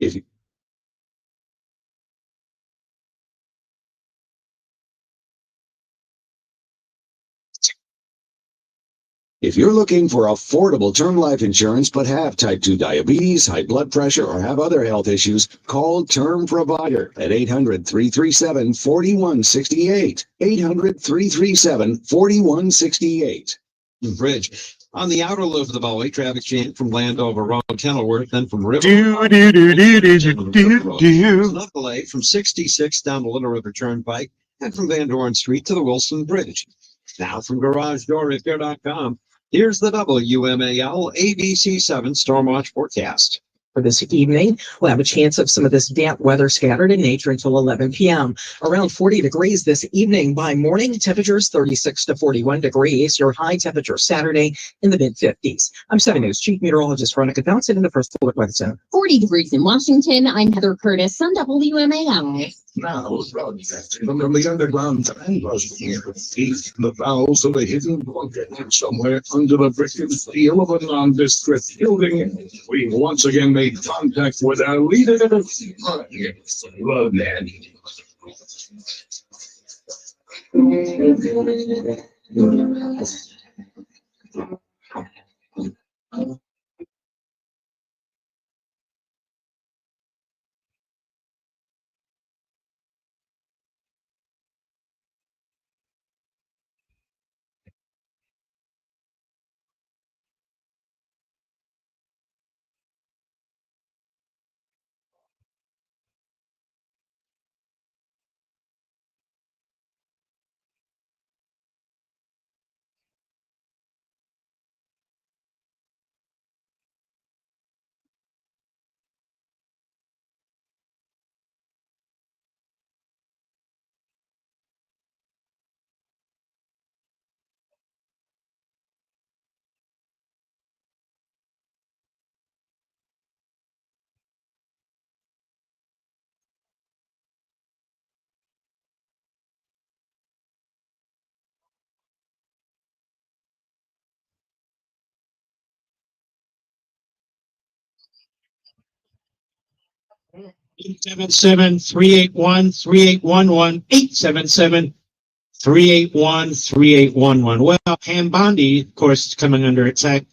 If If you're looking for affordable term life insurance but have type 2 diabetes, high blood pressure, or have other health issues, call Term Provider at 800-337-4168. 800-337-4168. Bridge. On the outer loop of the Beltway, traffic jam from Landover Road, Kenilworth, then from River. There's another delay from 66 down the Little River Turnpike and from Van Dorn Street to the Wilson Bridge. Now from GarageDoorRepair.com, here's the WMAL ABC 7 Storm Watch forecast. For this evening, we'll have a chance of some of this damp weather scattered in nature until 11 p.m. Around 40 degrees this evening. By morning, temperatures 36 to 41 degrees. Your high temperature Saturday in the mid-50s. I'm 7 News Chief Meteorologist Veronica Townsend in the First Alert Weather Center. 40 degrees in Washington. I'm Heather Curtis on WMAL. Now, broadcasting from the underground transmission, the bowels of a hidden bunker somewhere under the brick and steel of a nondescript building. We once again made contact with our leader, the man. Seven 381-3811 877-381-3811. Well, Pam Bondi, of course, is coming under attack.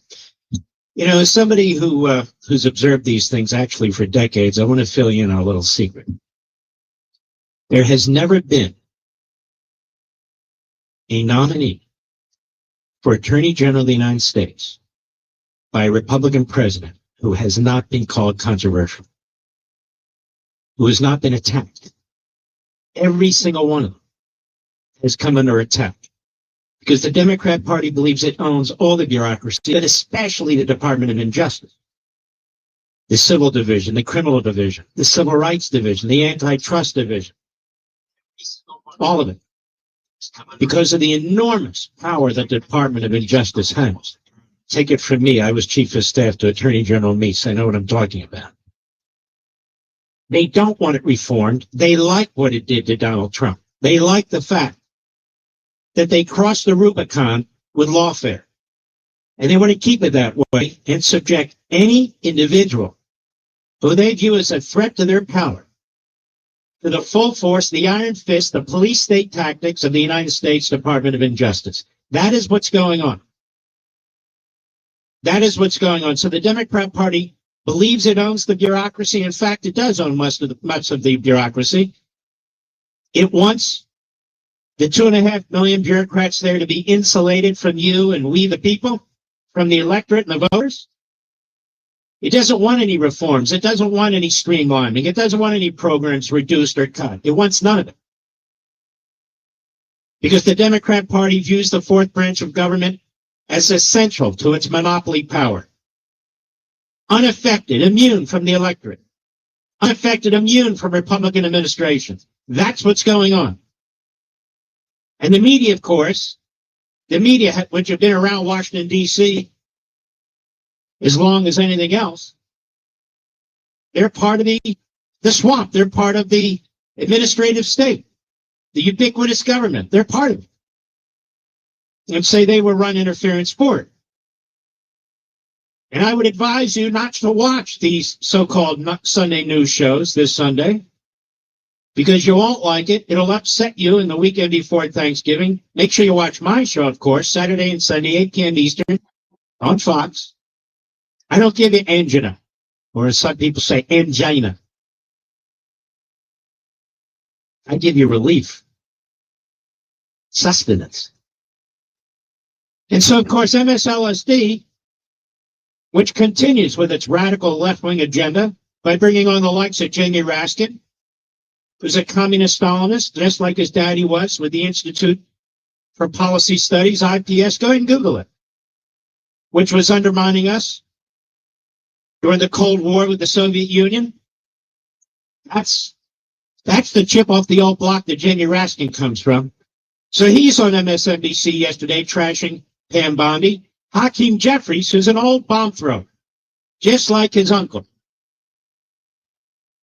You know, as somebody who's observed these things actually for decades, I want to fill you in on a little secret. There has never been a nominee for Attorney General of the United States by a Republican president who has not been called controversial, who has not been attacked. Every single one of them has come under attack because the Democrat Party believes it owns all the bureaucracy, but especially the Department of Injustice, the Civil Division, the Criminal Division, the Civil Rights Division, the Antitrust Division, all of it, because of the enormous power that the Department of Injustice has. Take it from me, I was Chief of Staff to Attorney General Meese. I know what I'm talking about. They don't want it reformed. They like what it did to Donald Trump. They like the fact that they crossed the Rubicon with lawfare. And they want to keep it that way and subject any individual who they view as a threat to their power to the full force, the iron fist, the police state tactics of the United States Department of Injustice. That is what's going on. That is what's going on. So the Democrat Party believes it owns the bureaucracy. In fact, it does own much of the bureaucracy. It wants the 2.5 million bureaucrats there to be insulated from you and we the people, from the electorate and the voters. It doesn't want any reforms. It doesn't want any streamlining. It doesn't want any programs reduced or cut. It wants none of it. Because the Democrat Party views the fourth branch of government as essential to its monopoly power. Unaffected, immune from the electorate. Unaffected, immune from Republican administrations. That's what's going on. And the media, of course, the media, which have been around Washington, D.C. as long as anything else, they're part of the swamp. They're part of the administrative state, the ubiquitous government. They're part of it. And say they will run interference for it. And I would advise you not to watch these so-called Sunday news shows this Sunday, because you won't like it. It'll upset you in the weekend before Thanksgiving. Make sure you watch my show, of course, Saturday and Sunday, 8 p.m. Eastern, on Fox. I don't give you angina, or as some people say, angina. I give you relief, sustenance. And so, of course, MSLSD, which continues with its radical left-wing agenda by bringing on the likes of Jamie Raskin, who's a communist Stalinist, just like his daddy was with the Institute for Policy Studies, IPS. Go ahead and Google it, which was undermining us during the Cold War with the Soviet Union. That's the chip off the old block that Jamie Raskin comes from. So he's on MSNBC yesterday trashing Pam Bondi. Hakeem Jeffries, who's an old bomb thrower, just like his uncle.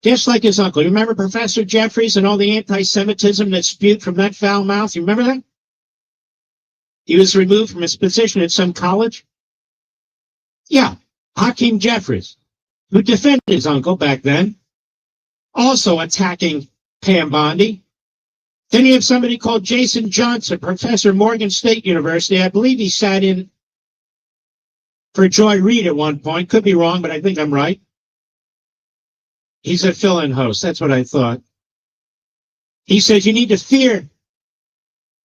Just like his uncle. You remember Professor Jeffries and all the anti-Semitism that spewed from that foul mouth? You remember that? He was removed from his position at some college. Yeah, Hakeem Jeffries, who defended his uncle back then, also attacking Pam Bondi. Then you have somebody called Jason Johnson, professor, Morgan State University. I believe he sat in for Joy Reid at one point. Could be wrong, but I think I'm right. He's a fill-in host. That's what I thought. He says you need to fear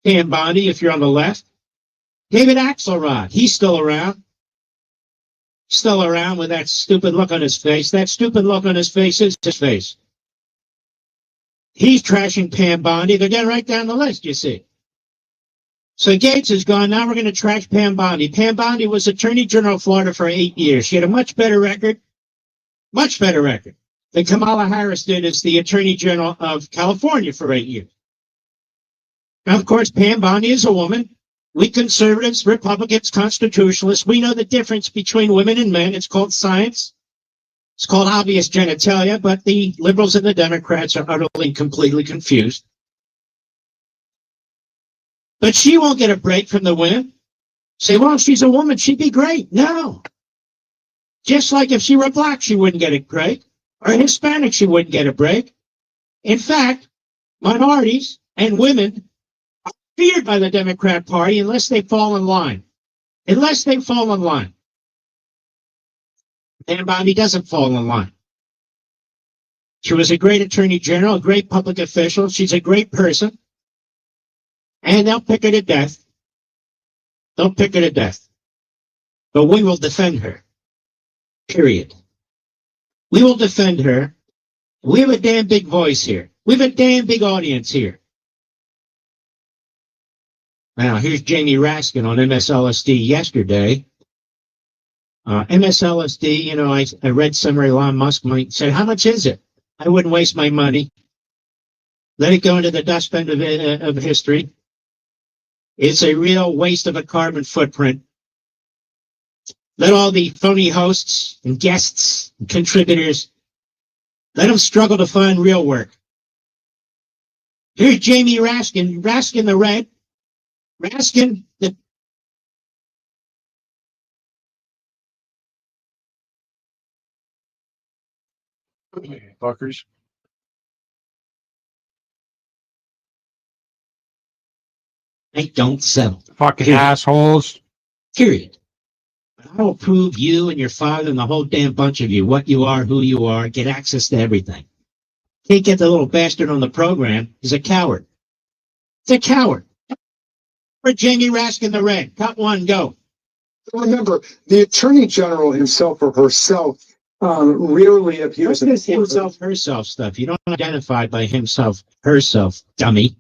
Pam Bondi if you're on the left. David Axelrod, he's still around. Still around with that stupid look on his face. That stupid look on his face is his face. He's trashing Pam Bondi. They're getting right down the list, you see. So Gates is gone. Now we're going to trash Pam Bondi. Pam Bondi was Attorney General of Florida for 8 years. She had a much better record than Kamala Harris did as the Attorney General of California for 8 years. Now, of course, Pam Bondi is a woman. We conservatives, Republicans, constitutionalists, we know the difference between women and men. It's called science. It's called obvious genitalia, but the liberals and the Democrats are utterly and completely confused. But she won't get a break from the women. Say, well, she's a woman, she'd be great. No. Just like if she were black, she wouldn't get a break. Or Hispanic, she wouldn't get a break. In fact, minorities and women are feared by the Democrat Party unless they fall in line. Unless they fall in line. Pam Bondi doesn't fall in line. She was a great attorney general, a great public official. She's a great person. And they'll pick her to death. They'll pick her to death. But we will defend her. Period. We will defend her. We have a damn big voice here. We have a damn big audience here. Now, here's Jamie Raskin on MSLSD yesterday. MSLSD, you know, I read somewhere Elon Musk said, how much is it? I wouldn't waste my money. Let it go into the dustbin of history. It's a real waste of a carbon footprint. Let all the phony hosts and guests and contributors, let them struggle to find real work. Here's Jamie Raskin, Raskin the Red, Raskin the... Fuckers. I don't settle. Fucking assholes. Period. I will prove you and your father and the whole damn bunch of you what you are, who you are, get access to everything. Can't get the little bastard on the program. He's a coward. He's a coward. For Jamie Raskin the Red. Cut one, go. Remember, the Attorney General himself or herself rarely appears. What's this himself, herself stuff? You don't identify by himself, herself, dummy.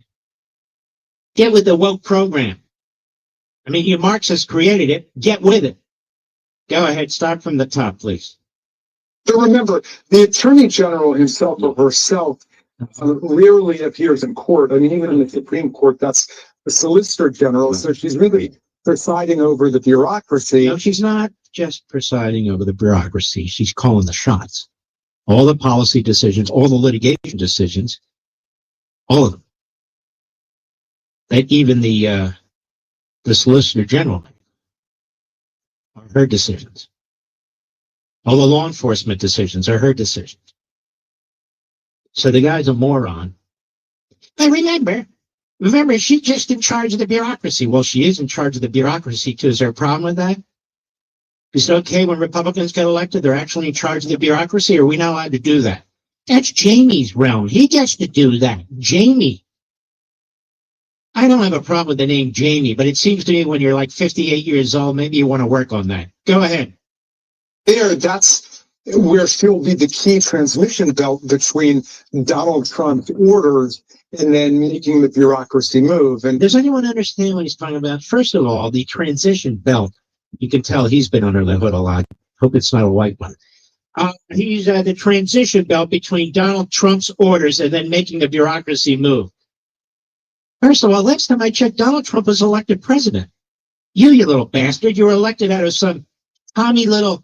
Get with the woke program. I mean, you Marxists created it. Get with it. Go ahead. Start from the top, please. But remember, the Attorney General himself or herself rarely appears in court. I mean, even in the Supreme Court, that's the Solicitor General. So she's really presiding over the bureaucracy. No, she's not just presiding over the bureaucracy. She's calling the shots. All the policy decisions, all the litigation decisions, all of them. That even the Solicitor General are her decisions. All the law enforcement decisions are her decisions. So the guy's a moron. But remember, she's just in charge of the bureaucracy. Well, she is in charge of the bureaucracy too. Is there a problem with that? Is it okay when Republicans get elected, they're actually in charge of the bureaucracy? Or are we not allowed to do that? That's Jamie's realm. He gets to do that. Jamie. I don't have a problem with the name Jamie, but it seems to me when you're like 58 years old, maybe you want to work on that. Go ahead. That's where she'll be the key transmission belt between Donald Trump's orders and then making the bureaucracy move. And does anyone understand what he's talking about? First of all, the transition belt. You can tell he's been under the hood a lot. Hope it's not a white one. He's the transition belt between Donald Trump's orders and then making the bureaucracy move. First of all, last time I checked, Donald Trump was elected president. You little bastard, you were elected out of some Tommy little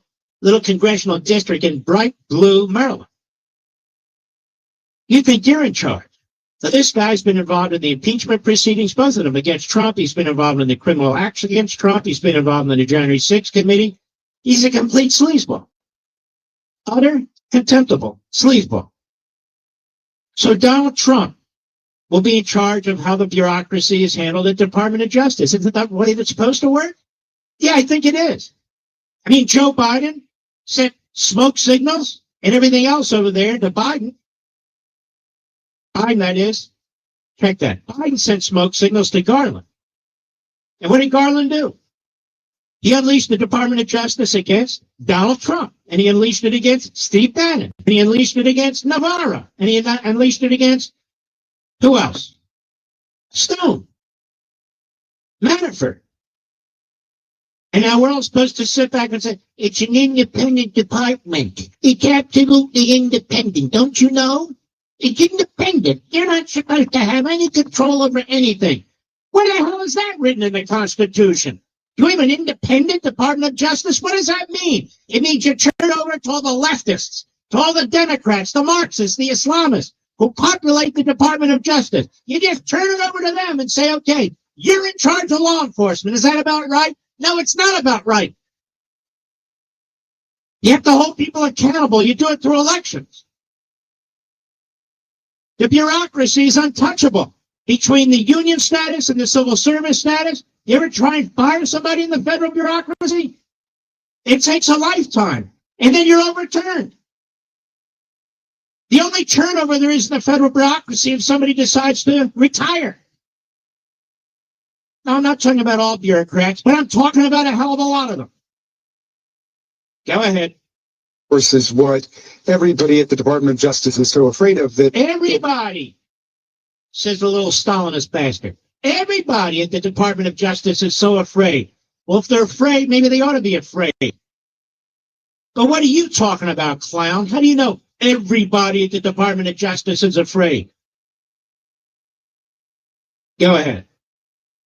congressional district in bright blue Maryland. You think you're in charge. So this guy's been involved in the impeachment proceedings, both of them against Trump. He's been involved in the criminal acts against Trump. He's been involved in the January 6th committee. He's a complete sleazeball. Utter, contemptible sleazeball. So Donald Trump will be in charge of how the bureaucracy is handled at the Department of Justice. Isn't that the way it's supposed to work? Yeah, I think it is. I mean, Joe Biden sent smoke signals and everything else over there to Biden. Biden, that is. Check that. Biden sent smoke signals to Garland. And what did Garland do? He unleashed the Department of Justice against Donald Trump. And he unleashed it against Steve Bannon. And he unleashed it against Navarro. And he unleashed it against who else? Stone. Manafort. And now we're all supposed to sit back and say, it's an independent department. It's absolutely independent. Don't you know? It's independent. You're not supposed to have any control over anything. Where the hell is that written in the Constitution? Do we have an independent Department of Justice? What does that mean? It means you turn over to all the leftists, to all the Democrats, the Marxists, the Islamists who populate the Department of Justice. You just turn it over to them and say, okay, you're in charge of law enforcement. Is that about right? No, it's not about right. You have to hold people accountable. You do it through elections. The bureaucracy is untouchable. Between the union status and the civil service status, you ever try and fire somebody in the federal bureaucracy? It takes a lifetime, and then you're overturned. The only turnover there is in the federal bureaucracy if somebody decides to retire. Now, I'm not talking about all bureaucrats, but I'm talking about a hell of a lot of them. Go ahead. Versus what everybody at the Department of Justice is so afraid of. That everybody, says the little Stalinist bastard. Everybody at the Department of Justice is so afraid. Well, if they're afraid, maybe they ought to be afraid. But what are you talking about, clown? How do you know everybody at the Department of Justice is afraid? Go ahead.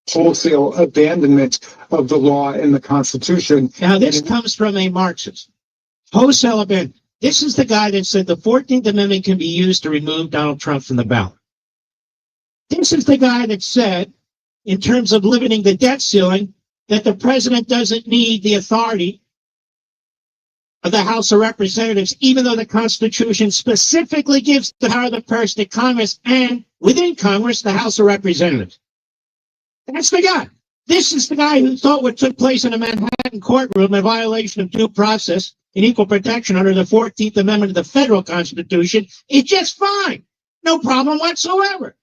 Wholesale abandonment of the law and the Constitution. Now, this comes from a Marxist. Wholesale abandonment. This is the guy that said the 14th Amendment can be used to remove Donald Trump from the ballot. This is the guy that said, in terms of limiting the debt ceiling, that the president doesn't need the authority of the House of Representatives, even though the Constitution specifically gives the power of the purse to Congress and, within Congress, the House of Representatives. That's the guy. This is the guy who thought what took place in a Manhattan courtroom, a violation of due process and equal protection under the 14th Amendment of the federal Constitution, is just fine. No problem whatsoever.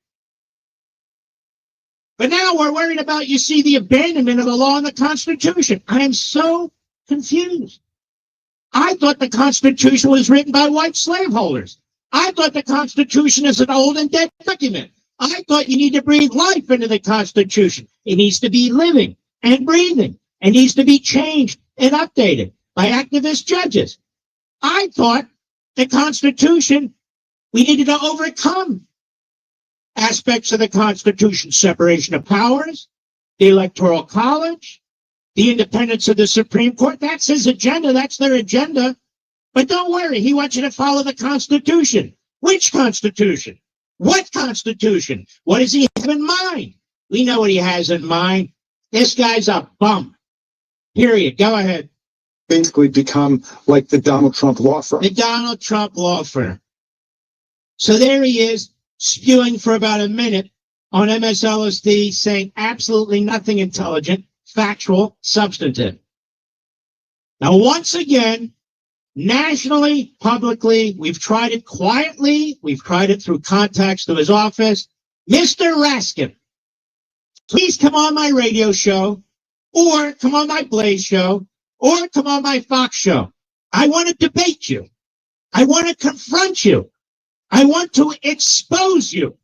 But now we're worried about, you see, the abandonment of the law and the Constitution. I am so confused. I thought the Constitution was written by white slaveholders. I thought the Constitution is an old and dead document. I thought you need to breathe life into the Constitution. It needs to be living and breathing and needs to be changed and updated by activist judges. I thought the Constitution, we needed to overcome aspects of the Constitution, separation of powers, the Electoral College, the independence of the Supreme Court. That's his agenda. That's their agenda. But don't worry, he wants you to follow the Constitution. Which Constitution? What Constitution? What does he have in mind? We know what he has in mind. This guy's a bum. Period. Go ahead. basically become like the Donald Trump law firm. The Donald Trump law firm. So there he is, spewing for about a minute on MSLSD, saying absolutely nothing intelligent, factual, substantive. Now, once again, nationally, publicly, we've tried it quietly. We've tried it through contacts to his office. Mr. Raskin, please come on my radio show, or come on my Blaze show, or come on my Fox show. I want to debate you. I want to confront you. I want to expose you.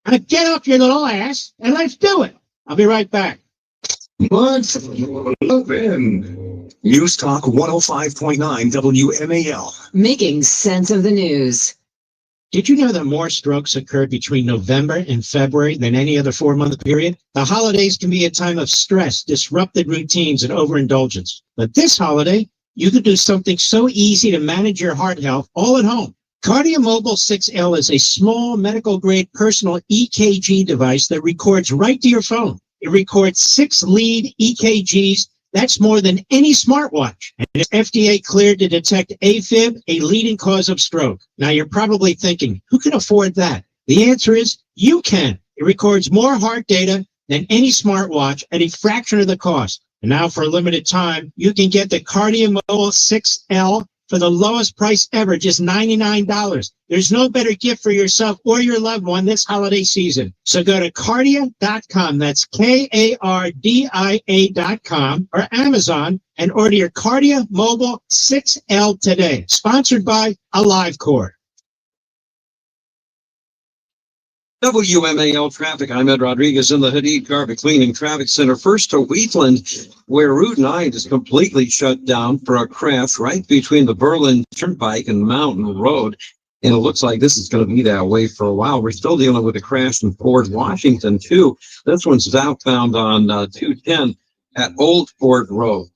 Now get off your little ass and let's do it. I'll be right back. What's in News Talk 105.9 WMAL. Making sense of the news. Did you know that more strokes occurred between November and February than any other 4-month period? The holidays can be a time of stress, disrupted routines, and overindulgence. But this holiday, you could do something so easy to manage your heart health all at home. KardioMobile 6L is a small medical-grade personal EKG device that records right to your phone. It records 6 lead EKGs. That's more than any smartwatch. And it's FDA cleared to detect AFib, a leading cause of stroke. Now you're probably thinking, who can afford that? The answer is you can. It records more heart data than any smartwatch at a fraction of the cost. And now for a limited time, you can get the KardioMobile 6L for the lowest price ever, just $99. There's no better gift for yourself or your loved one this holiday season. So go to Kardia.com, that's KARDIA.com, or Amazon, and order your Kardia Mobile 6L today. Sponsored by AliveCore. WMAL traffic. I'm Ed Rodriguez in the Hadid Carpet Cleaning Traffic Center. First to Wheatland, where Route 9 is completely shut down for a crash right between the Berlin Turnpike and Mountain Road. And it looks like this is going to be that way for a while. We're still dealing with a crash in Fort Washington, too. This one's southbound on 210 at Old Fort Road.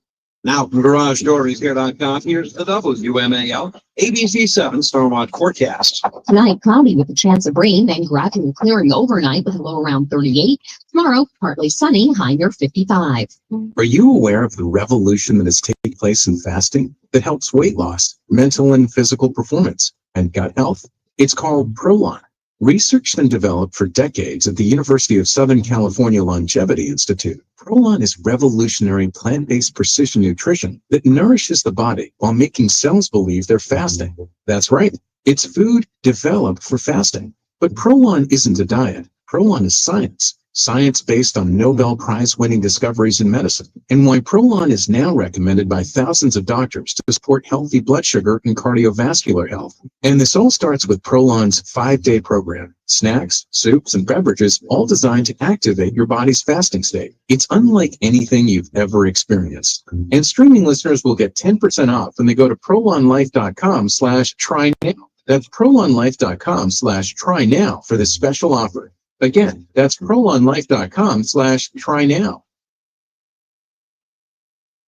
Now from GarageDoorRepair.com, here's the WMAL ABC 7 Stormwatch forecast. Tonight, cloudy with a chance of rain, then gradually clearing overnight with a low around 38. Tomorrow, partly sunny, high near 55. Are you aware of the revolution that is taking place in fasting that helps weight loss, mental and physical performance, and gut health? It's called Prolon. Researched and developed for decades at the University of Southern California Longevity Institute, Prolon is revolutionary plant-based precision nutrition that nourishes the body while making cells believe they're fasting. That's right. It's food developed for fasting. But Prolon isn't a diet. Prolon is science. Science based on Nobel Prize-winning discoveries in medicine, and why Prolon is now recommended by thousands of doctors to support healthy blood sugar and cardiovascular health. And this all starts with Prolon's 5-day program. Snacks, soups, and beverages, all designed to activate your body's fasting state. It's unlike anything you've ever experienced. And streaming listeners will get 10% off when they go to prolonlife.com/try now. That's prolonlife.com/try now for this special offer. Again, that's prolonlife.com/try now.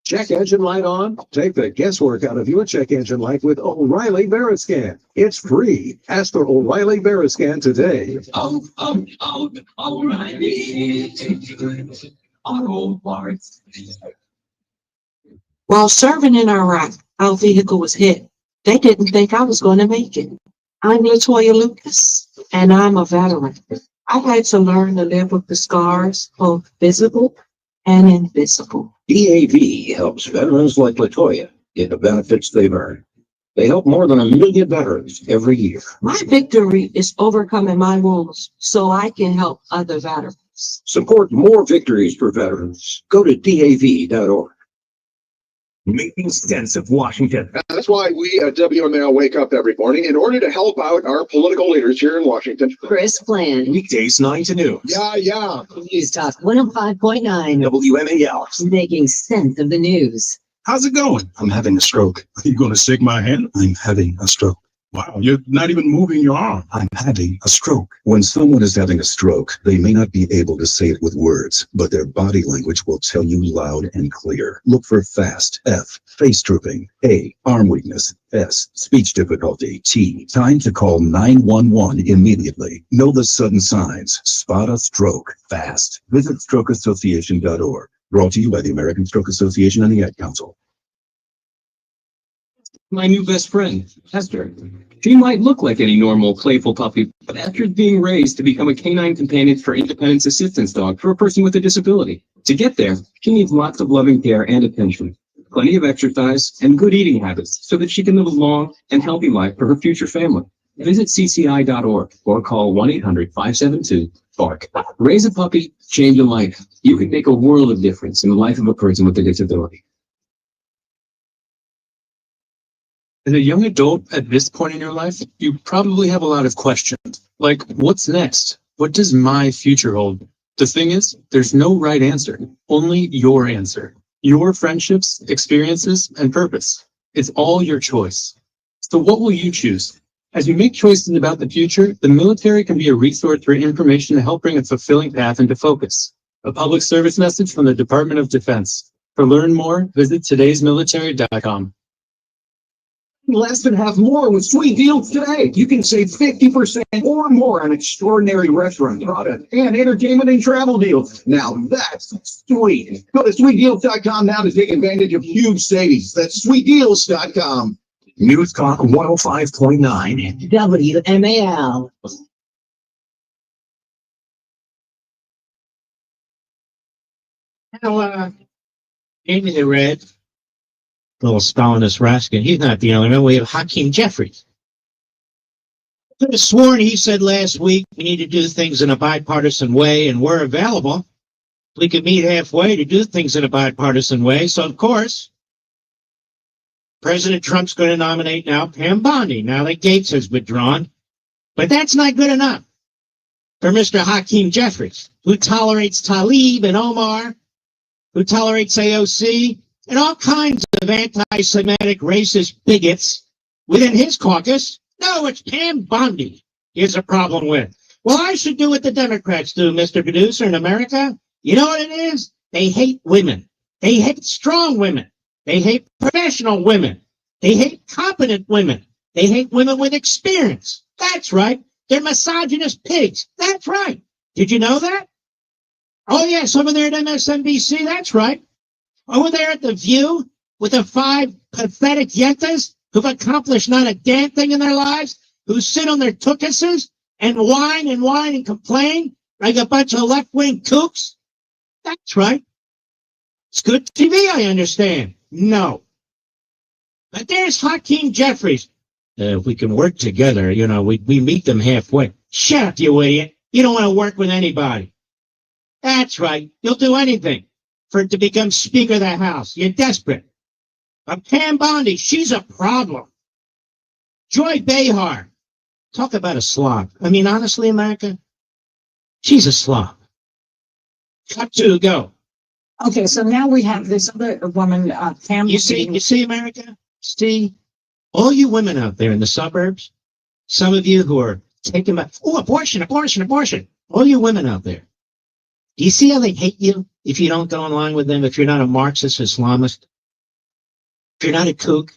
Check engine light on? Take the guesswork out of your check engine light with O'Reilly Veriscan. It's free. Ask for O'Reilly Veriscan today. O'Reilly Auto Parts. While serving in Iraq, our vehicle was hit. They didn't think I was going to make it. I'm LaToya Lucas, and I'm a veteran. I've had to learn to live with the scars, both visible and invisible. DAV helps veterans like LaToya get the benefits they've earned. They help more than 1 million veterans every year. My victory is overcoming my wounds so I can help other veterans. Support more victories for veterans. Go to DAV.org. Making sense of Washington. That's why we at WMAL wake up every morning in order to help out our political leaders here in Washington. Chris Flynn. Weekdays 9 to noon. Yeah. News Talk 105.9. WMAL. Making sense of the news. How's it going? I'm having a stroke. Are you going to shake my hand? I'm having a stroke. Wow, you're not even moving your arm. I'm having a stroke. When someone is having a stroke, they may not be able to say it with words, but their body language will tell you loud and clear. Look for FAST. F, face drooping. A, arm weakness. S, speech difficulty. T, time to call 911 immediately. Know the sudden signs. Spot a stroke fast. Visit strokeassociation.org. Brought to you by the American Stroke Association and the Ad Council. My new best friend, Esther. She might look like any normal, playful puppy, but Esther is being raised to become a canine companion for independence assistance dog for a person with a disability. To get there, she needs lots of loving care and attention, plenty of exercise, and good eating habits so that she can live a long and healthy life for her future family. Visit cci.org or call 1-800-572-BARK. Raise a puppy, change a life. You can make a world of difference in the life of a person with a disability. As a young adult at this point in your life, you probably have a lot of questions. Like, what's next? What does my future hold? The thing is, there's no right answer, only your answer. Your friendships, experiences, and purpose. It's all your choice. So what will you choose? As you make choices about the future, the military can be a resource for information to help bring a fulfilling path into focus. A public service message from the Department of Defense. To learn more, visit todaysmilitary.com. Less than half more with sweet deals today. You can save 50% or more on extraordinary restaurant product and entertainment and travel deals. Now that's sweet. Go to sweetdeals.com now to take advantage of huge savings. That's sweetdeals.com. News Talk 105.9. WMAL. Now, Amy the Red, little Stalinist Raskin, he's not the only one. We have Hakeem Jeffries. I could have sworn he said last week we need to do things in a bipartisan way, and we're available. We could meet halfway to do things in a bipartisan way. So, of course, President Trump's going to nominate now Pam Bondi, now that Gates has withdrawn. But that's not good enough for Mr. Hakeem Jeffries, who tolerates Tlaib and Omar, who tolerates AOC, and all kinds of anti-Semitic racist bigots within his caucus. No, it's Pam Bondi he has a problem with. Well, I should do what the Democrats do, Mr. Producer, in America. You know what it is? They hate women. They hate strong women. They hate professional women. They hate competent women. They hate women with experience. That's right. They're misogynist pigs. That's right. Did you know that? Oh, yes, over there at MSNBC. That's right. Over there at The View with the 5 pathetic yentas who've accomplished not a damn thing in their lives, who sit on their tuchuses and whine and complain like a bunch of left-wing kooks. That's right. It's good TV, I understand. No. But there's Hakeem Jeffries. If we can work together, you know, we meet them halfway. Shut up, you idiot. You don't want to work with anybody. That's right. You'll do anything for it to become Speaker of the House. You're desperate. But Pam Bondi, she's a problem. Joy Behar, talk about a slob. I mean, honestly, America, she's a slob. Cut to, go. Okay, so now we have this other woman, Pam. You see, America? See, all you women out there in the suburbs, some of you who are taking back, abortion. All you women out there. Do you see how they hate you if you don't go in line with them, if you're not a Marxist Islamist? If you're not a kook?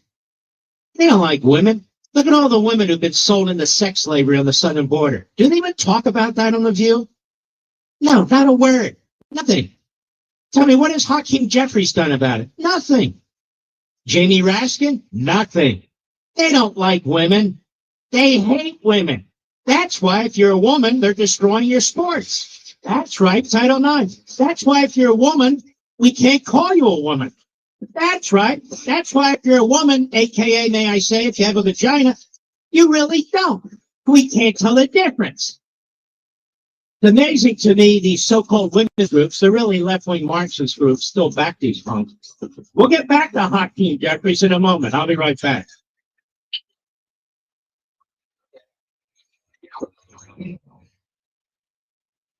They don't like women. Look at all the women who've been sold into sex slavery on the southern border. Do they even talk about that on The View? No, not a word. Nothing. Tell me, what has Hakeem Jeffries done about it? Nothing. Jamie Raskin? Nothing. They don't like women. They hate women. That's why if you're a woman, they're destroying your sports. That's right, Title IX. That's why if you're a woman, we can't call you a woman. That's right. That's why if you're a woman, AKA, may I say, if you have a vagina, you really don't. We can't tell the difference. It's amazing to me, these so-called women's groups, they're really left-wing Marxist groups, still back these punks. We'll get back to Hakeem Jeffries in a moment. I'll be right back.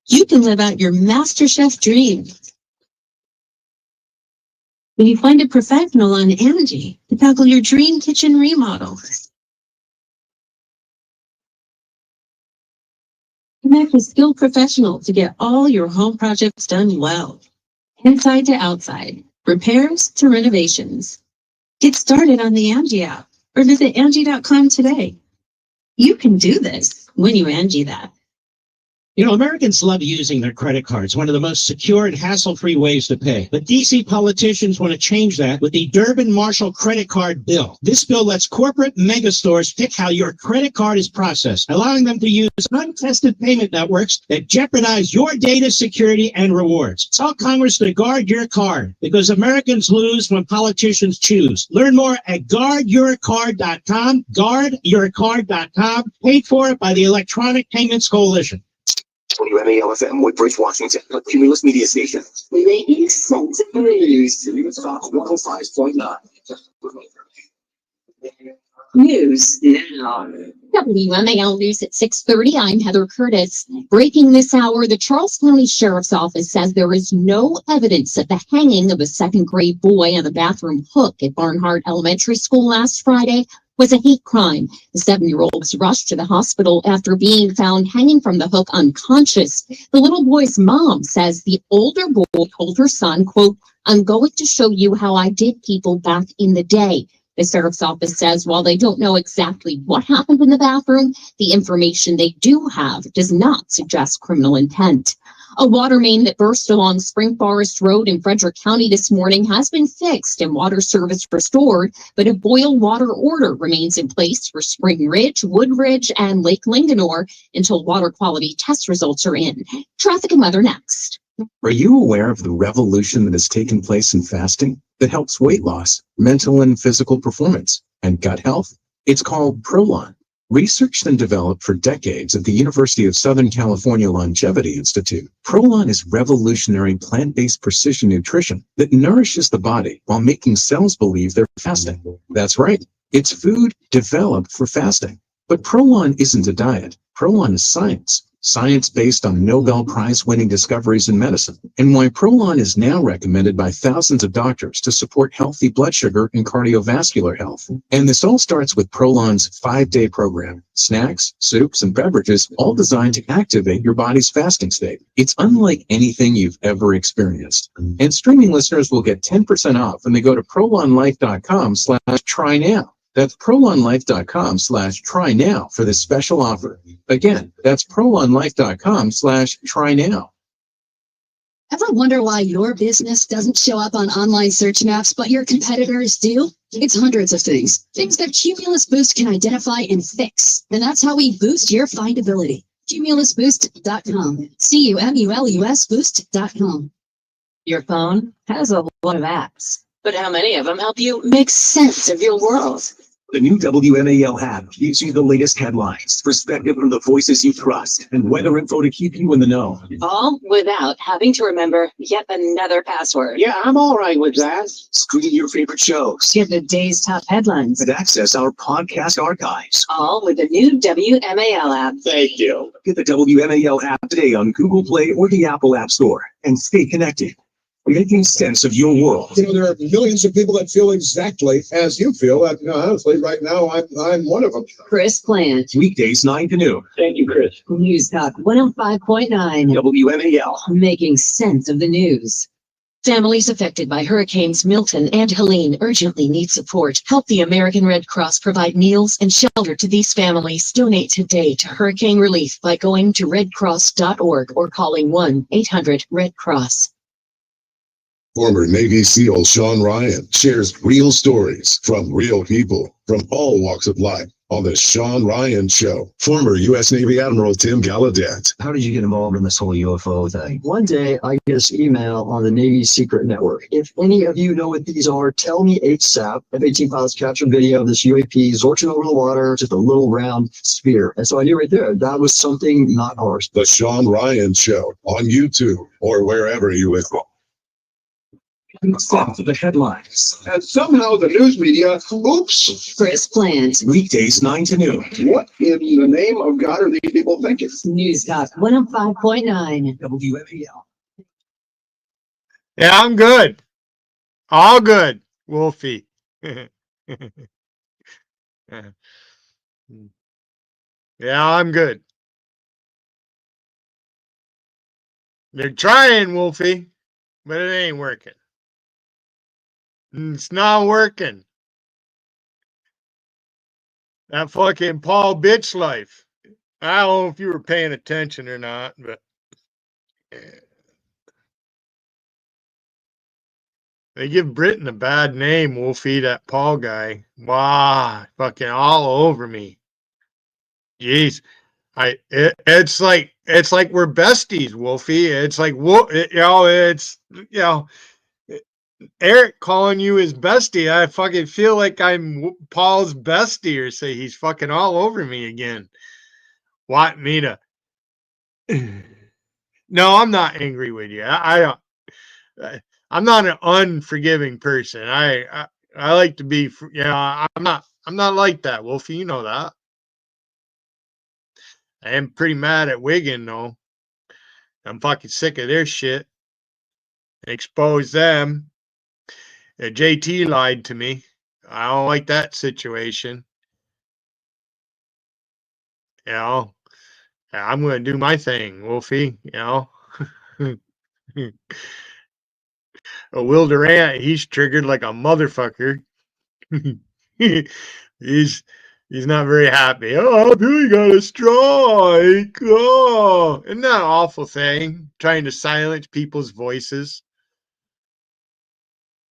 You can live out your MasterChef dream when you find a professional on Angie to tackle your dream kitchen remodel. Connect with skilled professionals to get all your home projects done well, inside to outside, repairs to renovations. Get started on the Angie app or visit Angie.com today. You can do this when you Angie that. You know, Americans love using their credit cards, one of the most secure and hassle-free ways to pay. But DC politicians want to change that with the Durbin-Marshall credit card bill. This bill lets corporate megastores pick how your credit card is processed, allowing them to use untested payment networks that jeopardize your data security and rewards. Tell Congress to guard your card, because Americans lose when politicians choose. Learn more at guardyourcard.com, guardyourcard.com, paid for by the Electronic Payments Coalition. WMAL-FM, Woodbridge, Washington, a Cumulus media station. Making sense of the news. Talk 105.9. News now. WMAL News at 6:30. I'm Heather Curtis. Breaking this hour, the Charles County Sheriff's Office says there is no evidence that the hanging of a second-grade boy on the bathroom hook at Barnhart Elementary School last Friday was a hate crime. The 7-year-old was rushed to the hospital after being found hanging from the hook unconscious. The little boy's mom says the older boy told her son, quote, "I'm going to show you how I did people back in the day." The sheriff's office says while they don't know exactly what happened in the bathroom, the information they do have does not suggest criminal intent. A water main that burst along Spring Forest Road in Frederick County this morning has been fixed and water service restored, but a boil water order remains in place for Spring Ridge, Wood Ridge, and Lake Linganore until water quality test results are in. Traffic and weather next. Are you aware of the revolution that has taken place in fasting that helps weight loss, mental and physical performance, and gut health? It's called Prolon. Researched and developed for decades at the University of Southern California Longevity Institute, Prolon is revolutionary plant-based precision nutrition that nourishes the body while making cells believe they're fasting. That's right. It's food developed for fasting. But Prolon isn't a diet. Prolon is science. Science based on Nobel Prize-winning discoveries in medicine, and why Prolon is now recommended by thousands of doctors to support healthy blood sugar and cardiovascular health. And this all starts with Prolon's 5-day program. Snacks, soups, and beverages, all designed to activate your body's fasting state. It's unlike anything you've ever experienced. And streaming listeners will get 10% off when they go to prolonlife.com/try now. That's prolonlife.com/try now for this special offer. Again, that's prolonlife.com/try now. Ever wonder why your business doesn't show up on online search maps, but your competitors do? It's hundreds of things. Things that Cumulus Boost can identify and fix. And that's how we boost your findability. Cumulusboost.com. CUMULUS Boost.com. Your phone has a lot of apps, but how many of them help you make sense of your world? The new WMAL app gives you the latest headlines, perspective from the voices you trust, and weather info to keep you in the know. All without having to remember yet another password. Yeah, I'm all right with that. Screen your favorite shows. Get the day's top headlines. And access our podcast archives. All with the new WMAL app. Thank you. Get the WMAL app today on Google Play or the Apple App Store and stay connected. Making sense of your world. You know, there are millions of people that feel exactly as you feel. Honestly, right now, I'm one of them. Chris Plant. Weekdays 9 to noon. Thank you, Chris. News Talk 105.9. WMAL. Making sense of the news. Families affected by Hurricanes Milton and Helene urgently need support. Help the American Red Cross provide meals and shelter to these families. Donate today to hurricane relief by going to redcross.org or calling 1-800-RED-CROSS. Former Navy SEAL Sean Ryan shares real stories from real people from all walks of life on the Sean Ryan Show. Former U.S. Navy Admiral Tim Gallaudet. How did you get involved in this whole UFO thing? One day I get this email on the Navy Secret Network. If any of you know what these are, tell me ASAP. F-18 pilots captured video of this UAP zorching over the water, just a little round sphere. And so I knew right there, that was something not ours. The Sean Ryan Show on YouTube or wherever you listen. Step to the headlines. And somehow the news media, oops. Chris Plant. Weekdays 9 to noon. What in the name of God are these people thinking? News Talk 105.9. WMAL. Yeah, I'm good. All good, Wolfie. Yeah, I'm good. They're trying, Wolfie, but it ain't working. It's not working. That fucking Paul bitch life. I don't know if you were paying attention or not, but they give Britain a bad name, Wolfie, that Paul guy. Wow, fucking all over me. Jeez. It's like we're besties, Wolfie. It's like Eric calling you his bestie. I fucking feel like I'm Paul's bestie, or say he's fucking all over me again. Want me to? No, I'm not angry with you. I don't. I'm not an unforgiving person. I like to be. I'm not like that, Wolfie. You know that. I am pretty mad at Wigan though. I'm fucking sick of their shit. Expose them. JT lied to me. I don't like that situation. You know, I'm going to do my thing, Wolfie. You know, Will Durant, he's triggered like a motherfucker. he's he's not very happy. Oh, Billy got a strike. Oh, isn't that an awful thing? Trying to silence people's voices.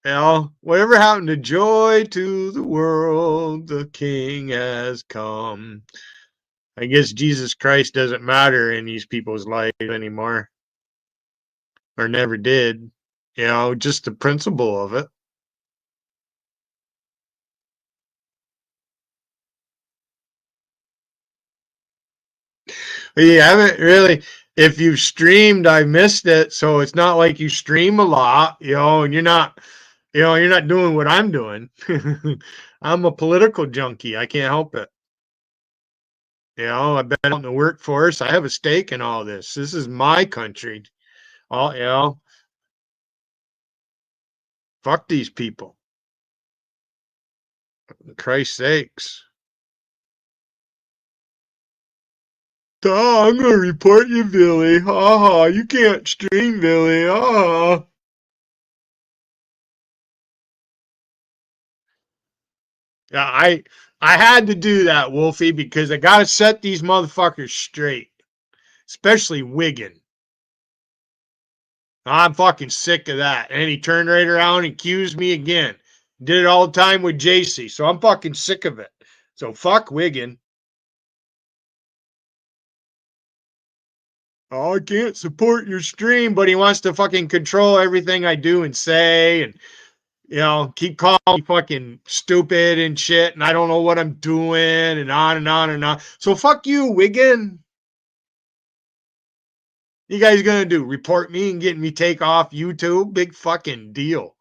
You know, whatever happened to joy to the world? The King has come. I guess Jesus Christ doesn't matter in these people's lives anymore, or never did. You know, just the principle of it. But you haven't really. If you've streamed, I missed it. So it's not like you stream a lot, you know, and you're not doing what I'm doing. I'm a political junkie. I can't help it. You know, I've been out in the workforce. I have a stake in all this. This is my country. All, you know, fuck these people. For Christ's sakes. Oh, I'm gonna report you, Billy. Ha ha, you can't stream, Billy. Ah. Yeah, I had to do that, Wolfie, because I gotta set these motherfuckers straight. Especially Wigan. I'm fucking sick of that. And he turned right around and accused me again. Did it all the time with JC. So I'm fucking sick of it. So fuck Wigan. Oh, I can't support your stream, but he wants to fucking control everything I do and say, and keep calling me fucking stupid and shit, and I don't know what I'm doing, and on and on and on. So fuck you, Wigan. You guys gonna do? Report me and get me take off YouTube? Big fucking deal.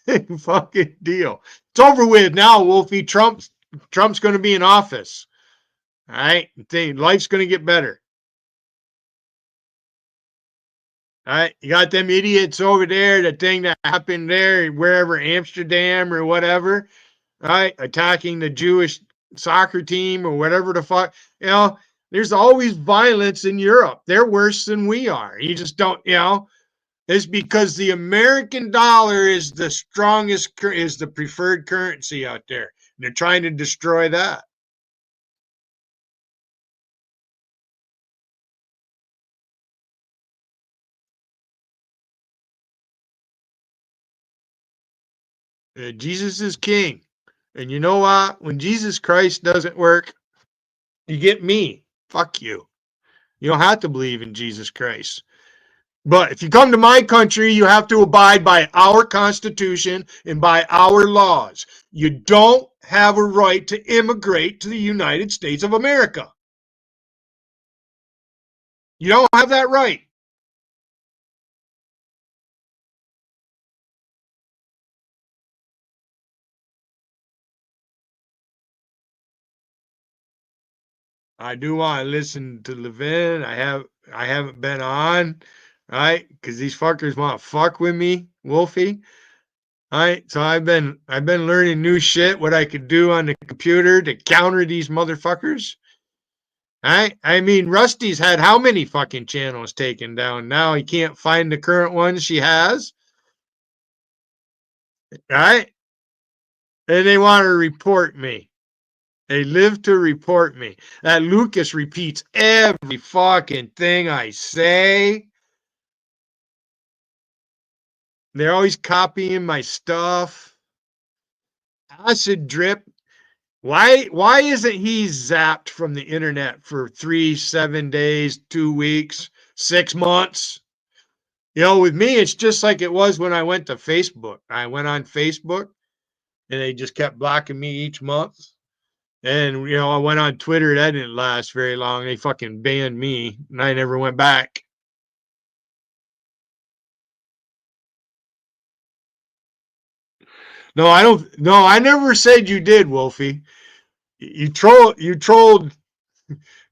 Fucking deal. It's over with now, Wolfie. Trump's gonna be in office. All right, life's gonna get better. All right, you got them idiots over there. The thing that happened there, wherever, Amsterdam or whatever. All right, attacking the Jewish soccer team or whatever the fuck. There's always violence in Europe. They're worse than we are. You just don't. It's because the American dollar is the strongest, is the preferred currency out there. And they're trying to destroy that. Jesus is king. And you know what? When Jesus Christ doesn't work, you get me. Fuck you. You don't have to believe in Jesus Christ. But if you come to my country, you have to abide by our Constitution and by our laws. You don't have a right to immigrate to the United States of America. You don't have that right. I do want to listen to Levin. I haven't been on, right? Because these fuckers want to fuck with me, Wolfie. All right, so I've been learning new shit, what I could do on the computer to counter these motherfuckers. All right, I mean, Rusty's had how many fucking channels taken down? Now he can't find the current ones she has. All right, and they want to report me. They live to report me. That Lucas repeats every fucking thing I say. They're always copying my stuff. Acid drip. Why isn't he zapped from the internet for 3, 7 days, 2 weeks, 6 months? With me, it's just like it was when I went to Facebook. I went on Facebook and they just kept blocking me each month. And, I went on Twitter. That didn't last very long. They fucking banned me and I never went back. No, I don't. No, I never said you did, Wolfie. You trolled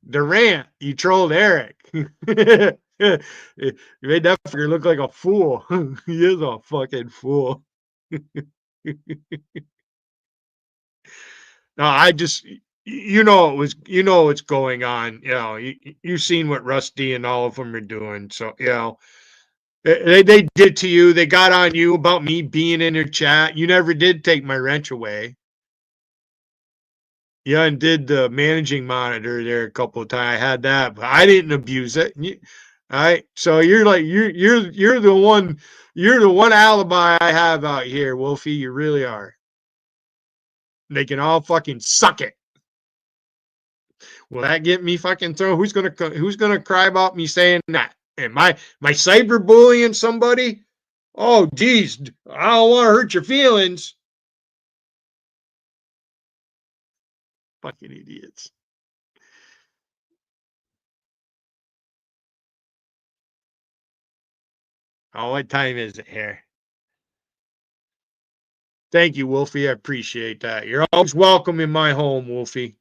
Durant. You trolled Eric. You made that fucker look like a fool. He is a fucking fool. No, I just, what's going on. You've seen what Rusty and all of them are doing. So, they did to you. They got on you about me being in their chat. You never did take my wrench away. Yeah, and did the managing monitor there a couple of times. I had that, but I didn't abuse it. All right, so you're the one alibi I have out here, Wolfie. You really are. They can all fucking suck it. Will that get me fucking thrown? Who's gonna cry about me saying that? Am I cyberbullying somebody? Oh, geez, I don't want to hurt your feelings. Fucking idiots. Oh, what time is it here? Thank you, Wolfie. I appreciate that. You're always welcome in my home, Wolfie.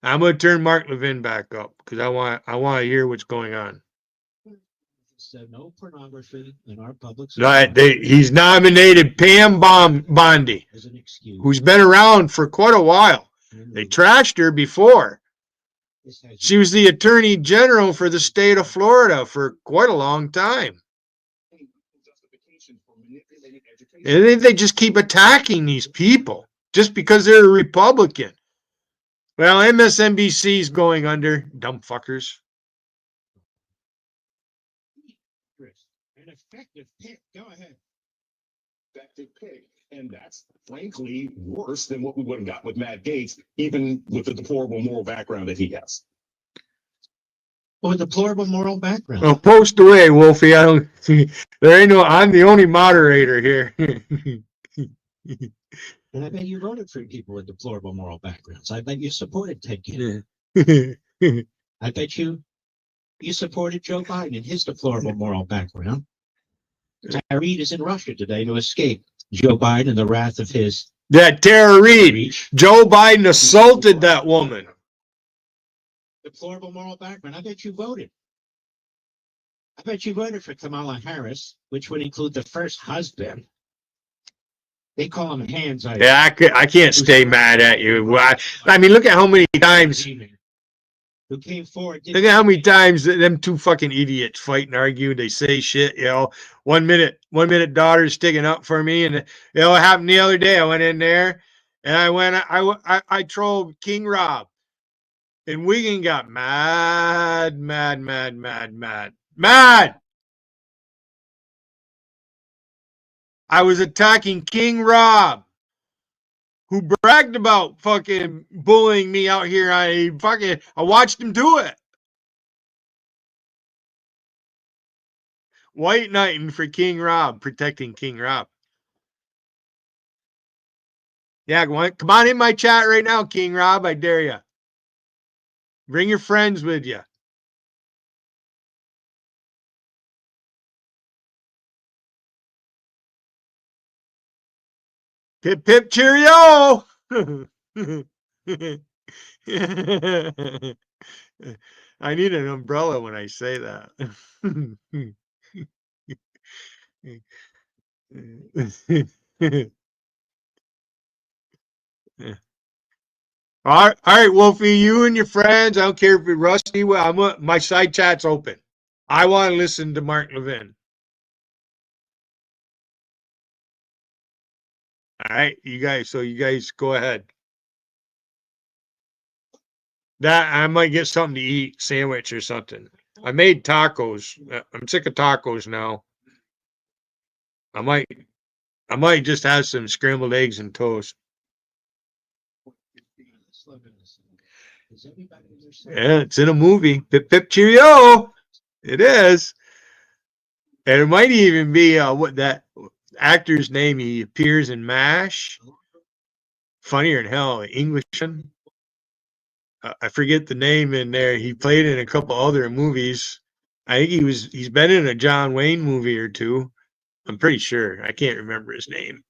I'm gonna turn Mark Levin back up because I want to hear what's going on. Said no pornography in our public. He's nominated Pam Bondi, who's been around for quite a while. They trashed her before. She was the attorney general for the state of Florida for quite a long time. And they just keep attacking these people just because they're a Republican. Well, MSNBC's going under, dumb fuckers. An effective pick. Go ahead. Effective pick. And that's frankly worse than what we would have got with Matt Gaetz, even with the deplorable moral background that he has. Well, deplorable moral background. Well, post away, Wolfie. I'm the only moderator here. And I bet you voted for people with deplorable moral backgrounds. I bet you supported Ted Kennedy. I bet you supported Joe Biden and his deplorable moral background. Tara Reid is in Russia today to escape Joe Biden and the wrath of his. That Tara Reid. Joe Biden assaulted that woman. Deplorable moral background. I bet you voted. I bet you voted for Kamala Harris, which would include the first husband. They call him hands. Yeah, I can't stay mad at you. I mean, look at how many times. Who came forward? Look at how many times them two fucking idiots fight and argue. They say shit. 1 minute daughter's sticking up for me, and it happened the other day. I went in there, and I trolled King Rob, and Wiggin got mad. I was attacking King Rob, who bragged about fucking bullying me out here. I watched him do it. White knighting for King Rob, protecting King Rob. Yeah, come on in my chat right now, King Rob. I dare you. Bring your friends with you. Pip, pip, cheerio. I need an umbrella when I say that. All right, Wolfie, you and your friends. I don't care if you're rusty. My side chat's open. I want to listen to Mark Levin. right, you guys go ahead. That I might get something to eat, sandwich or something. I made tacos. I'm sick of tacos now. I might just have some scrambled eggs and toast. Yeah, it's in a movie. Pip pip cheerio. It is. And it might even be what that actor's name. He appears in MASH. Funnier than hell, Englishman. I forget the name in there. He played in a couple other movies. I think he's been in a John Wayne movie or two. I'm pretty sure. I can't remember his name.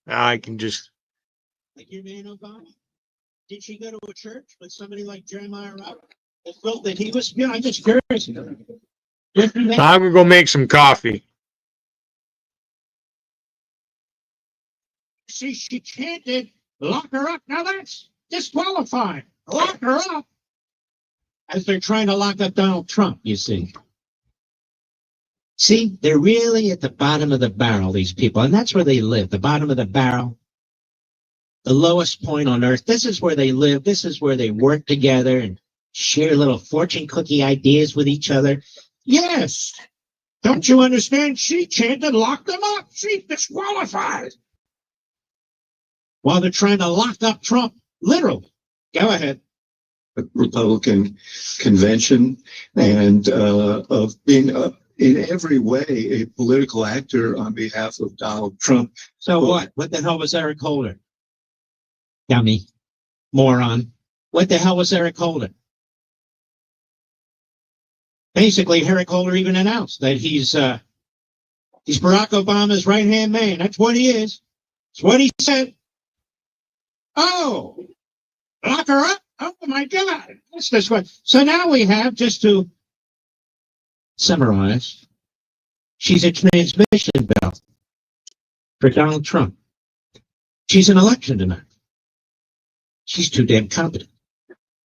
I can just. Like your man Obama? Did she go to a church with somebody like Jeremiah Robert? That felt that he was, I'm just curious. I'm gonna go make some coffee. See, she chanted, lock her up. Now that's disqualifying. Lock her up. As they're trying to lock up Donald Trump, you see. See, they're really at the bottom of the barrel, these people, and that's where they live, the bottom of the barrel. The lowest point on earth. This is where they live. This is where they work together and share little fortune cookie ideas with each other. Yes. Don't you understand? She chanted, lock them up. She's disqualified. While they're trying to lock up Trump. Literally. Go ahead. Republican convention and of being in every way a political actor on behalf of Donald Trump. So what? What the hell was Eric Holder? Dummy. Moron. What the hell was Eric Holder? Basically, Eric Holder even announced that he's Barack Obama's right-hand man. That's what he is. That's what he said. Oh, lock her up? Oh, my God. That's this one. So now we have, just to summarize, she's a transmission belt for Donald Trump. She's an election denier. She's too damn competent.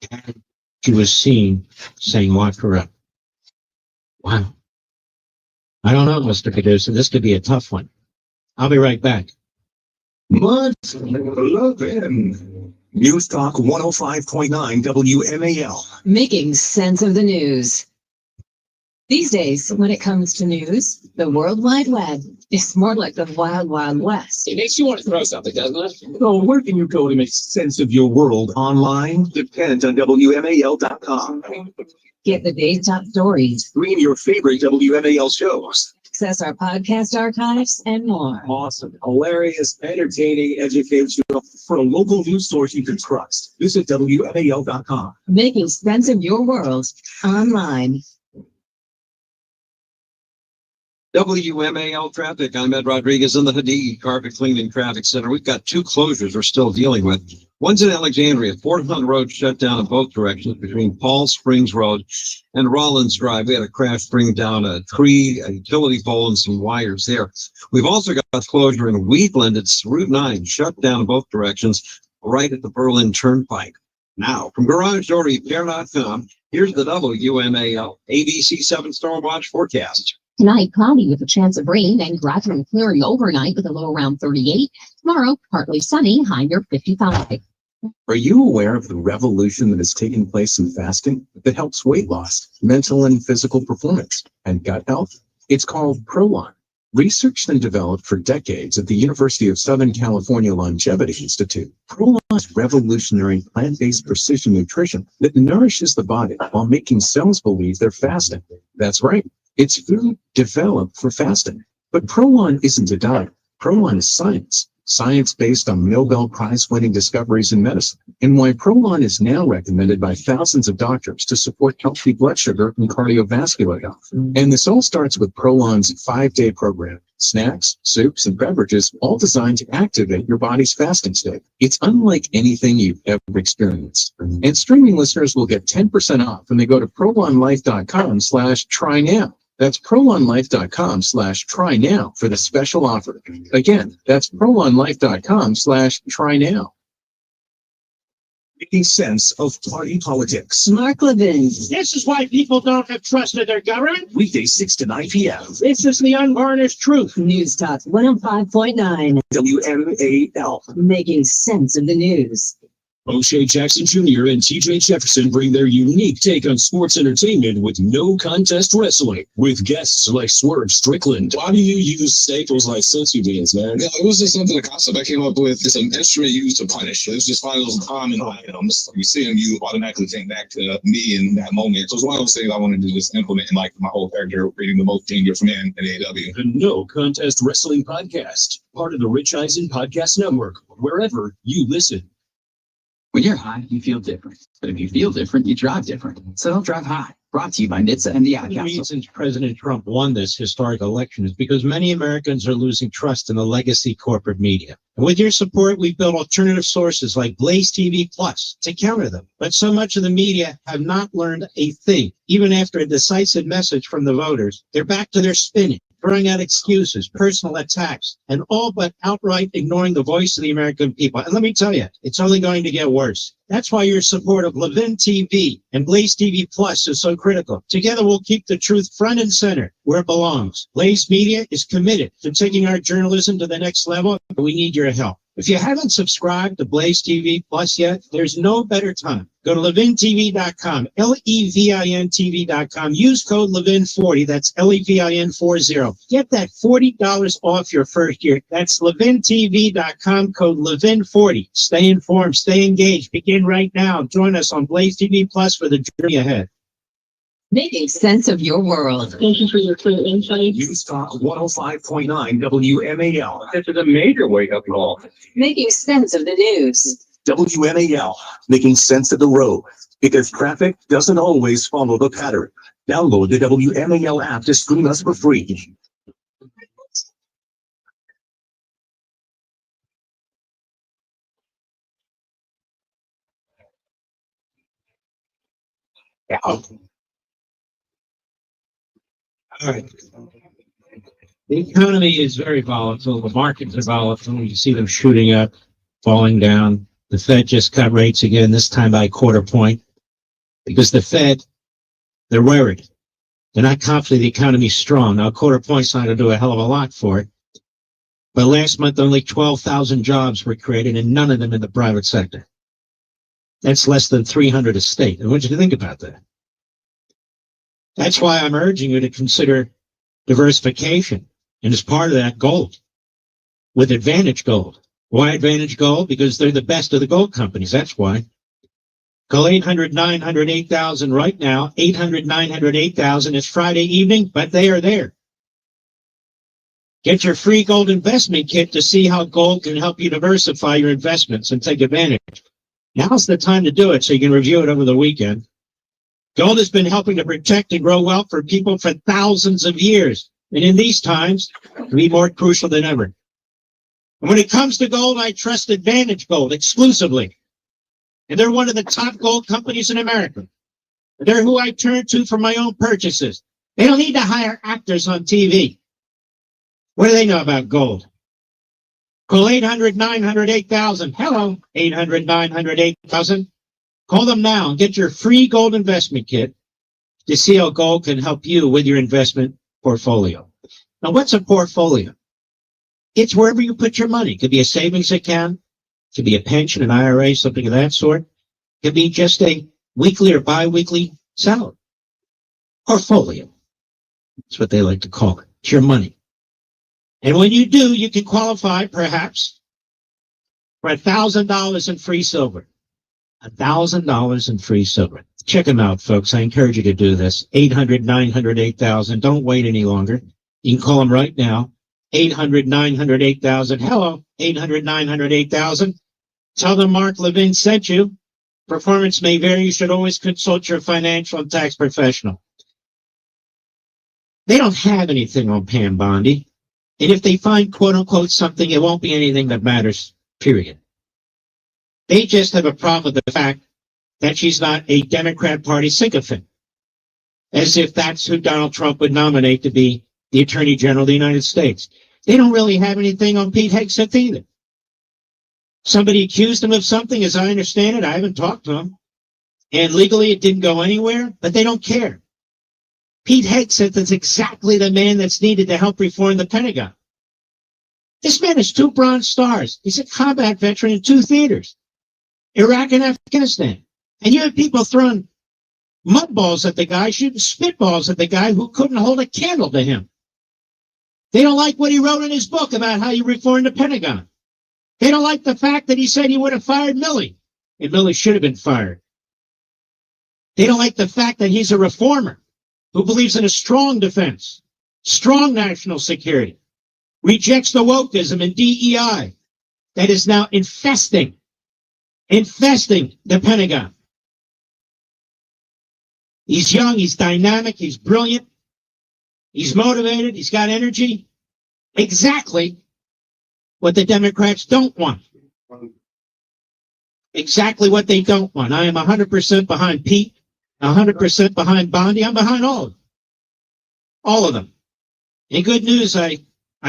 And she was seen saying, lock her up. Wow. I don't know, Mr. Producer. This could be a tough one. I'll be right back. Much love in News Talk 105.9 WMAL. Making sense of the news. These days, when it comes to news, the World Wide Web is more like the Wild Wild West. It makes you want to throw something, doesn't it? So where can you go to make sense of your world online? Depend on WMAL.com. Get the day's top stories, Stream your favorite WMAL shows. access our podcast archives, and more. Awesome, hilarious, entertaining, educational for a local news source you can trust. Visit WMAL.com. Making sense of your world online. WMAL traffic. I'm Ed Rodriguez in the Hadid Carpet Cleaning Traffic Center. We've got two closures we're still dealing with. One's in Alexandria. Fort Hunt Road shut down in both directions between Paul Springs Road and Rollins Drive. We had a crash bring down a tree, a utility pole, and some wires there. We've also got closure in Wheatland. It's Route 9, shut down in both directions, right at the Berlin Turnpike. Now, from GarageDoorRepair.com, here's the WMAL ABC 7 Storm Watch forecast. Tonight, cloudy with a chance of rain and gradually clearing overnight with a low around 38. Tomorrow, partly sunny, high near 55. Are you aware of the revolution that is taking place in fasting that helps weight loss, mental and physical performance, and gut health? It's called Prolon. Researched and developed for decades at the University of Southern California Longevity Institute, Prolon is revolutionary plant-based precision nutrition that nourishes the body while making cells believe they're fasting. That's right. It's food developed for fasting. But Prolon isn't a diet. Prolon is science. Science based on Nobel Prize-winning discoveries in medicine, and why Prolon is now recommended by thousands of doctors to support healthy blood sugar and cardiovascular health. And this all starts with Prolon's 5-day program. Snacks, soups, and beverages, all designed to activate your body's fasting state. It's unlike anything you've ever experienced. And streaming listeners will get 10% off when they go to prolonlife.com/try now. That's prolonlife.com/try now for the special offer. Again, that's prolonlife.com/try now. making sense of party politics. Mark Levin. This is why people don't have trust in their government. Weekdays 6 to 9 p.m. This is the unvarnished truth. News Talk 105.9. WMAL. Making sense of the news. O'Shea Jackson Jr. and TJ Jefferson bring their unique take on sports entertainment with no contest wrestling, with guests like Swerve Strickland. Why do you use staples like sensu beans, man? Yeah, it was just something, a concept I came up with. It's an instrument used to punish. It was just one of those common items. You see them, you automatically think back to me in that moment. So it's one of those things I wanted to just implement in like my whole character, creating the most dangerous man in AEW. The No Contest Wrestling Podcast, part of the Rich Eisen Podcast Network, wherever you listen. When you're high, you feel different. But if you feel different, you drive different. So don't drive high. Brought to you by NHTSA and the Ad The Council. reasons President Trump won this historic election is because many Americans are losing trust in the legacy corporate media. And with your support, we've built alternative sources like Blaze TV Plus to counter them. But so much of the media have not learned a thing. Even after a decisive message from the voters, they're back to their spinning, throwing out excuses, personal attacks, and all but outright ignoring the voice of the American people. And let me tell you, it's only going to get worse. That's why your support of Levin TV and Blaze TV Plus is so critical. Together, we'll keep the truth front and center where it belongs. Blaze Media is committed to taking our journalism to the next level, but we need your help. If you haven't subscribed to Blaze TV Plus yet, there's no better time. Go to levintv.com, Levin TV.com. Use code Levin40. That's Levin40. Get that $40 off your first year. That's levintv.com, code Levin40. Stay informed, stay engaged. Begin right now. Join us on Blaze TV Plus for the journey ahead. Making sense of your world. Thank you for your clear insight. News Talk 105.9 WMAL. This is a major wake-up call. Making sense of the news. WMAL, making sense of the road, because traffic doesn't always follow the pattern. Download the WMAL app to stream us for free. Yeah. All right. The economy is very volatile. The markets are volatile. You see them shooting up, falling down. The Fed just cut rates again, this time by a quarter point, because the Fed, they're worried. They're not confident the economy's strong. Now, a quarter point's not going to do a hell of a lot for it. But last month, only 12,000 jobs were created, and none of them in the private sector. That's less than 300 a state. I want you to think about that. That's why I'm urging you to consider diversification. And as part of that, gold. With Advantage Gold. Why Advantage Gold? Because they're the best of the gold companies. That's why. Call 800-900-8000 right now. 800-900-8000. It's Friday evening, but they are there. Get your free gold investment kit to see how gold can help you diversify your investments and take advantage. Now's the time to do it so you can review it over the weekend. Gold has been helping to protect and grow wealth for people for thousands of years. And in these times, it can be more crucial than ever. And when it comes to gold, I trust Advantage Gold exclusively. And they're one of the top gold companies in America. They're who I turn to for my own purchases. They don't need to hire actors on TV. What do they know about gold? Call 800-900-8000. Hello, 800-900-8000. Call them now and get your free gold investment kit to see how gold can help you with your investment portfolio. Now, what's a portfolio? It's wherever you put your money. It could be a savings account. It could be a pension, an IRA, something of that sort. It could be just a weekly or bi-weekly salary. Portfolio. That's what they like to call it. It's your money. And when you do, you can qualify, perhaps, for $1,000 in free silver. $1,000 in free silver. Check them out, folks. I encourage you to do this. 800-900-8000. Don't wait any longer. You can call them right now. 800-900-8000. Hello, 800-900-8000. Tell them Mark Levin sent you. Performance may vary. You should always consult your financial and tax professional. They don't have anything on Pam Bondi. And if they find, quote unquote, something, it won't be anything that matters, period. They just have a problem with the fact that she's not a Democrat Party sycophant. As if that's who Donald Trump would nominate to be the Attorney General of the United States. They don't really have anything on Pete Hegseth either. Somebody accused him of something, as I understand it. I haven't talked to him. And legally it didn't go anywhere, but they don't care. Pete Hegseth is exactly the man that's needed to help reform the Pentagon. This man has 2 Bronze Stars. He's a combat veteran in 2 theaters, Iraq and Afghanistan. And you have people throwing mud balls at the guy, shooting spitballs at the guy who couldn't hold a candle to him. They don't like what he wrote in his book about how you reform the Pentagon. They don't like the fact that he said he would have fired Milley, and Milley should have been fired. They don't like the fact that he's a reformer who believes in a strong defense, strong national security, rejects the wokeism and DEI that is now infesting the Pentagon. He's young, he's dynamic, he's brilliant, he's motivated, he's got energy. Exactly what the Democrats don't want. Exactly what they don't want. I am 100% behind Pete, 100% behind Bondi. I'm behind all of them. All of them. And good news, I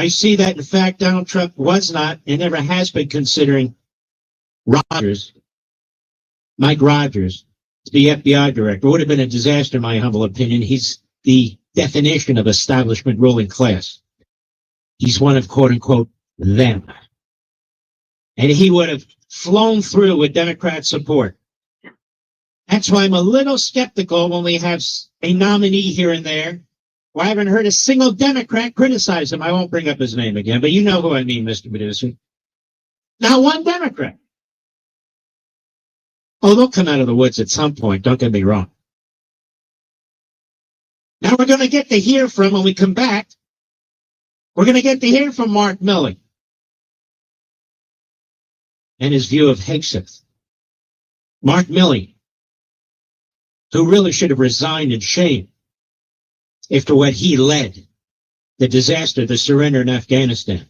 see that, in fact, Donald Trump was not and never has been considering Mike Rogers, to be FBI director. It would have been a disaster, in my humble opinion. He's the definition of establishment ruling class. He's one of, quote unquote, them. And he would have flown through with Democrat support. That's why I'm a little skeptical when we have a nominee here and there. Well, I haven't heard a single Democrat criticize him. I won't bring up his name again, but you know who I mean, Mr. Producer. Not one Democrat. Oh, they'll come out of the woods at some point, don't get me wrong. Now we're going to get to hear from, when we come back, we're going to get to hear from Mark Milley and his view of Hegseth. Mark Milley, who really should have resigned in shame after what he led, the disaster, the surrender in Afghanistan.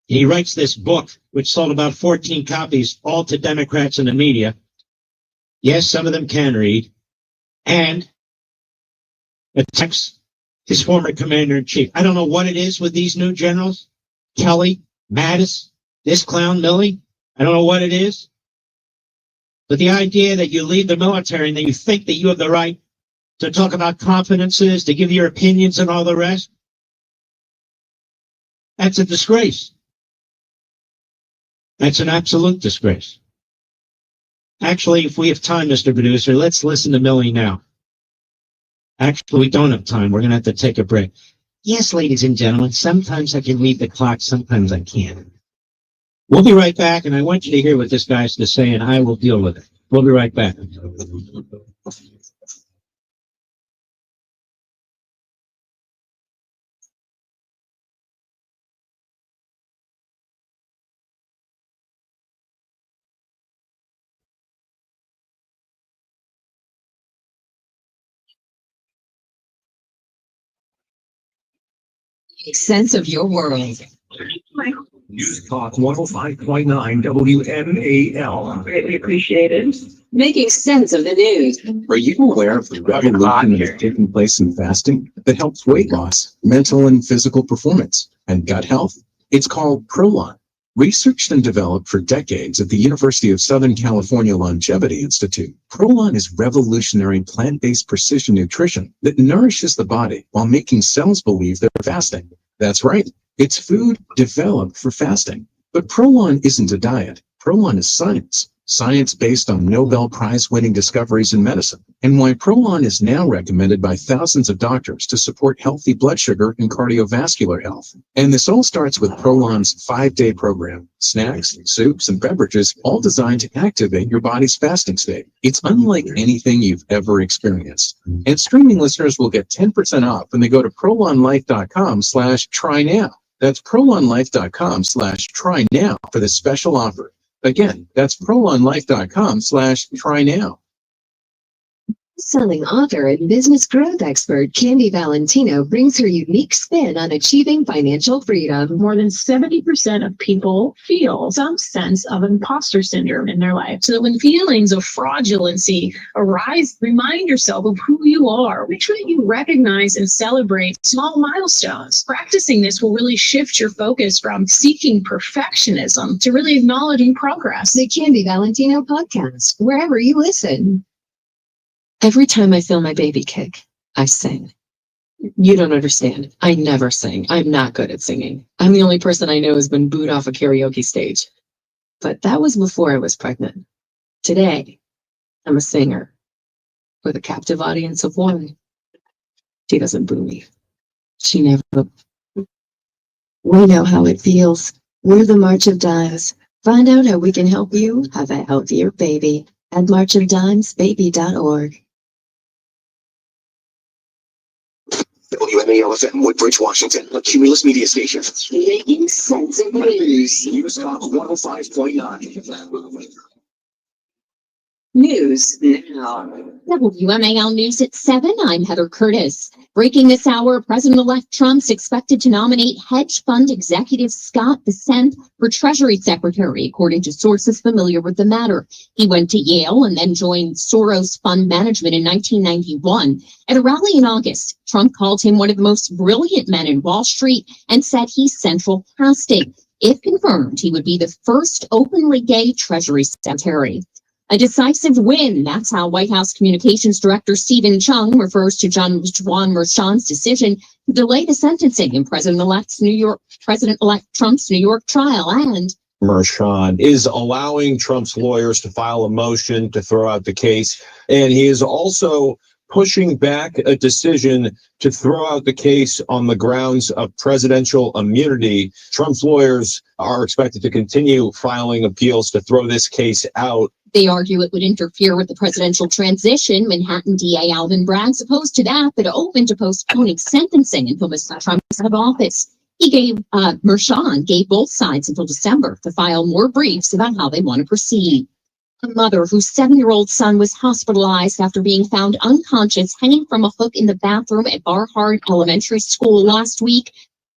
And he writes this book, which sold about 14 copies, all to Democrats in the media. Yes, some of them can read. And attacks his former commander-in-chief. I don't know what it is with these new generals. Kelly, Mattis, this clown Milley. I don't know what it is. But the idea that you leave the military and that you think that you have the right to talk about confidences, to give your opinions and all the rest, that's a disgrace. That's an absolute disgrace. Actually, if we have time, Mr. Producer, let's listen to Milley now. Actually, we don't have time. We're going to have to take a break. Yes, ladies and gentlemen, sometimes I can read the clock, sometimes I can't. We'll be right back, and I want you to hear what this guy has to say, and I will deal with it. We'll be right back. Make sense of your world. News Talk 105.9 WMAL. Greatly appreciated. Making sense of the news. Are you aware of the revolution that is taking place in fasting that helps weight loss, mental and physical performance, and gut health? It's called Prolon. Researched and developed for decades at the University of Southern California Longevity Institute, Prolon is revolutionary plant-based precision nutrition that nourishes the body while making cells believe they're fasting. That's right. It's food developed for fasting. But Prolon isn't a diet. Prolon is science. Science based on Nobel Prize-winning discoveries in medicine, and why Prolon is now recommended by thousands of doctors to support healthy blood sugar and cardiovascular health. And this all starts with Prolon's 5-day program, snacks, soups, and beverages, all designed to activate your body's fasting state. It's unlike anything you've ever experienced. And streaming listeners will get 10% off when they go to prolonlife.com/try-now. That's prolonlife.com/try-now for this special offer. Again, that's prolonlife.com/try-now. Selling author and business growth expert Candy Valentino brings her unique spin on achieving financial freedom. More than 70% of people feel some sense of imposter syndrome in their life. So that when feelings of fraudulency arise, remind yourself of who you are. Make sure that you recognize and celebrate small milestones. Practicing this will really shift your focus from seeking perfectionism to really acknowledging progress. The Candy Valentino podcast, wherever you listen. Every time I feel my baby kick, I sing. You don't understand. I never sing. I'm not good at singing. I'm the only person I know who's been booed off a karaoke stage. But that was before I was pregnant. Today, I'm a singer with a captive audience of one. She doesn't boo me. She never. We know how it feels. We're the March of Dimes. Find out how we can help you have a healthier baby at marchofdimesbaby.org. WMAL-FM, Woodbridge, Washington, a Cumulus media station. Making sense of news. News Talk 105.9. News now. WMAL News at 7. I'm Heather Curtis. Breaking this hour, President-elect Trump's expected to nominate hedge fund executive Scott Bessent for Treasury Secretary, according to sources familiar with the matter. He went to Yale and then joined Soros Fund Management in 1991. At a rally in August, Trump called him one of the most brilliant men in Wall Street and said he's central casting. If confirmed, he would be the first openly gay Treasury Secretary. A decisive win. That's how White House Communications Director Stephen Chung refers to Juan Merchan's decision to delay the sentencing in President-elect Trump's New York trial. And Merchan is allowing Trump's lawyers to file a motion to throw out the case. And he is also pushing back a decision to throw out the case on the grounds of presidential immunity. Trump's lawyers are expected to continue filing appeals to throw this case out. they argue it would interfere with the presidential transition. Manhattan DA Alvin Bragg's opposed to that, but open to postponing sentencing until Mr. Trump is out of office. Merchan gave both sides until December to file more briefs about how they want to proceed. A mother whose 7-year-old son was hospitalized after being found unconscious hanging from a hook in the bathroom at Barhart Elementary School last week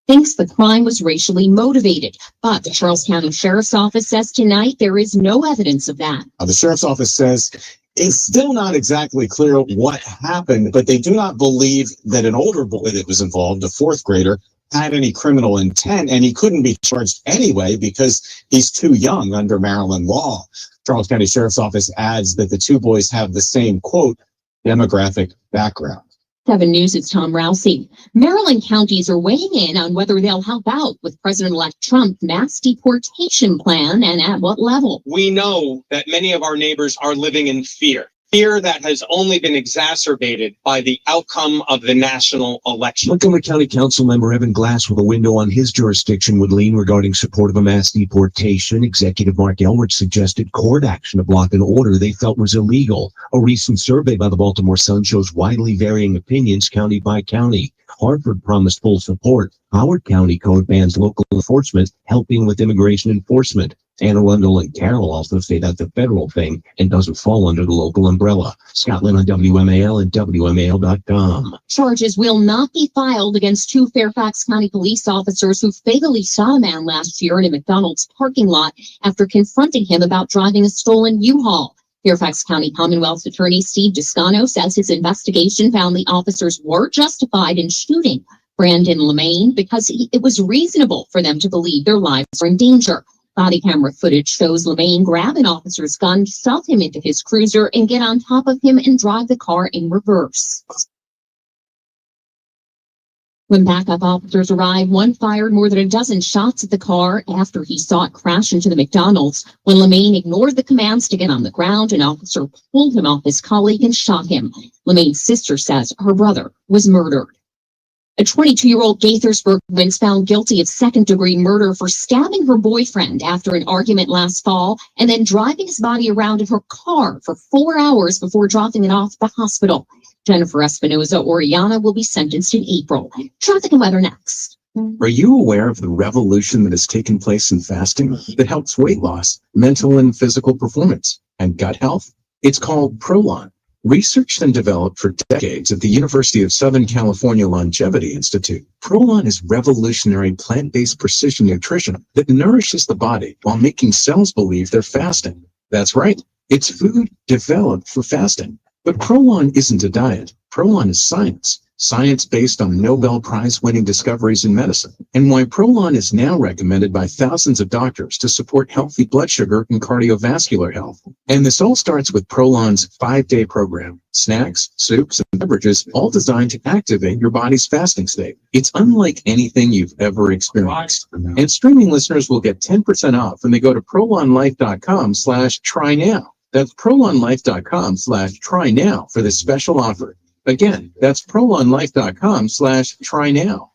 thinks the crime was racially motivated. But the Charles County Sheriff's Office says tonight there is no evidence of that. The Sheriff's Office says it's still not exactly clear what happened, but they do not believe that an older boy that was involved, a 4th grader, had any criminal intent, and he couldn't be charged anyway because he's too young under Maryland law. Charles County Sheriff's Office adds that the two boys have the same, quote, demographic background. 7 News' Tom Rousey. Maryland counties are weighing in on whether they'll help out with President-elect Trump's mass deportation plan and at what level. We know that many of our neighbors are living in fear that has only been exacerbated by the outcome of the national election. Montgomery County Council member Evan Glass, with a window on his jurisdiction, would lean regarding support of a mass deportation. Executive Mark Elrich suggested court action to block an order they felt was illegal. A recent survey by the Baltimore Sun shows widely varying opinions county by county. Hartford promised full support. Howard County code bans local enforcement, helping with immigration enforcement. Anne Arundel and Carroll also say that's a federal thing and doesn't fall under the local umbrella. Scotland on WMAL and WMAL.com. Charges will not be filed against 2 Fairfax County police officers who fatally shot a man last year in a McDonald's parking lot after confronting him about driving a stolen U-Haul. Fairfax County Commonwealth's attorney Steve Descano says his investigation found the officers were justified in shooting Brandon LeMaine because it was reasonable for them to believe their lives were in danger. Body camera footage shows LeMaine grab an officer's gun, shove him into his cruiser, and get on top of him and drive the car in reverse. When backup officers arrived, one fired more than a dozen shots at the car after he saw it crash into the McDonald's. When LeMaine ignored the commands to get on the ground, an officer pulled him off his colleague and shot him. LeMaine's sister says her brother was murdered. A 22-year-old Gaithersburg woman found guilty of 2nd-degree murder for stabbing her boyfriend after an argument last fall and then driving his body around in her car for 4 hours before dropping it off at the hospital. Jennifer Espinoza Oriana will be sentenced in April. Traffic and weather next. Are you aware of the revolution that has taken place in fasting that helps weight loss, mental and physical performance, and gut health? It's called Prolon. Researched and developed for decades at the University of Southern California Longevity Institute, Prolon is revolutionary plant-based precision nutrition that nourishes the body while making cells believe they're fasting. That's right. It's food developed for fasting. But Prolon isn't a diet. Prolon is science. Science based on Nobel Prize-winning discoveries in medicine, and why Prolon is now recommended by thousands of doctors to support healthy blood sugar and cardiovascular health. And this all starts with Prolon's 5-day program. Snacks, soups, and beverages, all designed to activate your body's fasting state. It's unlike anything you've ever experienced. And streaming listeners will get 10% off when they go to prolonlife.com/try now. That's prolonlife.com/try now for this special offer. Again, that's prolonlife.com/try now.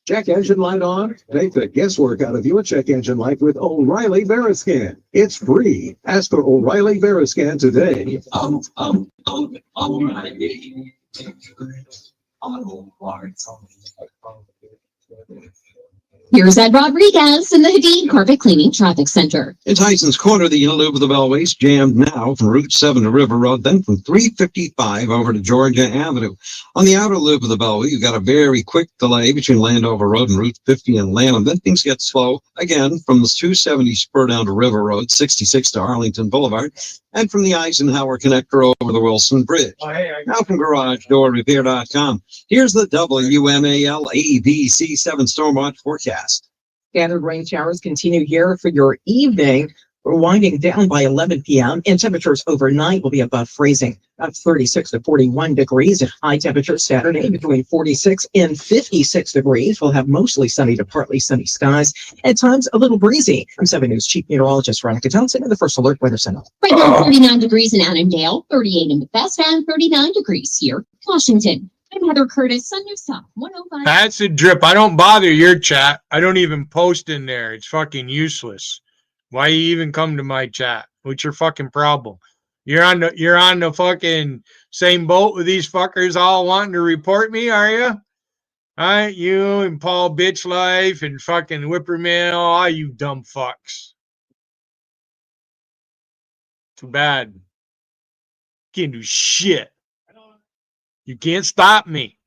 Check engine light on. Take the guesswork out of your check engine light with O'Reilly Veriscan. It's free. Ask for O'Reilly Veriscan today. O'Reilly. Here's Ed Rodriguez in the Hadid Carpet Cleaning Traffic Center. In Tyson's Corner, the inner loop of the Beltway's jammed now from Route 7 to River Road, then from 355 over to Georgia Avenue. On the outer loop of the Beltway, you've got a very quick delay between Landover Road and Route 50 and Lanham. Then things get slow again from the 270 spur down to River Road, 66 to Arlington Boulevard, and from the Eisenhower connector over the Wilson Bridge. Now from GarageDoorRepair.com, here's the WMAL ABC 7 storm watch forecast. Scattered rain showers continue here for your evening. We're winding down by 11 p.m. and temperatures overnight will be above freezing. That's 36 to 41 degrees and high temperatures Saturday between 46 and 56 degrees. We'll have mostly sunny to partly sunny skies. At times a little breezy. I'm 7 News Chief Meteorologist Veronica Johnson in the First Alert Weather Center. Right now, 39 degrees in Annandale, 38 in Bethesda, and 39 degrees here, Washington. I'm Heather Curtis on News Talk 105. That's a drip. I don't bother your chat. I don't even post in there. It's fucking useless. Why you even come to my chat? What's your fucking problem? You're on the fucking same boat with these fuckers all wanting to report me, are you? All right, you and Paul Bitch Life and fucking Whippermill, all you dumb fucks. Too bad. Can't do shit. You can't stop me.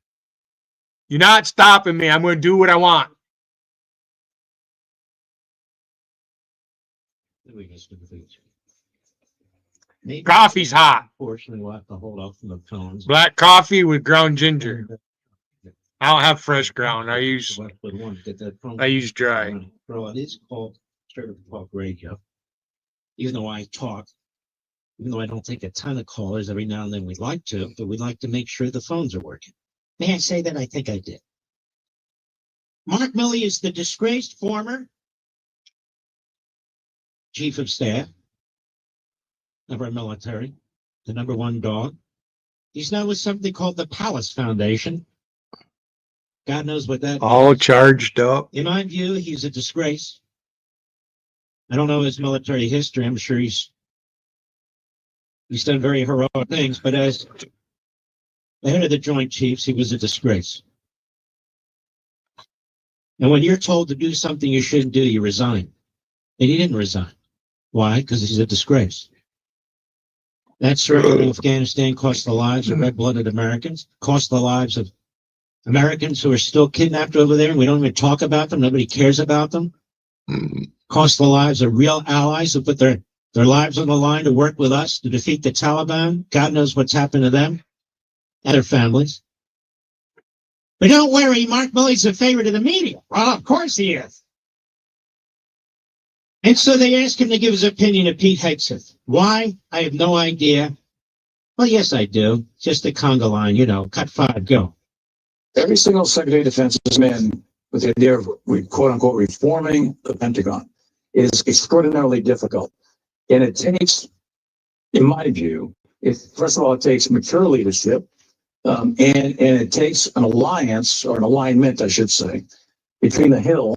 You're not stopping me. I'm going to do what I want. Coffee's hot. Fortunately, we'll have to hold off from the tones. Black coffee with ground ginger. I don't have fresh ground. I use dry. Bro, it is called Conservative Talk Radio. Even though I don't take a ton of callers, every now and then we'd like to, but we'd like to make sure the phones are working. May I say that I think I did? Mark Milley is the disgraced former chief of staff of our military, the #1 dog. He's now with something called the Palace Foundation. God knows what that all means. Charged up. In my view, he's a disgrace. I don't know his military history. I'm sure he's done very heroic things, but as the head of the Joint Chiefs, he was a disgrace. And when you're told to do something you shouldn't do, you resign. And he didn't resign. Why? Because he's a disgrace. That serving in Afghanistan cost the lives of red-blooded Americans, cost the lives of Americans who are still kidnapped over there, and we don't even talk about them. Nobody cares about them. Cost the lives of real allies who put their lives on the line to work with us to defeat the Taliban. God knows what's happened to them and their families. But don't worry, Mark Milley's a favorite of the media. Well, of course he is. And so they asked him to give his opinion of Pete Hegseth. Why? I have no idea. Well, yes, I do. Just the conga line, cut 5, go. Every single Secretary of Defense has been with the idea of quote unquote reforming the Pentagon is extraordinarily difficult. And it takes, in my view, first of all, it takes mature leadership, and it takes an alliance, or an alignment, I should say, between the Hill,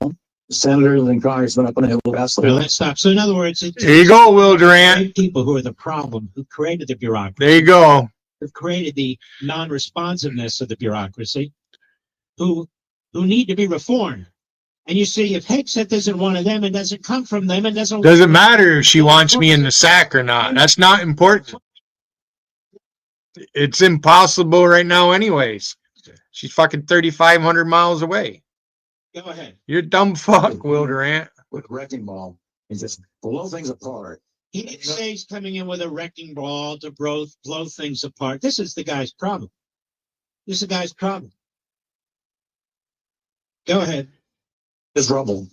the senators and congressmen up on the Hill. Well, let's stop. So in other words, there you go, Will Durant. People who are the problem, who created the bureaucracy. There you go. Who've created the non-responsiveness of the bureaucracy, who need to be reformed. And you see, if Hegseth isn't one of them and doesn't come from them and doesn't matter if she wants me in the sack or not. That's not important. It's impossible right now, anyways. She's fucking 3,500 miles away. Go ahead. You're a dumb fuck, Will Durant. With a wrecking ball and just blow things apart. He didn't say he's coming in with a wrecking ball to blow things apart. This is the guy's problem. This is the guy's problem. Go ahead. Is rubble.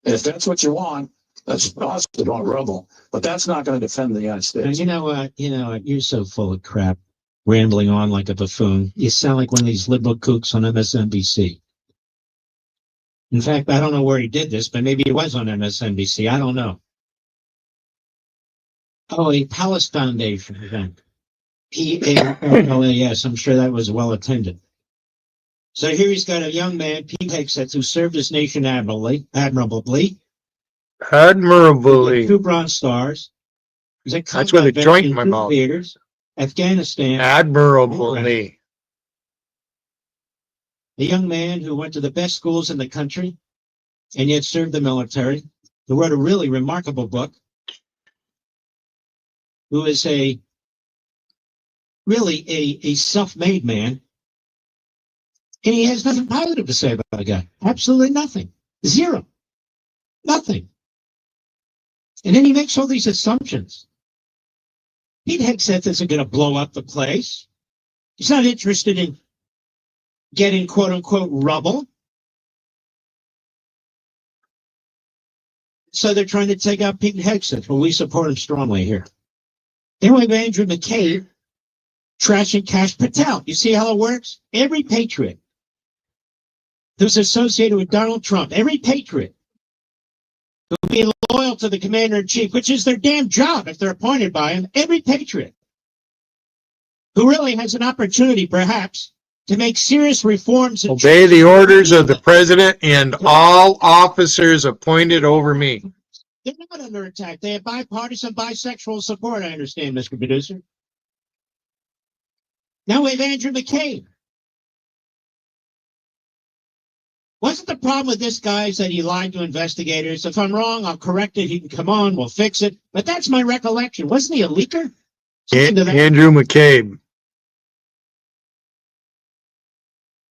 And if that's what you want, that's awesome on rubble. But that's not going to defend the United States. And you know what? You're so full of crap, rambling on like a buffoon. You sound like one of these liberal kooks on MSNBC. In fact, I don't know where he did this, but maybe it was on MSNBC. I don't know. Oh, a Palace Foundation event. P-A-L-A-S. I'm sure that was well attended. So here he's got a young man, Pete Hegseth, who served his nation admirably. Admirably. Two Bronze Stars. That's with a joint in my mouth. Theaters, Afghanistan. Admirably. A young man who went to the best schools in the country and yet served the military, who wrote a really remarkable book, who is really a self-made man. And he has nothing positive to say about the guy. Absolutely nothing. Zero. Nothing. And then he makes all these assumptions. Pete Hegseth isn't going to blow up the place. He's not interested in getting quote-unquote rubble. So they're trying to take out Pete Hegseth. Well, we support him strongly here. Then we have Andrew McCabe trashing Kash Patel. You see how it works? Every patriot who's associated with Donald Trump, every patriot who'll be loyal to the commander-in-chief, which is their damn job if they're appointed by him, every patriot who really has an opportunity, perhaps, to make serious reforms. Obey the orders of the president and all officers appointed over me. They're not under attack. They have bipartisan, bisexual support, I understand, Mr. Producer. Now we have Andrew McCabe. Wasn't the problem with this guy is that he lied to investigators? If I'm wrong, I'll correct it. He can come on, we'll fix it. But that's my recollection. Wasn't he a leaker? Andrew McCabe.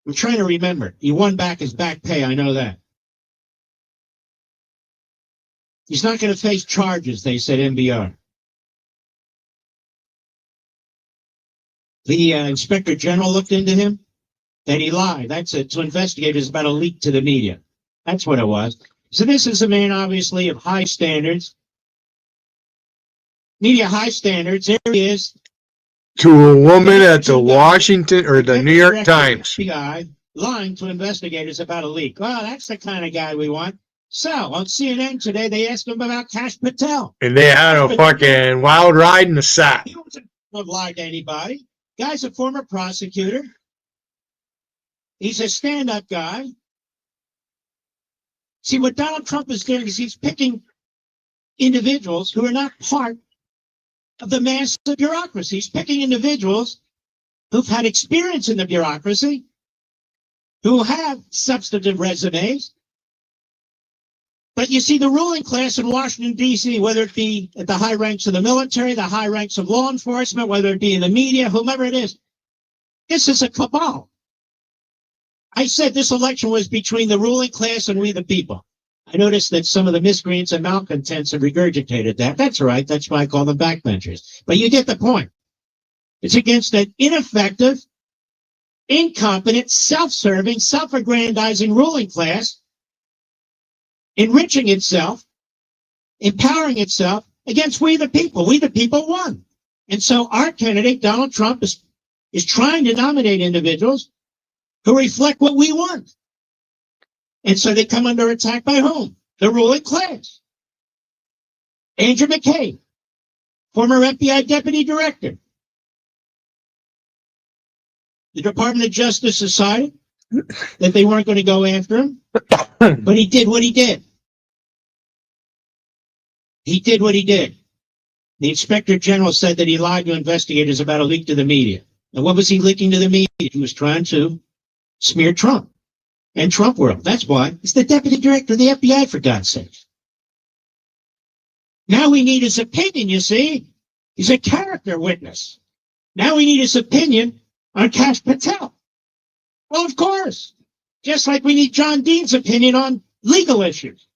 I'm trying to remember. He won back his back pay. I know that. He's not going to face charges, they said, NBR. The inspector general looked into him. That he lied. That's it. To investigators about a leak to the media. That's what it was. So this is a man, obviously, of high standards. Media high standards. There he is. To a woman at the Washington or the New York Times. Guy lying to investigators about a leak. Well, that's the kind of guy we want. So on CNN today, they asked him about Kash Patel. And they had a fucking wild ride in the sack. He wasn't lied to anybody. Guy's a former prosecutor. He's a stand-up guy. See, what Donald Trump is doing is he's picking individuals who are not part of the massive bureaucracy. He's picking individuals who've had experience in the bureaucracy, who have substantive resumes. But you see, the ruling class in Washington, D.C., whether it be at the high ranks of the military, the high ranks of law enforcement, whether it be in the media, whomever it is, this is a cabal. I said this election was between the ruling class and we the people. I noticed that some of the miscreants and malcontents have regurgitated that. That's right. That's why I call them backbenchers. But you get the point. It's against an ineffective, incompetent, self-serving, self-aggrandizing ruling class, enriching itself, empowering itself against we the people. We the people won. And so our candidate, Donald Trump, is trying to nominate individuals who reflect what we want. And so they come under attack by whom? The ruling class. Andrew McCabe, former FBI deputy director. The Department of Justice decided that they weren't going to go after him, but he did what he did. He did what he did. The inspector general said that he lied to investigators about a leak to the media. And what was he leaking to the media? He was trying to smear Trump. and Trump world. That's why. He's the deputy director of the FBI, for God's sake. Now we need his opinion, you see. He's a character witness. Now we need his opinion on Kash Patel. Well, of course. Just like we need John Dean's opinion on legal issues.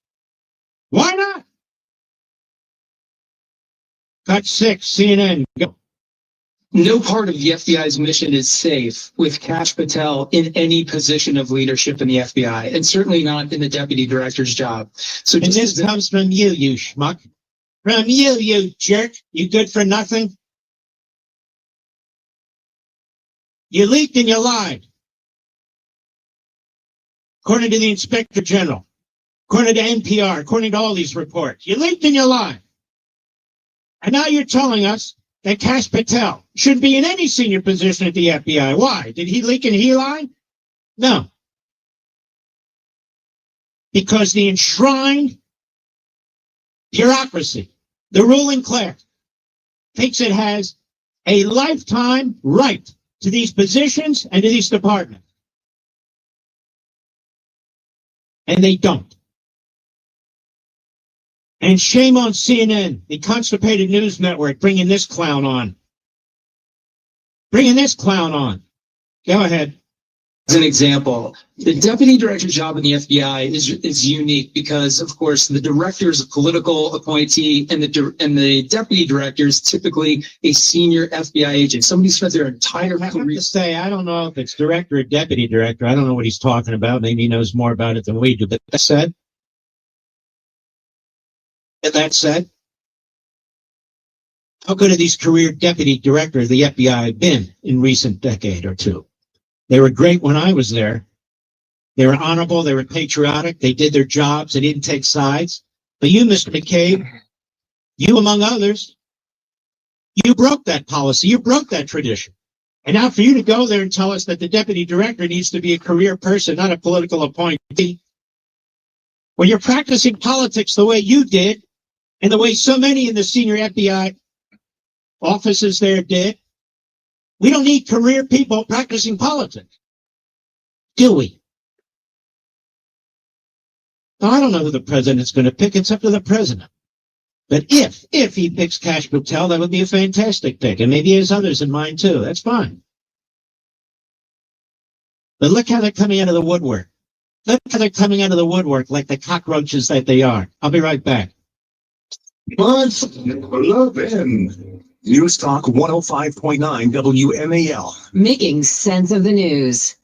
Why not? Cut 6, CNN, go. No part of the FBI's mission is safe with Kash Patel in any position of leadership in the FBI, and certainly not in the deputy director's job. So And this comes from you, you schmuck. From you, you jerk. You good for nothing. You leaked and you lied. According to the Inspector General, according to NPR, according to all these reports, you leaked and you lied. And now you're telling us that Kash Patel shouldn't be in any senior position at the FBI. Why? Did he leak and he lie? No. Because the enshrined bureaucracy, the ruling class, thinks it has a lifetime right to these positions and to these departments. And they don't. And shame on CNN, the constipated news network, bringing this clown on. Bringing this clown on. Go ahead. as an example, the deputy director job in the FBI is unique because, of course, the director is a political appointee, and the deputy director is typically a senior FBI agent. Somebody spent their entire career. I have to say, I don't know if it's director or deputy director. I don't know what he's talking about. Maybe he knows more about it than we do. But that said, how good have these career deputy directors of the FBI been in recent decade or two? They were great when I was there. They were honorable. They were patriotic. They did their jobs. They didn't take sides. But you, Mr. McCabe, you among others, you broke that policy. You broke that tradition. And now for you to go there and tell us that the deputy director needs to be a career person, not a political appointee, when you're practicing politics the way you did, and the way so many in the senior FBI offices there did, we don't need career people practicing politics, do we? Now, I don't know who the president's going to pick. It's up to the president. But if he picks Kash Patel, that would be a fantastic pick. And maybe he has others in mind too. That's fine. But look how they're coming out of the woodwork. Look how they're coming out of the woodwork like the cockroaches that they are. I'll be right back. But love in News Talk 105.9 WMAL. Making sense of the news.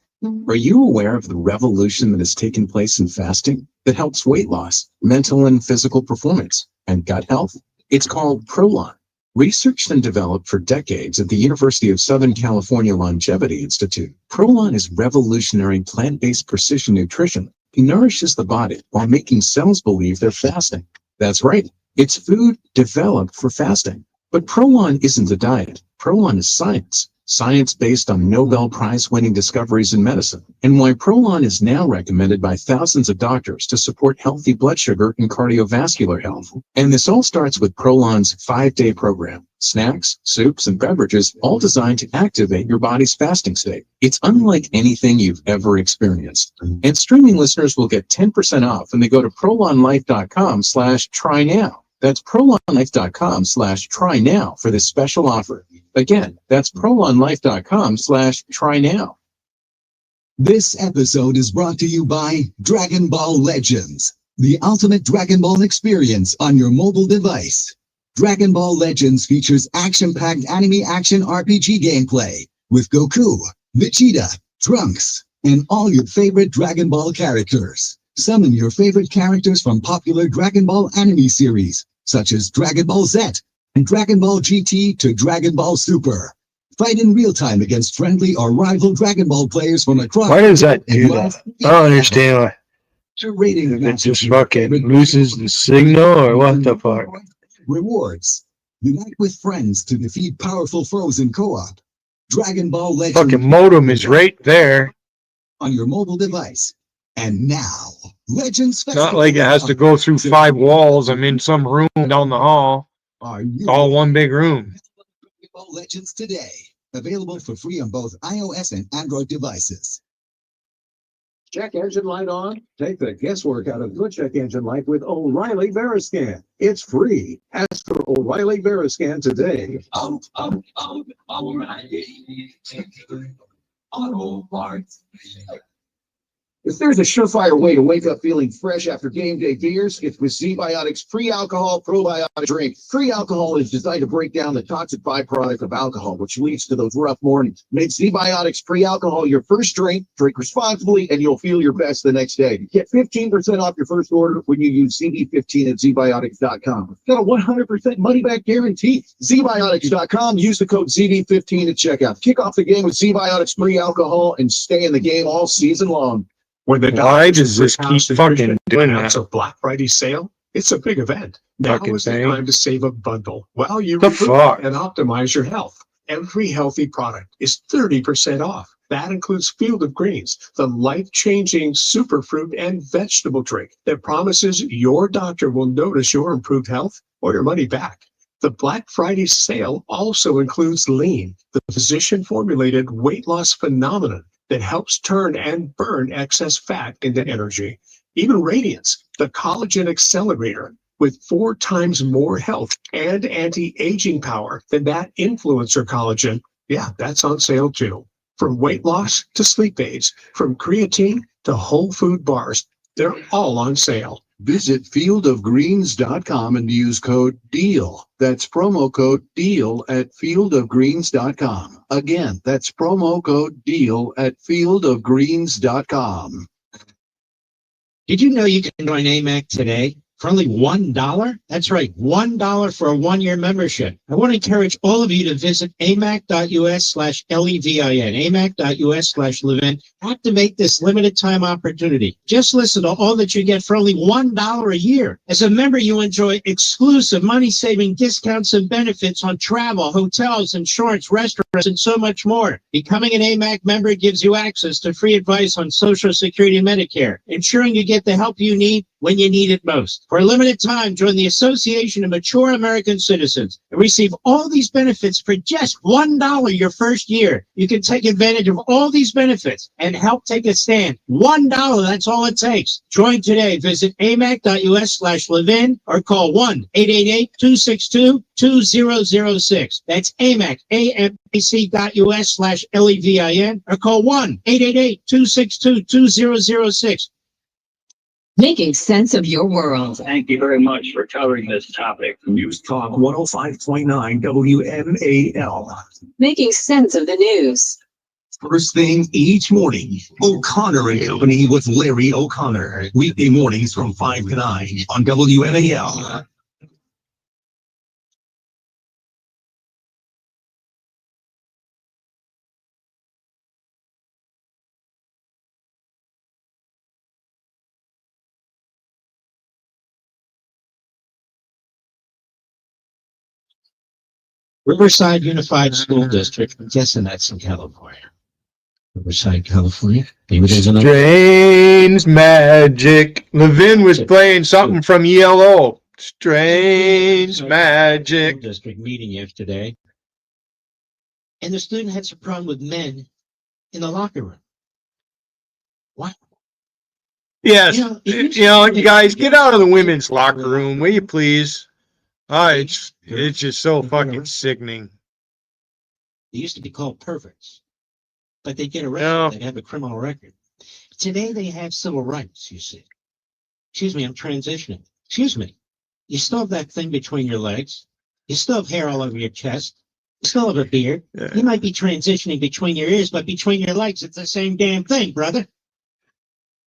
Are you aware of the revolution that has taken place in fasting that helps weight loss, mental and physical performance, and gut health? It's called Prolon. Researched and developed for decades at the University of Southern California Longevity Institute, Prolon is revolutionary plant-based precision nutrition. It nourishes the body while making cells believe they're fasting. That's right. It's food developed for fasting. But Prolon isn't a diet. Prolon is science. Science based on Nobel Prize-winning discoveries in medicine, and why Prolon is now recommended by thousands of doctors to support healthy blood sugar and cardiovascular health. And this all starts with Prolon's 5-day program. Snacks, soups, and beverages, all designed to activate your body's fasting state. It's unlike anything you've ever experienced. And streaming listeners will get 10% off when they go to prolonlife.com/try now. That's prolonlife.com/try now for this special offer. Again, that's prolonlife.com/try now. This episode is brought to you by Dragon Ball Legends, the ultimate Dragon Ball experience on your mobile device. Dragon Ball Legends features action-packed anime action RPG gameplay with Goku, Vegeta, Trunks, and all your favorite Dragon Ball characters. Summon your favorite characters from popular Dragon Ball anime series, such as Dragon Ball Z and Dragon Ball GT to Dragon Ball Super. Fight in real time against friendly or rival Dragon Ball players from across. Why does that do that? I don't understand why. Rating it just fucking loses the signal or what the fuck? Rewards. Unite with friends to defeat powerful foes in co-op. Dragon Ball Legends. Fucking modem is right there. On your mobile device. And now, Legends It's not like it has to go through 5 walls. I'm in some room down the hall. It's all one big room. Legends today. Available for free on both iOS and Android devices. Check engine light on? Take the guesswork out of good check engine light with O'Reilly Veriscan. It's free. Ask for O'Reilly Veriscan today. O'Reilly Auto Parts. If there's a surefire way to wake up feeling fresh after game day beers, it's with Z-Biotics pre-alcohol probiotic drink. Pre-alcohol is designed to break down the toxic byproduct of alcohol, which leads to those rough mornings. Make Z-Biotics pre-alcohol your first drink, drink responsibly, and you'll feel your best the next day. Get 15% off your first order when you use ZB15 at zbiotics.com. Got a 100% money-back guarantee. zbiotics.com. Use the code ZB15 at checkout. Kick off the game with Z-Biotics pre-alcohol and stay in the game all season long. When the Why does this keep fucking doing announce that? a Black Friday sale, it's a big event. Now Fucking is the thing. time to save a bundle while you The recruit fuck? and optimize your health. Every healthy product is 30% off. That includes Field of Greens, the life-changing superfruit and vegetable drink that promises your doctor will notice your improved health or your money back. The Black Friday sale also includes Lean, the physician-formulated weight loss phenomenon that helps turn and burn excess fat into energy. Even Radiance, the collagen accelerator, with 4 times more health and anti-aging power than that influencer collagen. Yeah, that's on sale too. From weight loss to sleep aids, from creatine to whole food bars, they're all on sale. Visit fieldofgreens.com and use code DEAL. That's promo code DEAL at fieldofgreens.com. Again, that's promo code DEAL at fieldofgreens.com. Did you know you can join AMAC today for only $1? That's right, $1 for a 1-year membership. I want to encourage all of you to visit amac.us/LEVIN, amac.us/Levin. Activate this limited time opportunity. Just listen to all that you get for only $1 a year. As a member, you enjoy exclusive money-saving discounts and benefits on travel, hotels, insurance, restaurants, and so much more. Becoming an AMAC member gives you access to free advice on Social Security and Medicare, ensuring you get the help you need when you need it most. For a limited time, join the Association of Mature American Citizens and receive all these benefits for just $1 your first year. You can take advantage of all these benefits and help take a stand. $1, that's all it takes. Join today. Visit amac.us/Levin or call 1-888-262-2006. That's amac, amac.us/LEVIN or call 1-888-262-2006. Making sense of your world. Thank you very much for covering this topic. News Talk 105.9 WMAL. Making sense of the news. First thing each morning, O'Connor and Company with Larry O'Connor. Weekday mornings from 5 to 9 on WMAL. Riverside Unified School District. I'm guessing that's in California. Riverside, California. Maybe there's another. Strange magic. Levin was playing something from ELO. Strange magic. School district meeting yesterday. And the student had some problem with men in the locker room. What? Yes. You guys, get out of the women's locker room, will you please? It's just so fucking sickening. They used to be called perverts, but they get arrested. They have a criminal record. Today they have civil rights, you see. Excuse me, I'm transitioning. Excuse me. You still have that thing between your legs. You still have hair all over your chest. You still have a beard. Yeah. You might be transitioning between your ears, but between your legs, it's the same damn thing, brother.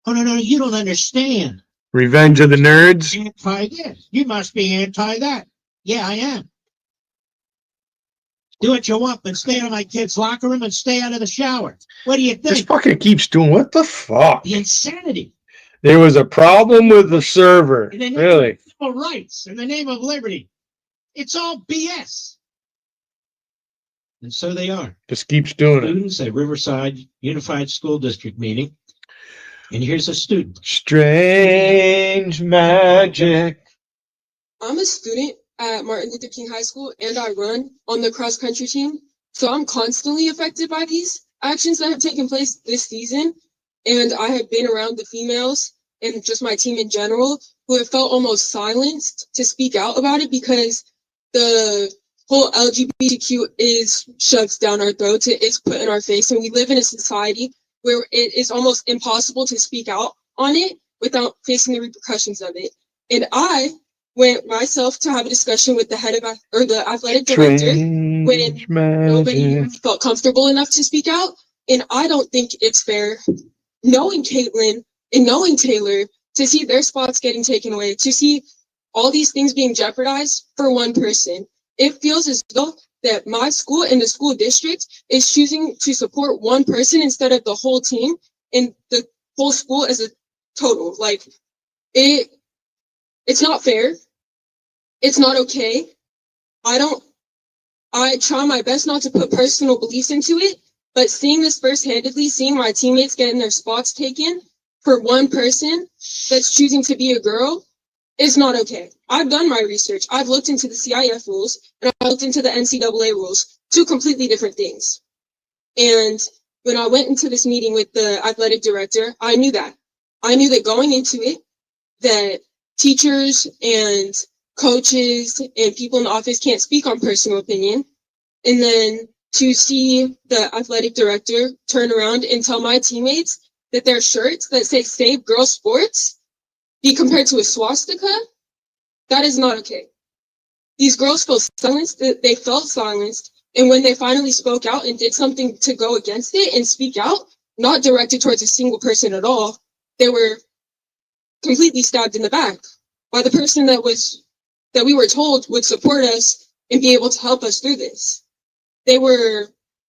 Oh, no, you don't understand. Revenge of the Nerds? Anti this. You must be anti that. Yeah, I am. Do what you want, but stay out of my kid's locker room and stay out of the shower. What do you think? This fucking keeps doing what the fuck? The insanity. There was a problem with the server. In the name really? Of civil rights, in the name of liberty. It's all BS. And so they are. Just keeps doing it. Students at Riverside Unified School District meeting. And here's a student. Strange magic. I'm a student at Martin Luther King High School, and I run on the cross-country team. So I'm constantly affected by these actions that have taken place this season. And I have been around the females and just my team in general who have felt almost silenced to speak out about it because the whole LGBTQ is shoved down our throats. It is put in our face. And we live in a society where it is almost impossible to speak out on it without facing the repercussions of it. And I went myself to have a discussion with the head of the athletic director when nobody felt comfortable enough to speak out. And I don't think it's fair, knowing Caitlin and knowing Taylor, to see their spots getting taken away, to see all these things being jeopardized for one person. It feels as though that my school and the school district is choosing to support one person instead of the whole team and the whole school as a total. Like, it's not fair. It's not okay. I try my best not to put personal beliefs into it, but seeing this first-handedly, seeing my teammates getting their spots taken for one person that's choosing to be a girl is not okay. I've done my research. I've looked into the CIF rules and I looked into the NCAA rules, two completely different things. And when I went into this meeting with the athletic director, I knew that. I knew that going into it, that teachers and coaches and people in the office can't speak on personal opinion. And then to see the athletic director turn around and tell my teammates that their shirts that say Save Girls Sports be compared to a swastika, that is not okay. These girls feel silenced, they felt silenced, and when they finally spoke out and did something to go against it and speak out, not directed towards a single person at all, they were completely stabbed in the back by the person that we were told would support us and be able to help us through this. They were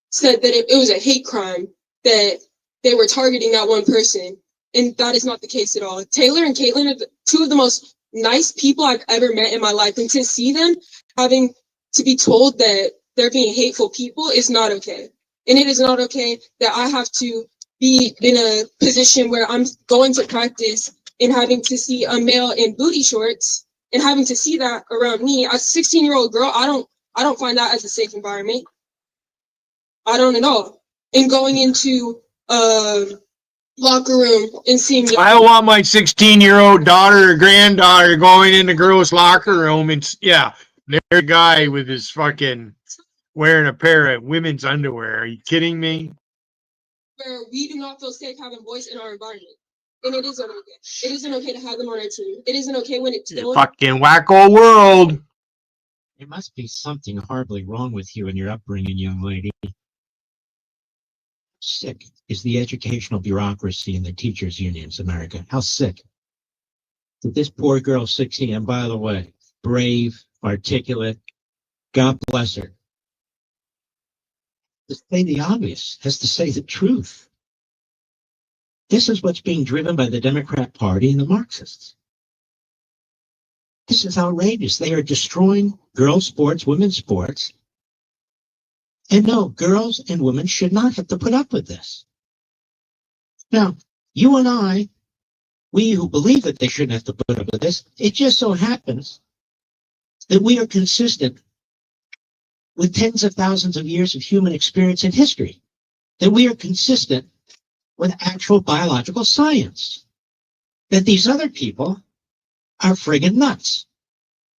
said that it was a hate crime, that they were targeting that one person, and that is not the case at all. Taylor and Caitlin are two of the most nice people I've ever met in my life, and to see them having to be told that they're being hateful people is not okay. And it is not okay that I have to be in a position where I'm going to practice and having to see a male in booty shorts and having to see that around me. As a 16-year-old girl, I don't find that as a safe environment. I don't at all. And going into locker room and seeing I don't want my 16-year-old daughter or granddaughter going in the girls' locker room and there's a guy with his fucking wearing a pair of women's underwear. Are you kidding me? where we do not feel safe having voice in our environment. And it isn't okay. It isn't okay to have them on our team. It isn't okay when it's going. Fucking wacko world. There must be something horribly wrong with you and your upbringing, young lady. Sick is the educational bureaucracy and the teachers' unions, America. How sick. That this poor girl, 16, and by the way, brave, articulate, God bless her. To say the obvious, has to say the truth. This is what's being driven by the Democrat Party and the Marxists. This is outrageous. They are destroying girls' sports, women's sports. And no, girls and women should not have to put up with this. Now, you and I, we who believe that they shouldn't have to put up with this, it just so happens that we are consistent with tens of thousands of years of human experience and history, that we are consistent with actual biological science, that these other people are friggin' nuts.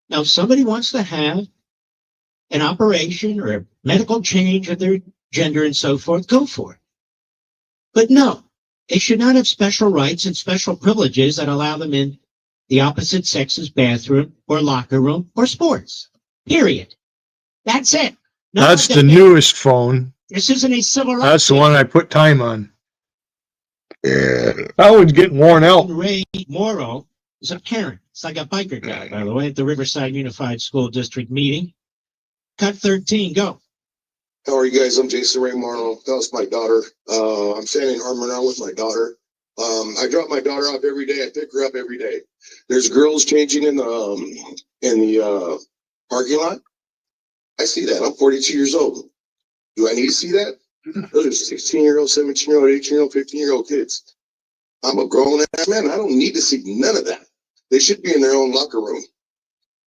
Now, if somebody wants to have an operation or a medical change of their gender and so forth, go for it. But no, they should not have special rights and special privileges that allow them in the opposite sex's bathroom or locker room or sports. Period. That's it. No, that's the newest phone. This isn't a civil rights. That's the one I put time on. That one's getting worn out. Ray Morrow is a parent. It's like a biker guy, by the way, at the Riverside Unified School District meeting. Cut 13, go. How are you guys? I'm Jason Ray Marno. That was my daughter. I'm standing arm in arm with my daughter. I drop my daughter off every day. I pick her up every day. There's girls changing in the parking lot. I see that. I'm 42 years old. Do I need to see that? Those are 16-year-old, 17-year-old, 18-year-old, 15-year-old kids. I'm a grown-ass man. I don't need to see none of that. They should be in their own locker room.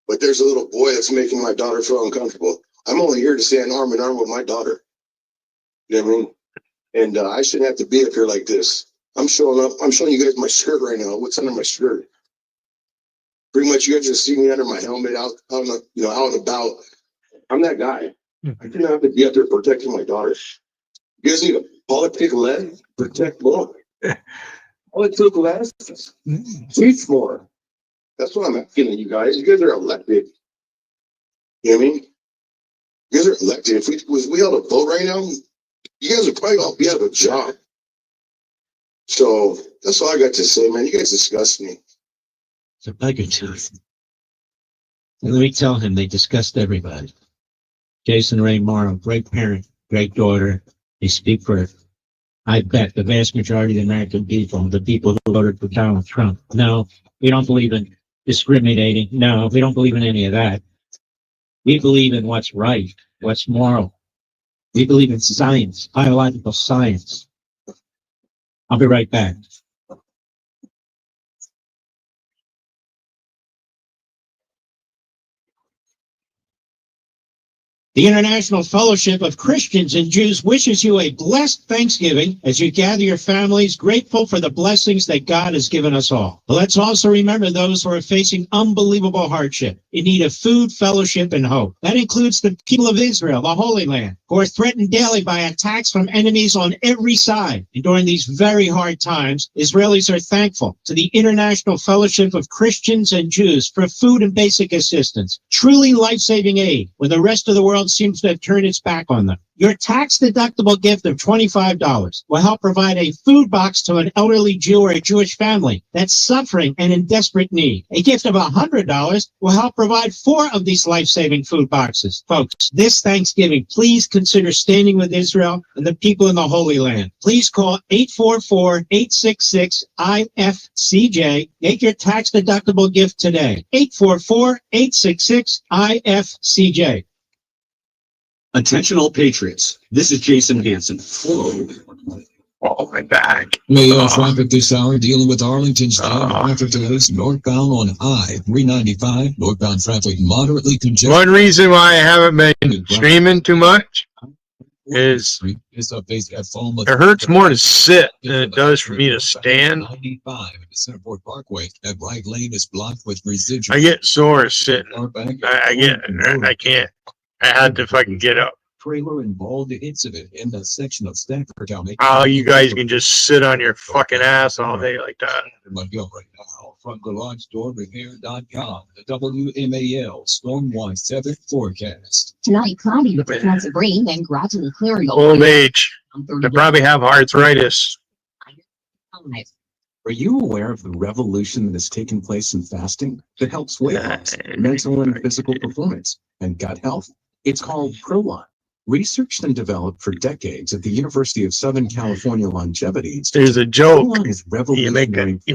But there's a little boy that's making my daughter feel uncomfortable. I'm only here to stand arm in arm with my daughter. You know what I mean? And I shouldn't have to be up here like this. I'm showing up. I'm showing you guys my shirt right now. What's under my shirt? Pretty much, you guys just see me under my helmet out on the, out and about. I'm that guy. I didn't have to be out there protecting my daughter. You guys need a politic lead protect more. Politic less, teach more. That's what I'm feeling, you guys. You guys are elected. You know what I mean? You guys are elected. If we held a vote right now, you guys would probably all be out of a job. So that's all I got to say, man. You guys disgust me. It's a bugger tooth. And let me tell him they disgust everybody. Jason Ray Morrow, great parent, great daughter. They speak for, I bet, the vast majority of the American people, the people who voted for Donald Trump. No, we don't believe in discriminating. No, we don't believe in any of that. We believe in what's right, what's moral. We believe in science, biological science. I'll be right back. The International Fellowship of Christians and Jews wishes you a blessed Thanksgiving as you gather your families, grateful for the blessings that God has given us all. But let's also remember those who are facing unbelievable hardship in need of food, fellowship, and hope. That includes the people of Israel, the Holy Land, who are threatened daily by attacks from enemies on every side. And during these very hard times, Israelis are thankful to the International Fellowship of Christians and Jews for food and basic assistance, truly life-saving aid when the rest of the world seems to have turned its back on them. Your tax-deductible gift of $25 will help provide a food box to an elderly Jew or a Jewish family that's suffering and in desperate need. A gift of $100 will help provide 4 of these life-saving food boxes. Folks, this Thanksgiving, please consider standing with Israel and the people in the Holy Land. Please call 844-866-IFCJ. Make your tax-deductible gift today. 844-866-IFCJ. Attention all patriots, this is Jason Hansen. Oh, my back. Mayo traffic this hour dealing with Arlington's traffic delays northbound on I-395. Northbound traffic moderately congested. One reason why I haven't been streaming too much is it hurts more to sit than it does for me to stand. 95 at the Centerport Parkway at Bright Lane is blocked with residual. I get sore sitting. I can't. I had to fucking get up. Trailer involved in incident in the section of Staffordtown. Oh, you guys can just sit on your fucking ass all day like that. Montgomery now from GarageDoorRepair.com. The WMAL Stormwatch 7 forecast. Tonight, cloudy with a chance of rain and gradually clearing over. Old age. They probably have arthritis. Are you aware of the revolution that has taken place in fasting that helps weight loss, mental and physical performance, and gut health? It's called Prolon. Researched and developed for decades at the University of Southern California Longevity Institute. There's a joke. Prolon is You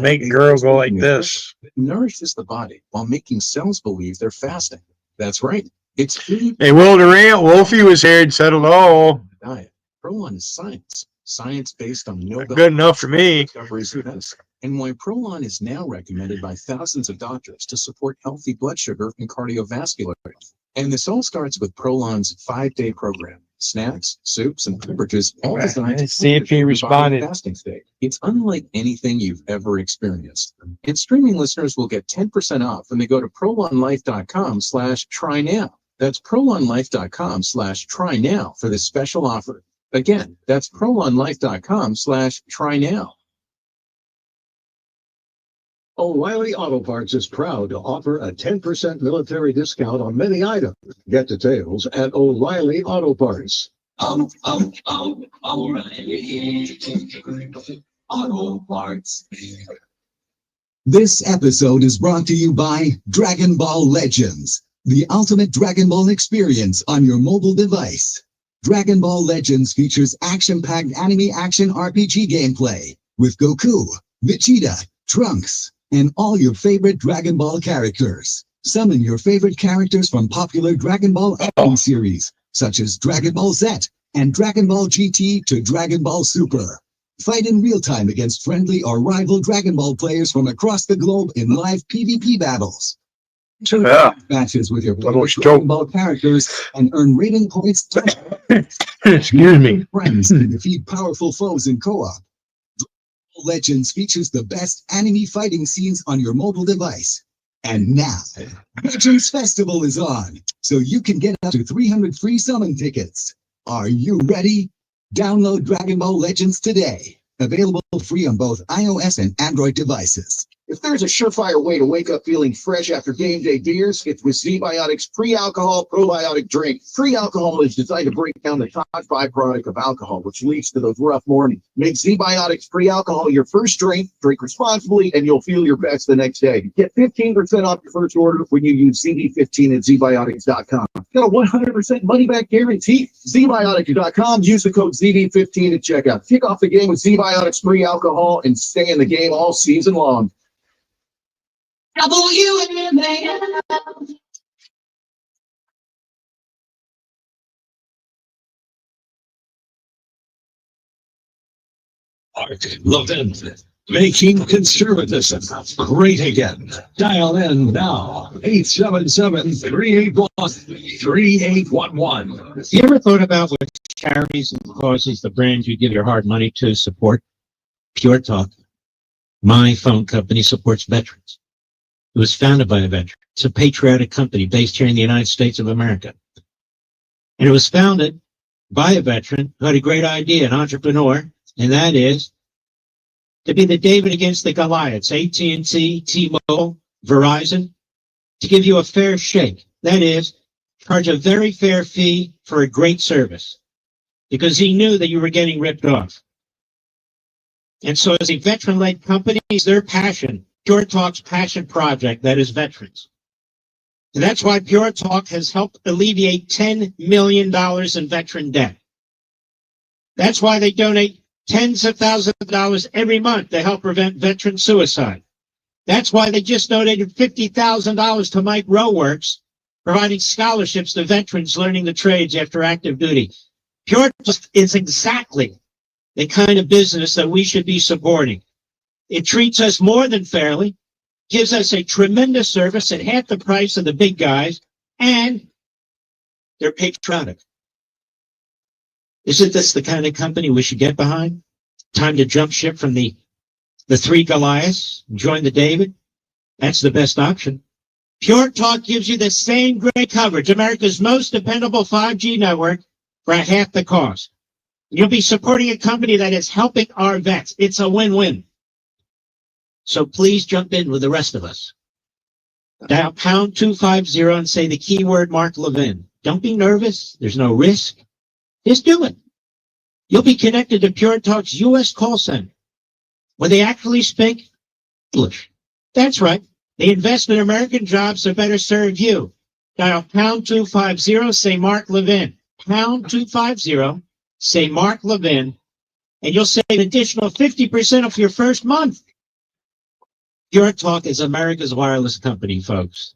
make a girl go like this. It nourishes the body while making cells believe they're fasting. That's right. It's food. Hey, Will Durant, Wolfie was here and said hello. Diet. Prolon is science. Science based on Nobel. Good enough for me. Discoveries of medicine. And why Prolon is now recommended by thousands of doctors to support healthy blood sugar and cardiovascular health. And this all starts with Prolon's 5-day program. Snacks, soups, and beverages all designed to see if he responded. Fasting state. It's unlike anything you've ever experienced. And streaming listeners will get 10% off when they go to prolonlife.com/try now. That's prolonlife.com/try now for this special offer. Again, that's prolonlife.com/try now. O'Reilly Auto Parts is proud to offer a 10% military discount on many items. Get details at O'Reilly Auto Parts. O'Reilly Auto Parts. This episode is brought to you by Dragon Ball Legends, the ultimate Dragon Ball experience on your mobile device. Dragon Ball Legends features action-packed anime action RPG gameplay with Goku, Vegeta, Trunks, and all your favorite Dragon Ball characters. Summon your favorite characters from popular Dragon Ball anime series, such as Dragon Ball Z and Dragon Ball GT to Dragon Ball Super. Fight in real time against friendly or rival Dragon Ball players from across the globe in live PvP battles. Matches with your favorite Dragon Ball characters and earn rating points. Excuse me. Friends to defeat powerful foes in co-op. Legends features the best anime fighting scenes on your mobile device. And now, Legends Festival is on, so you can get up to 300 free summon tickets. Are you ready? Download Dragon Ball Legends today. Available free on both iOS and Android devices. If there's a surefire way to wake up feeling fresh after game day beers, it's with Z-Biotics pre-alcohol probiotic drink. Pre-alcohol is designed to break down the toxic byproduct of alcohol, which leads to those rough mornings. Make Z-Biotics pre-alcohol your first drink, drink responsibly, and you'll feel your best the next day. Get 15% off your first order when you use ZB15 at zbiotics.com. Got a 100% money-back guarantee. ZBiotics.com. Use the code ZB15 at checkout. Kick off the game with Z-Biotics pre-alcohol and stay in the game all season long. WMAL. Mark Levin, making conservatism great again. Dial in now, 877-381-3811. You ever thought about what charities and causes the brands you give your hard money to support? Pure Talk, my phone company, supports veterans. It was founded by a veteran. It's a patriotic company based here in the United States of America. And it was founded by a veteran who had a great idea, an entrepreneur, and that is to be the David against the Goliaths, AT&T, T-Mobile, Verizon, to give you a fair shake. That is, charge a very fair fee for a great service, because he knew that you were getting ripped off. And so as a veteran-led company, it's their passion, Pure Talk's passion project, that is veterans. And that's why Pure Talk has helped alleviate $10 million in veteran debt. That's why they donate tens of thousands of dollars every month to help prevent veteran suicide. That's why they just donated $50,000 to Mike Roworks, providing scholarships to veterans learning the trades after active duty. Pure Talk is exactly the kind of business that we should be supporting. It treats us more than fairly, gives us a tremendous service at half the price of the big guys, and they're patriotic. Isn't this the kind of company we should get behind? Time to jump ship from the three Goliaths and join the David? That's the best option. Pure Talk gives you the same great coverage, America's most dependable 5G network, for half the cost. You'll be supporting a company that is helping our vets. It's a win-win. So please jump in with the rest of us. Dial pound 250 and say the keyword Mark Levin. Don't be nervous. There's no risk. Just do it. You'll be connected to Pure Talk's U.S. call center, where they actually speak English. That's right. They invest in American jobs to better serve you. Dial pound 250, say Mark Levin. Pound 250, say Mark Levin, and you'll save an additional 50% off your first month. Pure Talk is America's wireless company, folks.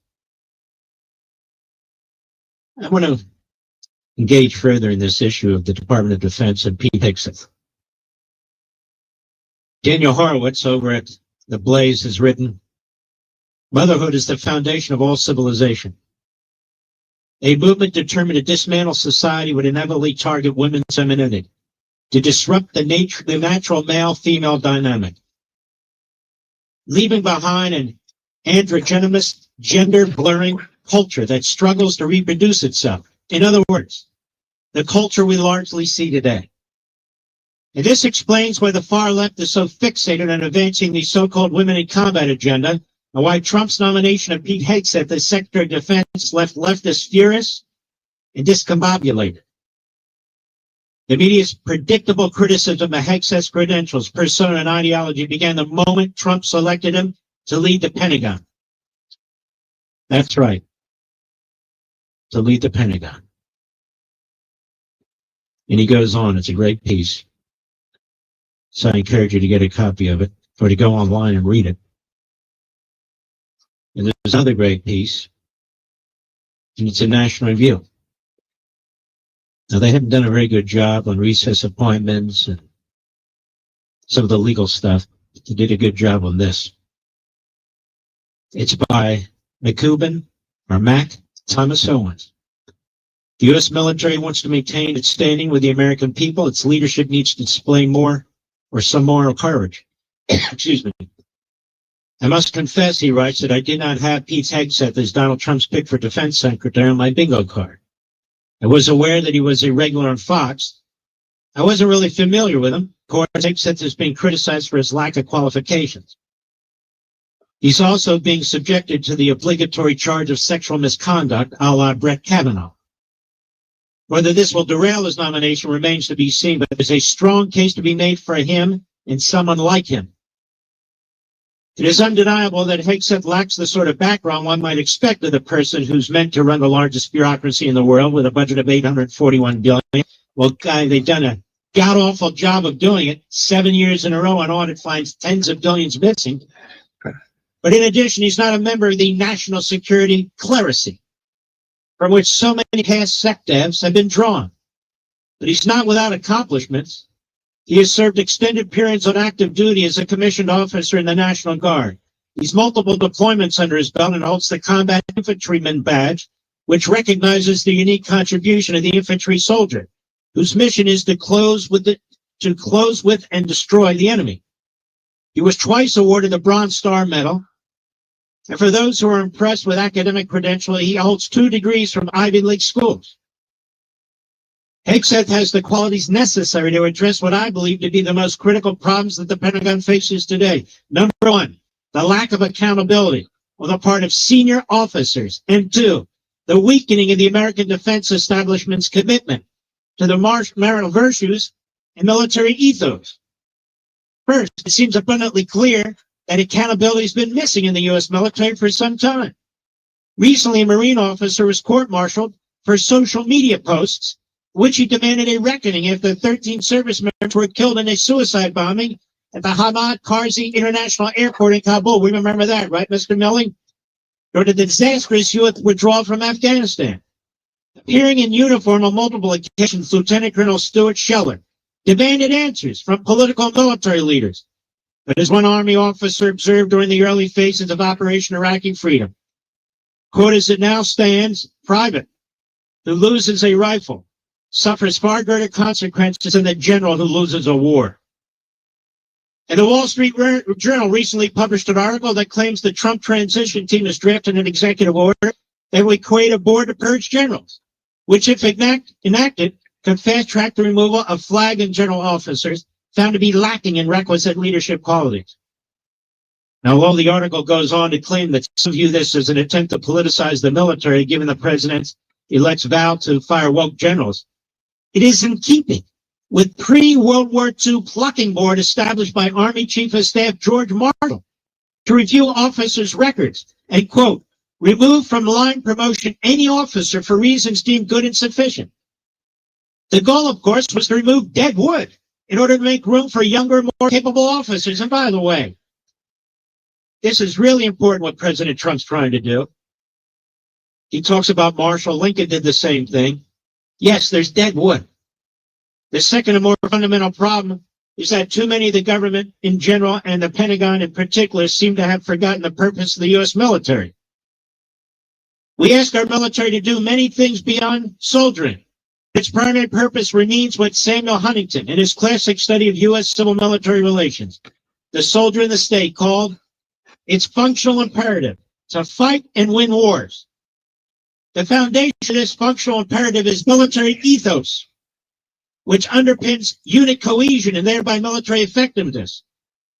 I want to engage further in this issue of the Department of Defense and Pete Hegseth. Daniel Horowitz over at The Blaze has written, "Motherhood is the foundation of all civilization. A movement determined to dismantle society would inevitably target women's femininity, to disrupt the natural male-female dynamic, leaving behind an androgynous, gender-blurring culture that struggles to reproduce itself. In other words, the culture we largely see today. And this explains why the far left is so fixated on advancing the so-called women in combat agenda, and why Trump's nomination of Pete Hegseth as Secretary of Defense left leftists furious and discombobulated. The media's predictable criticism of Hegseth's credentials, persona, and ideology began the moment Trump selected him to lead the Pentagon. That's right, to lead the Pentagon. And he goes on, it's a great piece. So I encourage you to get a copy of it, or to go online and read it. And there's another great piece, and it's a National Review. Now, they haven't done a very good job on recess appointments and some of the legal stuff. They did a good job on this. It's by McCubbin, or Mac Thomas Owens. The U.S. military wants to maintain its standing with the American people. Its leadership needs to display more or some moral courage. Excuse me. I must confess, he writes, that I did not have Pete Hegseth as Donald Trump's pick for defense secretary on my bingo card. I was aware that he was a regular on Fox. I wasn't really familiar with him. Of course, Hegseth has been criticized for his lack of qualifications. He's also being subjected to the obligatory charge of sexual misconduct, a la Brett Kavanaugh. Whether this will derail his nomination remains to be seen, but there's a strong case to be made for him and someone like him. It is undeniable that Hegseth lacks the sort of background one might expect of the person who's meant to run the largest bureaucracy in the world with a budget of $841 billion. Well, they've done a god-awful job of doing it. 7 years in a row on audit finds tens of billions missing. But in addition, he's not a member of the national security clerisy, from which so many past SecDevs have been drawn. But he's not without accomplishments. He has served extended periods on active duty as a commissioned officer in the National Guard. He's multiple deployments under his belt and holds the Combat Infantryman Badge, which recognizes the unique contribution of the infantry soldier, whose mission is to close with and destroy the enemy. He was twice awarded the Bronze Star Medal. And for those who are impressed with academic credentials, he holds 2 degrees from Ivy League schools. Hegseth has the qualities necessary to address what I believe to be the most critical problems that the Pentagon faces today. Number 1, the lack of accountability on the part of senior officers. And 2, the weakening of the American defense establishment's commitment to the moral virtues and military ethos. First, it seems abundantly clear that accountability has been missing in the U.S. military for some time. Recently, a Marine officer was court-martialed for social media posts, which he demanded a reckoning after 13 service members were killed in a suicide bombing at the Hamad Karzai International Airport in Kabul. We remember that, right, Mr. Milling? Or the disastrous youth withdrawal from Afghanistan. Appearing in uniform on multiple occasions, Lieutenant Colonel Stuart Scheller demanded answers from political and military leaders. But as one Army officer observed during the early phases of Operation Iraqi Freedom, quote, as it now stands, private who loses a rifle suffers far greater consequences than the general who loses a war. And the Wall Street Journal recently published an article that claims the Trump transition team has drafted an executive order that would create a board to purge generals, which, if enacted, could fast-track the removal of flag and general officers found to be lacking in requisite leadership qualities. Now, although the article goes on to claim that some view this as an attempt to politicize the military, given the president-elect's vow to fire woke generals, it is in keeping with pre-World War II plucking board established by Army Chief of Staff George Marshall to review officers' records and, quote, remove from line promotion any officer for reasons deemed good and sufficient. The goal, of course, was to remove dead wood in order to make room for younger, more capable officers. And by the way, this is really important what President Trump's trying to do. He talks about Marshall. Lincoln did the same thing. Yes, there's dead wood. The second and more fundamental problem is that too many of the government in general and the Pentagon in particular seem to have forgotten the purpose of the U.S. military. We ask our military to do many things beyond soldiering. Its primary purpose remains what Samuel Huntington, in his classic study of U.S. civil-military relations, the soldier in the state, called its functional imperative to fight and win wars. The foundation of this functional imperative is military ethos, which underpins unit cohesion and thereby military effectiveness,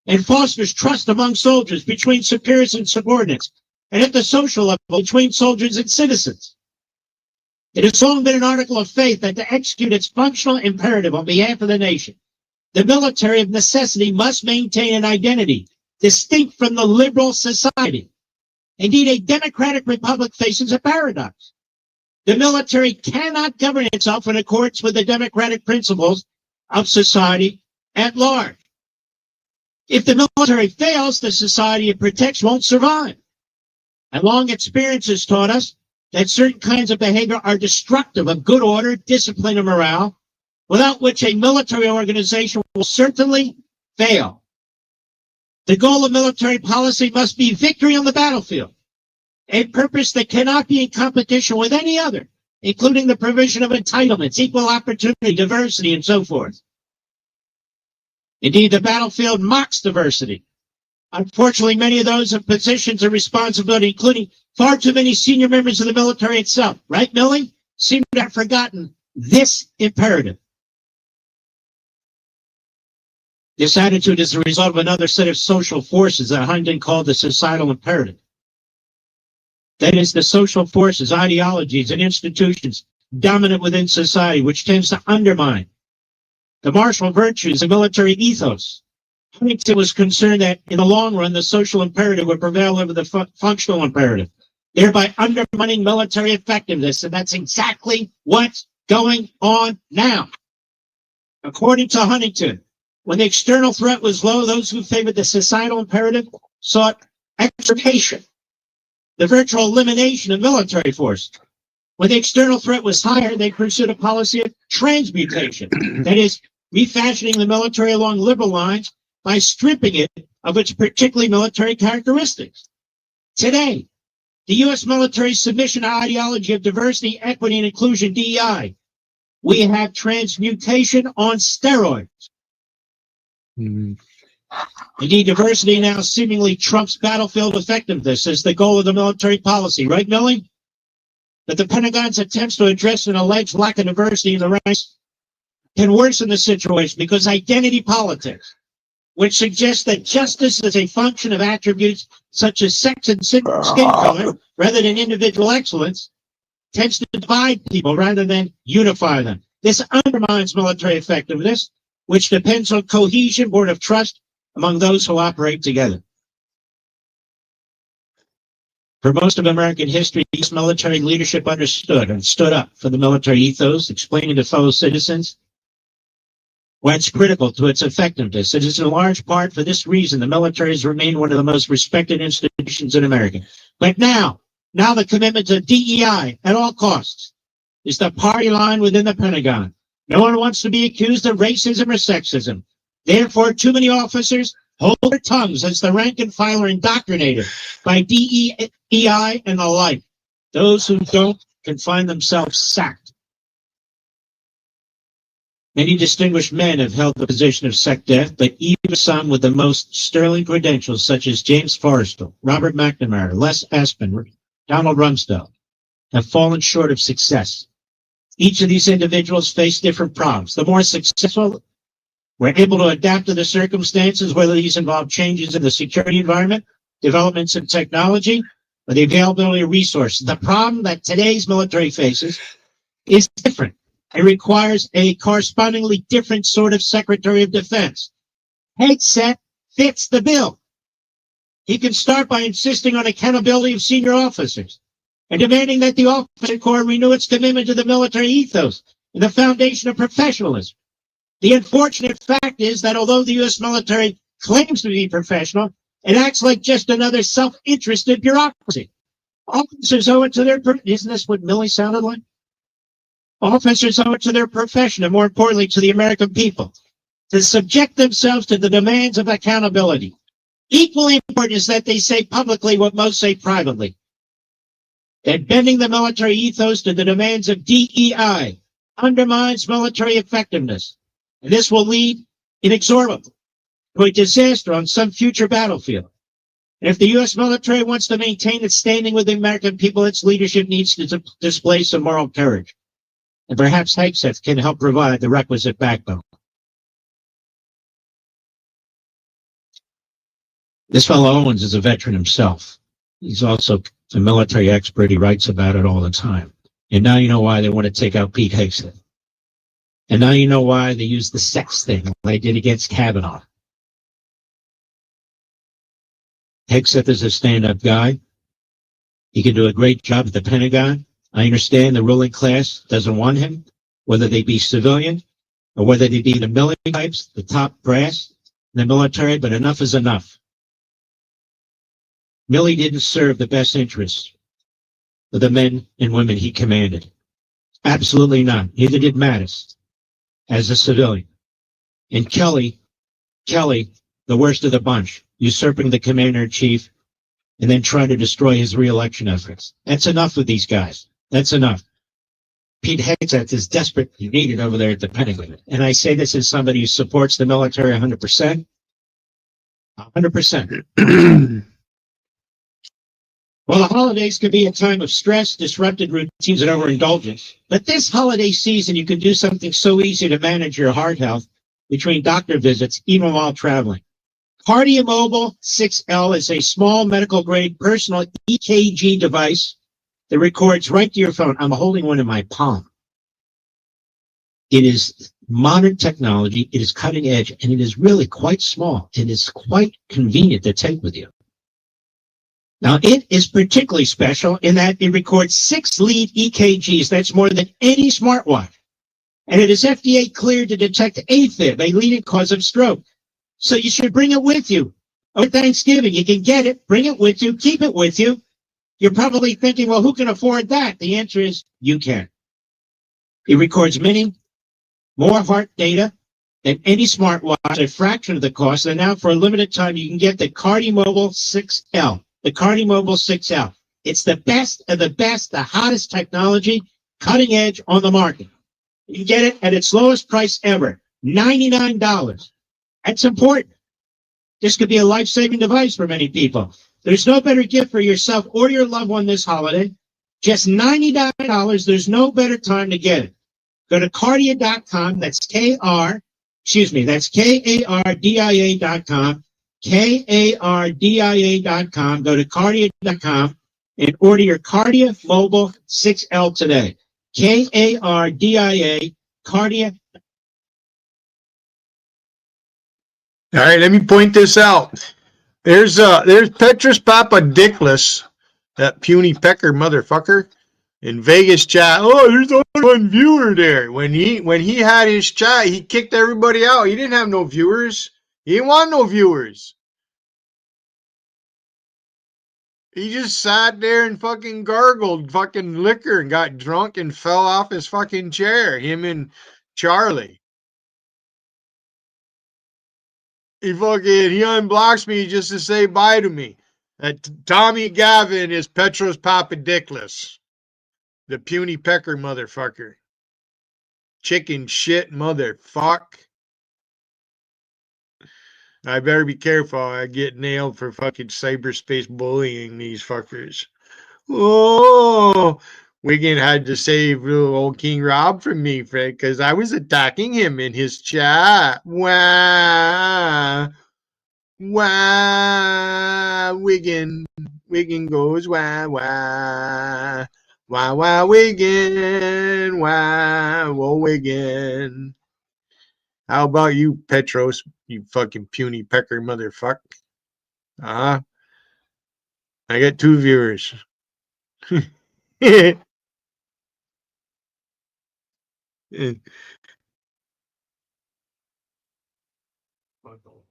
and fosters trust among soldiers between superiors and subordinates, and at the social level between soldiers and citizens. It has long been an article of faith that to execute its functional imperative on behalf of the nation, the military of necessity must maintain an identity distinct from the liberal society. Indeed, a democratic republic faces a paradox. The military cannot govern itself in accordance with the democratic principles of society at large. If the military fails, the society it protects won't survive. And long experience has taught us that certain kinds of behavior are destructive of good order, discipline, and morale, without which a military organization will certainly fail. The goal of military policy must be victory on the battlefield, a purpose that cannot be in competition with any other, including the provision of entitlements, equal opportunity, diversity, and so forth. Indeed, the battlefield mocks diversity. Unfortunately, many of those in positions of responsibility, including far too many senior members of the military itself, right, Millie, seem to have forgotten this imperative. This attitude is the result of another set of social forces that Hayden called the societal imperative. That is, the social forces, ideologies, and institutions dominant within society, which tends to undermine the martial virtues and military ethos. Huntington was concerned that in the long run, the social imperative would prevail over the functional imperative, thereby undermining military effectiveness. And that's exactly what's going on now. According to Huntington, when the external threat was low, those who favored the societal imperative sought extirpation, the virtual elimination of military force. When the external threat was higher, they pursued a policy of transmutation, that is, refashioning the military along liberal lines by stripping it of its particularly military characteristics. Today, the U.S. military's submission to ideology of diversity, equity, and inclusion, DEI, we have transmutation on steroids. Indeed, diversity now seemingly trumps battlefield effectiveness as the goal of the military policy, right, Millie? But the Pentagon's attempts to address an alleged lack of diversity in the ranks can worsen the situation because identity politics, which suggests that justice is a function of attributes such as sex and skin color rather than individual excellence, tends to divide people rather than unify them. This undermines military effectiveness, which depends on cohesion, born of trust among those who operate together. For most of American history, U.S. military leadership understood and stood up for the military ethos, explaining to fellow citizens why it's critical to its effectiveness. It is in large part for this reason the military has remained one of the most respected institutions in America. But now the commitment to DEI at all costs is the party line within the Pentagon. No one wants to be accused of racism or sexism. Therefore, too many officers hold their tongues as the rank and file are indoctrinated by DEI and the like. Those who don't can find themselves sacked. Many distinguished men have held the position of SecDef, but even some with the most sterling credentials, such as James Forrestal, Robert McNamara, Les Espin, Donald Rumsfeld, have fallen short of success. Each of these individuals face different problems. The more successful were able to adapt to the circumstances, whether these involve changes in the security environment, developments in technology, or the availability of resources. The problem that today's military faces is different. It requires a correspondingly different sort of Secretary of Defense. Hegseth fits the bill. He can start by insisting on accountability of senior officers and demanding that the officer corps renew its commitment to the military ethos and the foundation of professionalism. The unfortunate fact is that although the U.S. military claims to be professional, it acts like just another self-interested bureaucracy. Officers owe it to their, isn't this what Millie sounded like? Officers owe it to their profession, and more importantly, to the American people, to subject themselves to the demands of accountability. Equally important is that they say publicly what most say privately, that bending the military ethos to the demands of DEI undermines military effectiveness, and this will lead inexorably to a disaster on some future battlefield. And if the U.S. military wants to maintain its standing with the American people, its leadership needs to display some moral courage. And perhaps Hegseth can help provide the requisite backbone. This fellow Owens is a veteran himself. He's also a military expert. He writes about it all the time. And now you know why they want to take out Pete Hegseth. And now you know why they use the sex thing like they did against Kavanaugh. Hegseth is a stand-up guy. He can do a great job at the Pentagon. I understand the ruling class doesn't want him, whether they be civilian or whether they be the military types, the top brass in the military, but enough is enough. Milley didn't serve the best interests of the men and women he commanded. Absolutely not. Neither did Mattis as a civilian. And Kelly, the worst of the bunch, usurping the commander-in-chief and then trying to destroy his re-election efforts. That's enough with these guys. That's enough. Pete Hegseth is desperately needed over there at the Pentagon. And I say this as somebody who supports the military 100%. 100%. Well, the holidays could be a time of stress, disrupted routines, and overindulgence. But this holiday season, you can do something so easy to manage your heart health between doctor visits, even while traveling. CardioMobile 6L is a small medical-grade personal EKG device that records right to your phone. I'm holding one in my palm. It is modern technology, it is cutting edge, and it is really quite small. It is quite convenient to take with you. Now, it is particularly special in that it records 6 lead EKGs. That's more than any smartwatch. And it is FDA cleared to detect AFib, a leading cause of stroke. So you should bring it with you. Over Thanksgiving, you can get it, bring it with you, keep it with you. You're probably thinking, well, who can afford that? The answer is you can. It records many more heart data than any smartwatch at a fraction of the cost. And now for a limited time, you can get the CardioMobile 6L. The CardioMobile 6L. It's the best of the best, the hottest technology, cutting edge on the market. You can get it at its lowest price ever, $99. That's important. This could be a life-saving device for many people. There's no better gift for yourself or your loved one this holiday. Just $99. There's no better time to get it. Go to Cardia.com. That's that's KARDIA.com. KARDIA.com. Go to Cardia.com and order your CardioMobile 6L today. KARDIA, Cardia. All right, let me point this out. There's Petrus Papadiklis, that puny pecker motherfucker, in Vegas chat. Oh, there's only one viewer there. When he had his chat, he kicked everybody out. He didn't have no viewers. He didn't want no viewers. He just sat there and fucking gargled fucking liquor and got drunk and fell off his fucking chair. Him and Charlie. He unblocks me just to say bye to me. Tommy Gavin is Petros Papadiklis, the puny pecker motherfucker. Chicken shit motherfuck. I better be careful. I get nailed for fucking cyberspace bullying these fuckers. Oh, Wiggin had to save little old King Rob from me, Fred, because I was attacking him in his chat. Wow. Wow. Wiggin goes, wow, wow. Wow, wow, Wiggin. Wow, whoa, Wiggin. How about you, Petros, you fucking puny pecker motherfucker? I got 2 viewers.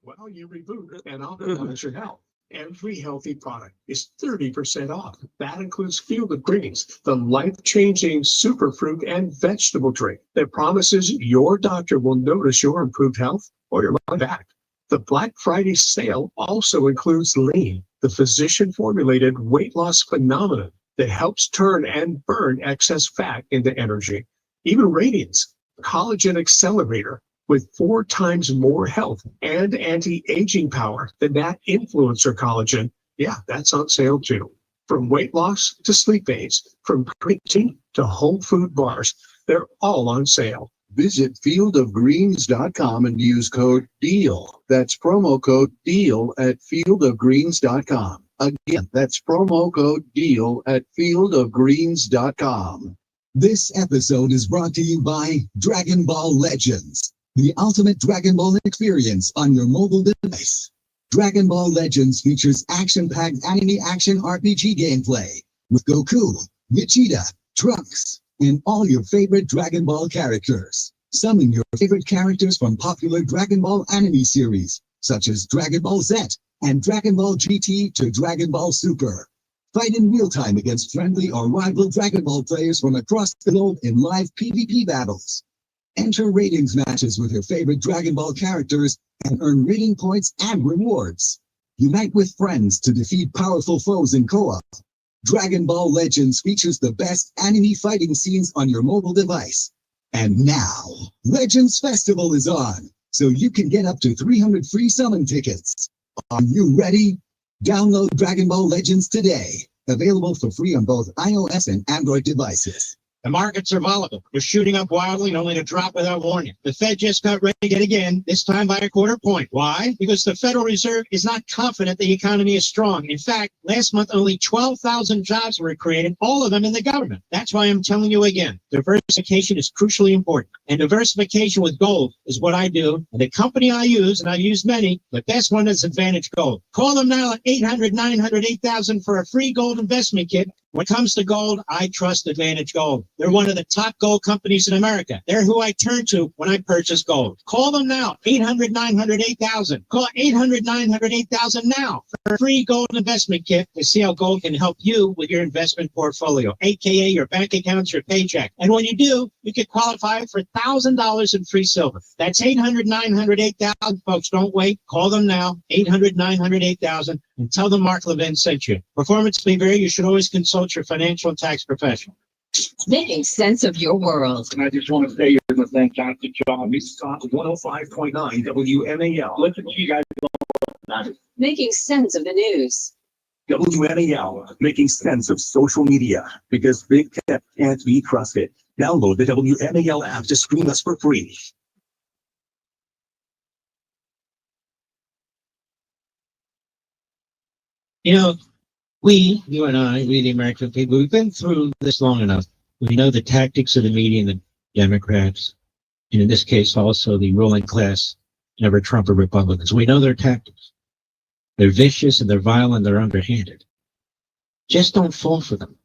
Well, you reboot and optimize your health. Every healthy product is 30% off. That includes Field of Greens, the life-changing superfruit and vegetable drink that promises your doctor will notice your improved health or your money back. The Black Friday sale also includes Lean, the physician-formulated weight loss phenomenon that helps turn and burn excess fat into energy. Even Radiance, collagen accelerator, with 4 times more health and anti-aging power than that influencer collagen. Yeah, that's on sale too. From weight loss to sleep aids, from protein to whole food bars, they're all on sale. Visit fieldofgreens.com and use code DEAL. That's promo code DEAL at fieldofgreens.com. Again, that's promo code DEAL at fieldofgreens.com. This episode is brought to you by Dragon Ball Legends, the ultimate Dragon Ball experience on your mobile device. Dragon Ball Legends features action-packed anime action RPG gameplay with Goku, Vegeta, Trunks, and all your favorite Dragon Ball characters. Summon your favorite characters from popular Dragon Ball anime series, such as Dragon Ball Z and Dragon Ball GT to Dragon Ball Super. Fight in real time against friendly or rival Dragon Ball players from across the globe in live PvP battles. Enter ratings matches with your favorite Dragon Ball characters and earn rating points and rewards. Unite with friends to defeat powerful foes in co-op. Dragon Ball Legends features the best anime fighting scenes on your mobile device. And now, Legends Festival is on, so you can get up to 300 free summon tickets. Are you ready? Download Dragon Ball Legends today. Available for free on both iOS and Android devices. The markets are volatile. They're shooting up wildly and only to drop without warning. The Fed just got ready yet again, this time by a quarter point. Why? Because the Federal Reserve is not confident the economy is strong. In fact, last month only 12,000 jobs were created, all of them in the government. That's why I'm telling you again, diversification is crucially important. And diversification with gold is what I do. And the company I use, and I've used many, the best one is Advantage Gold. Call them now at 800-900-8000 for a free gold investment kit. When it comes to gold, I trust Advantage Gold. They're one of the top gold companies in America. They're who I turn to when I purchase gold. Call them now, 800-900-8000. Call 800-900-8000 now for a free gold investment kit to see how gold can help you with your investment portfolio, aka your bank accounts, your paycheck. And when you do, you can qualify for $1,000 in free silver. That's 800-900-8000, folks. Don't wait. Call them now, 800-900-8000, and tell them Mark Levin sent you. Performance may vary. You should always consult your financial and tax professional. Making sense of your world. And I just want to say here to thank Dr. John. This is Talk 105.9 WMAL. Listen to you guys. Making sense of the news. WMAL, making sense of social media because big tech can't be trusted. Download the WMAL app to stream us for free. You know, you and I, we the American people, we've been through this long enough. We know the tactics of the media and the Democrats, and in this case also the ruling class, never Trump or Republicans. We know their tactics. They're vicious and they're violent, they're underhanded. Just don't fall for them.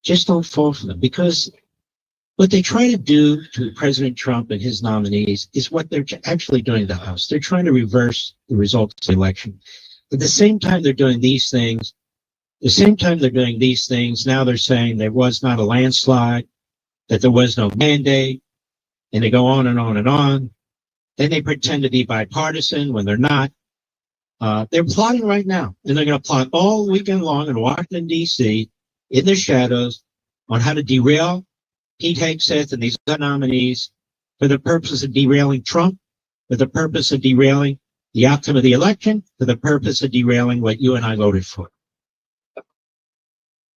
Just don't fall for them, because what they try to do to President Trump and his nominees is what they're actually doing to the House. They're trying to reverse the results of the election. At the same time they're doing these things, now they're saying there was not a landslide, that there was no mandate, and they go on and on and on. Then they pretend to be bipartisan when they're not. They're plotting right now, and they're going to plot all weekend long in Washington, D.C., in the shadows, on how to derail Pete Hegseth and these other nominees for the purpose of derailing Trump, for the purpose of derailing the outcome of the election, for the purpose of derailing what you and I voted for.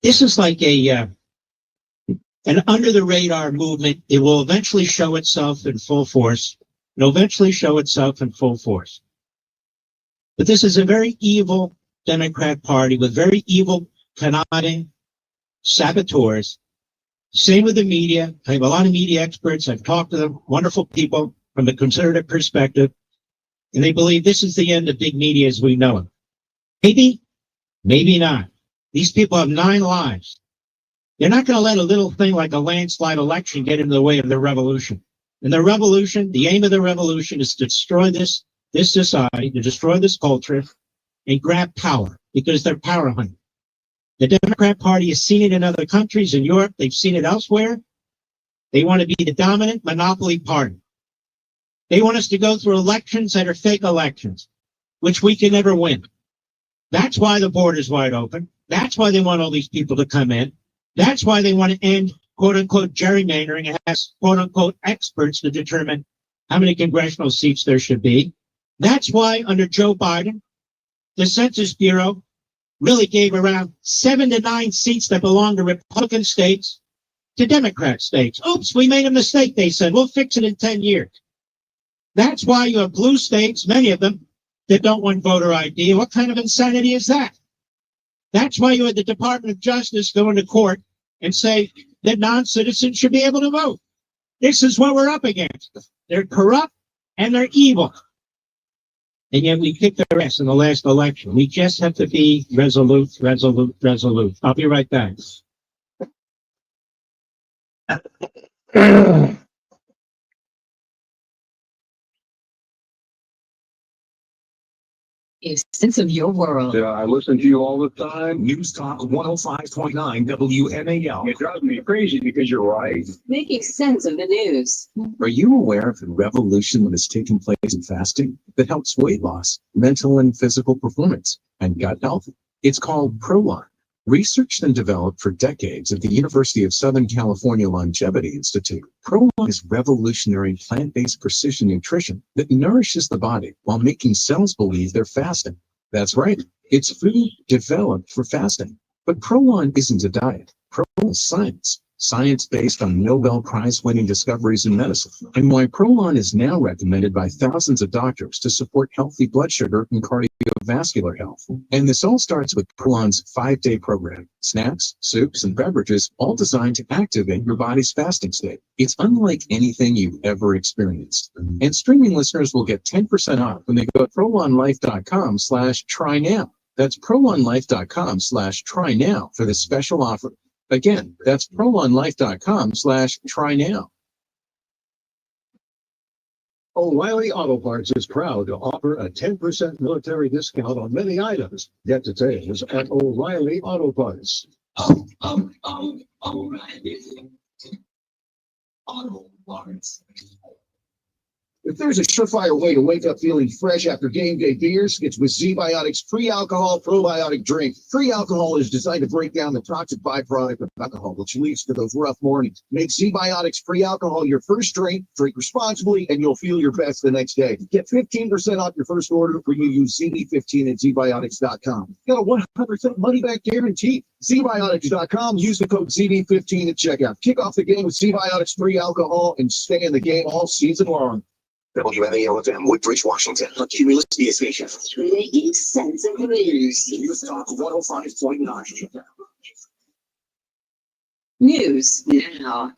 This is like an under the radar movement. It will eventually show itself in full force. But this is a very evil Democrat Party with very evil, conniving saboteurs. Same with the media. I have a lot of media experts. I've talked to them, wonderful people from a conservative perspective. And they believe this is the end of big media as we know it. Maybe, maybe not. These people have 9 lives. They're not going to let a little thing like a landslide election get in the way of their revolution. And the revolution, the aim of the revolution is to destroy this society, to destroy this culture, and grab power, because they're power hungry. The Democrat Party has seen it in other countries in Europe. They've seen it elsewhere. They want to be the dominant monopoly party. They want us to go through elections that are fake elections, which we can never win. That's why the border's wide open. That's why they want all these people to come in. That's why they want to end, quote unquote, gerrymandering and ask, quote unquote, experts to determine how many congressional seats there should be. That's why under Joe Biden, the Census Bureau really gave around 7 to 9 seats that belong to Republican states to Democrat states. Oops, we made a mistake, they said. We'll fix it in 10 years. That's why you have blue states, many of them, that don't want voter ID. What kind of insanity is that? That's why you had the Department of Justice go into court and say that non-citizens should be able to vote. This is what we're up against. They're corrupt and they're evil. And yet we kicked their ass in the last election. We just have to be resolute. I'll be right back. A sense of your world. I listen to you all the time. News Talk 105.9 WMAL. It drives me crazy because you're right. Making sense of the news. Are you aware of the revolution that is taking place in fasting that helps weight loss, mental and physical performance, and gut health? It's called Prolon. Researched and developed for decades at the University of Southern California Longevity Institute, Prolon is revolutionary plant-based precision nutrition that nourishes the body while making cells believe they're fasting. That's right, it's food developed for fasting. But Prolon isn't a diet. Prolon is science. Science based on Nobel Prize-winning discoveries in medicine, and why Prolon is now recommended by thousands of doctors to support healthy blood sugar and cardiovascular health. And this all starts with Prolon's 5-day program. Snacks, soups, and beverages, all designed to activate your body's fasting state. It's unlike anything you've ever experienced. And streaming listeners will get 10% off when they go to prolonlife.com/try now. That's prolonlife.com/try now for this special offer. Again, that's prolonlife.com/try now. O'Reilly Auto Parts is proud to offer a 10% military discount on many items. Get details at O'Reilly Auto Parts. O'Reilly Auto Parts. If there's a surefire way to wake up feeling fresh after game day beers, it's with Z-Biotics pre-alcohol probiotic drink. Pre-alcohol is designed to break down the toxic byproduct of alcohol, which leads to those rough mornings. Make Z-Biotics pre-alcohol your first drink, drink responsibly, and you'll feel your best the next day. Get 15% off your first order when you use ZB15 at zbiotics.com. Got a 100% money-back guarantee. ZBiotics.com. Use the code ZB15 at checkout. Kick off the game with Z-Biotics pre-alcohol and stay in the game all season long. WMAL-FM, Woodbridge, Washington, a Cumulus Media Station. Making sense of the news. News Talk 105.9. News now.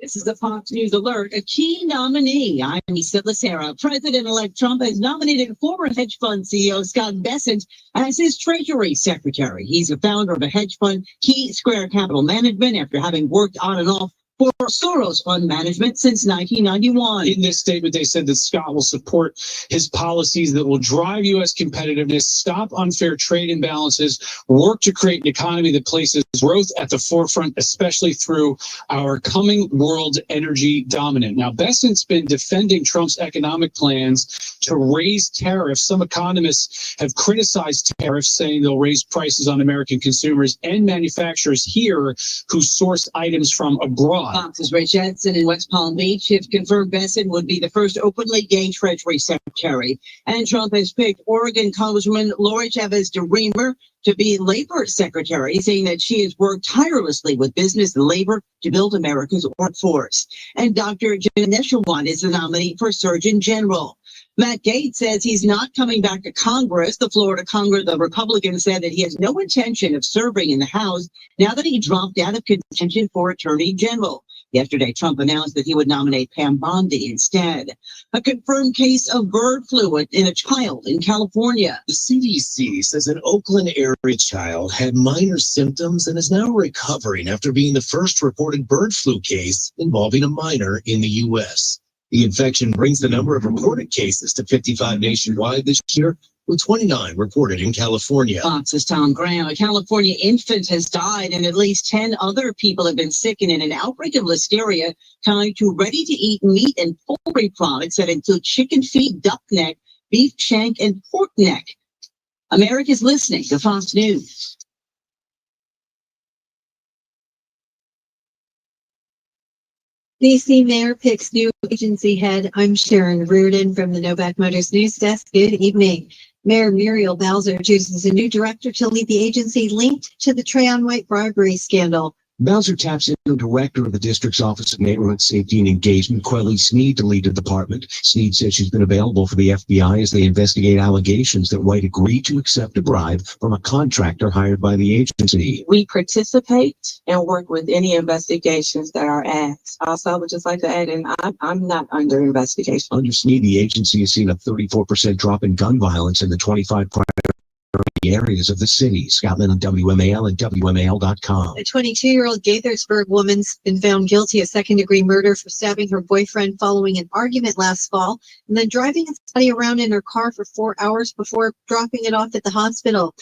This is the Fox News Alert. A key nominee, I'm Lisa Lacera. President-elect Trump has nominated former hedge fund CEO Scott Bessent as his Treasury Secretary. He's a founder of a hedge fund, Key Square Capital Management, after having worked on and off for Soros Fund Management since 1991. In this statement, they said that Scott will support his policies that will drive U.S. competitiveness, stop unfair trade imbalances, work to create an economy that places growth at the forefront, especially through our coming world energy dominant. Now, Bessent's been defending Trump's economic plans to raise tariffs. Some economists have criticized tariffs, saying they'll raise prices on American consumers and manufacturers here who source items from abroad. Fox's Ray Jensen in West Palm Beach have confirmed Bessent would be the first openly gay Treasury Secretary. And Trump has picked Oregon Congresswoman Lori Chavez DeRemer to be Labor Secretary, saying that she has worked tirelessly with business and labor to build America's workforce. And Dr. Jen Neshelwan is the nominee for Surgeon General. Matt Gaetz says he's not coming back to Congress. The Florida Congress, the Republican, said that he has no intention of serving in the House now that he dropped out of contention for Attorney General. Yesterday, Trump announced that he would nominate Pam Bondi instead. A confirmed case of bird flu in a child in California. The CDC says an Oakland area child had minor symptoms and is now recovering after being the first reported bird flu case involving a minor in the U.S. The infection brings the number of reported cases to 55 nationwide this year, with 29 reported in California. Fox's Tom Graham. A California infant has died and at least 10 other people have been sickened in an outbreak of listeria tied to ready-to-eat meat and poultry products that include chicken feet, duck neck, beef shank, and pork neck. America's listening to Fox News. DC Mayor picks new agency head. I'm Sharon Reardon from the Novak Motors News Desk. Good evening. Mayor Muriel Bowser chooses a new director to lead the agency linked to the Trayon White bribery scandal. Bowser taps in the director of the district's Office of Neighborhood Safety and Engagement, Quelly Sneed, to lead the department. Sneed says she's been available for the FBI as they investigate allegations that White agreed to accept a bribe from a contractor hired by the agency. We participate and work with any investigations that are asked. Also, I would just like to add, and I'm not under investigation. Under Sneed, the agency has seen a 34% drop in gun violence in the 25 priority areas of the city. Scotland on WMAL and WMAL.com. A 22-year-old Gaithersburg woman's been found guilty of second-degree murder for stabbing her boyfriend following an argument last fall and then driving his body around in her car for 4 hours before dropping it off at the hospital.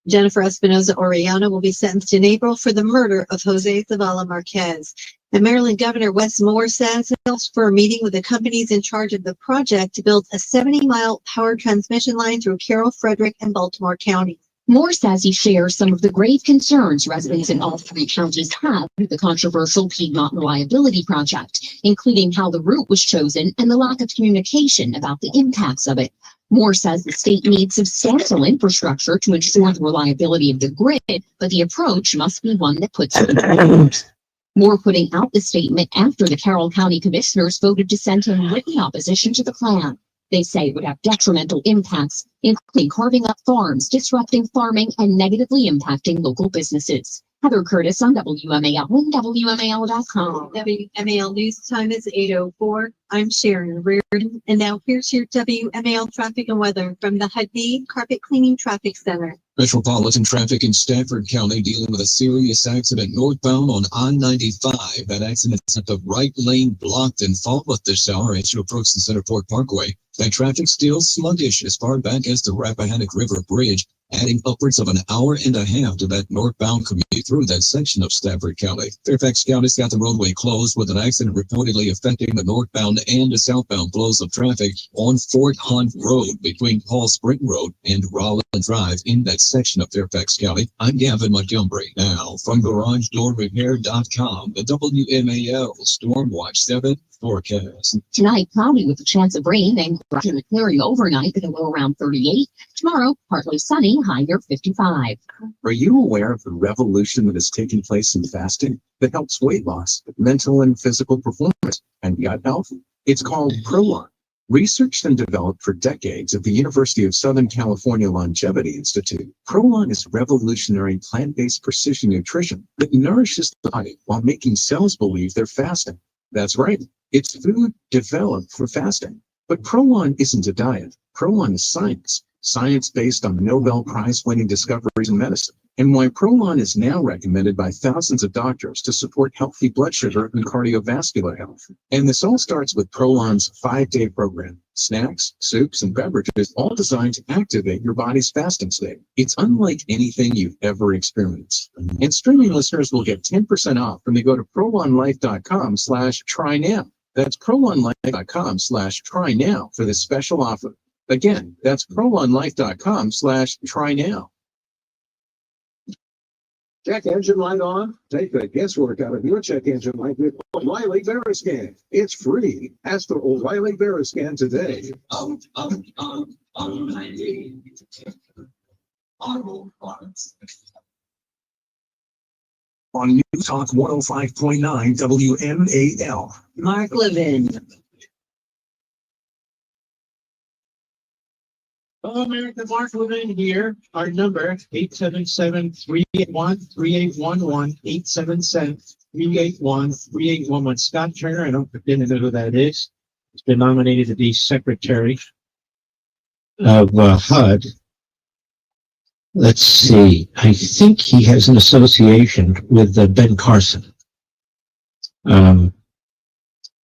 Jennifer Espinoza Orellana will be sentenced in April for the murder of Jose Zavala Marquez. And Maryland Governor Wes Moore says he'll for a meeting with the companies in charge of the project to build a 70-mile power transmission line through Carroll, Frederick, and Baltimore county. Moore says he shares some of the grave concerns residents in all three counties have with the controversial Piedmont Reliability Project, including how the route was chosen and the lack of communication about the impacts of it. Moore says the state needs substantial infrastructure to ensure the reliability of the grid, but the approach must be one that puts Moore putting out the statement after the Carroll County Commissioners voted to send him written opposition to the plan. They say it would have detrimental impacts, including carving up farms, disrupting farming, and negatively impacting local businesses. Heather Curtis on WMAL and WMAL.com. WMAL news time is 8:04. I'm Sharon Reardon, and now here's your WMAL traffic and weather from the Hudney Carpet Cleaning Traffic Center. Metropolitan traffic in Stafford County dealing with a serious accident northbound on I-95. That accident sent the right lane blocked in Falmouth this hour as you approach the Centerport Parkway. That traffic still sluggish as far back as the Rappahannock River Bridge, adding upwards of an hour and a half to that northbound commute through that section of Stafford County. Fairfax County's got the roadway closed with an accident reportedly affecting the northbound and the southbound flows of traffic on Fort Hunt Road between Paul Spring Road and Rollins Drive in that section of Fairfax County. I'm Gavin Montgomery. Now from GarageDoorRepair.com, the WMAL Storm Watch 7 forecast. Tonight, cloudy with a chance of rain and gradually clearing overnight with a low around 38. Tomorrow, partly sunny, high near 55. Are you aware of the revolution that is taking place in fasting that helps weight loss, mental and physical performance, and gut health? It's called Prolon. Researched and developed for decades at the University of Southern California Longevity Institute, Prolon is revolutionary plant-based precision nutrition that nourishes the body while making cells believe they're fasting. That's right. It's food developed for fasting. But Prolon isn't a diet. Prolon is science. Science based on Nobel Prize-winning discoveries in medicine. And why Prolon is now recommended by thousands of doctors to support healthy blood sugar and cardiovascular health. And this all starts with Prolon's 5-day program. Snacks, soups, and beverages all designed to activate your body's fasting state. It's unlike anything you've ever experienced. And streaming listeners will get 10% off when they go to prolonlife.com/try now. That's prolonlife.com/try now for this special offer. Again, that's prolonlife.com/try now. Check engine light on. Take the guesswork out of your check engine light with O'Reilly Veriscan. It's free. Ask for O'Reilly Veriscan today. O'Reilly Auto Parts. On News Talk 105.9 WMAL. Mark Levin. Hello, American Mark Levin here. Our number, 877-381-3811, 877-381-3811. Scott Turner, I don't pretend to know who that is. He's been nominated to be Secretary of HUD. Let's see. I think he has an association with Ben Carson. And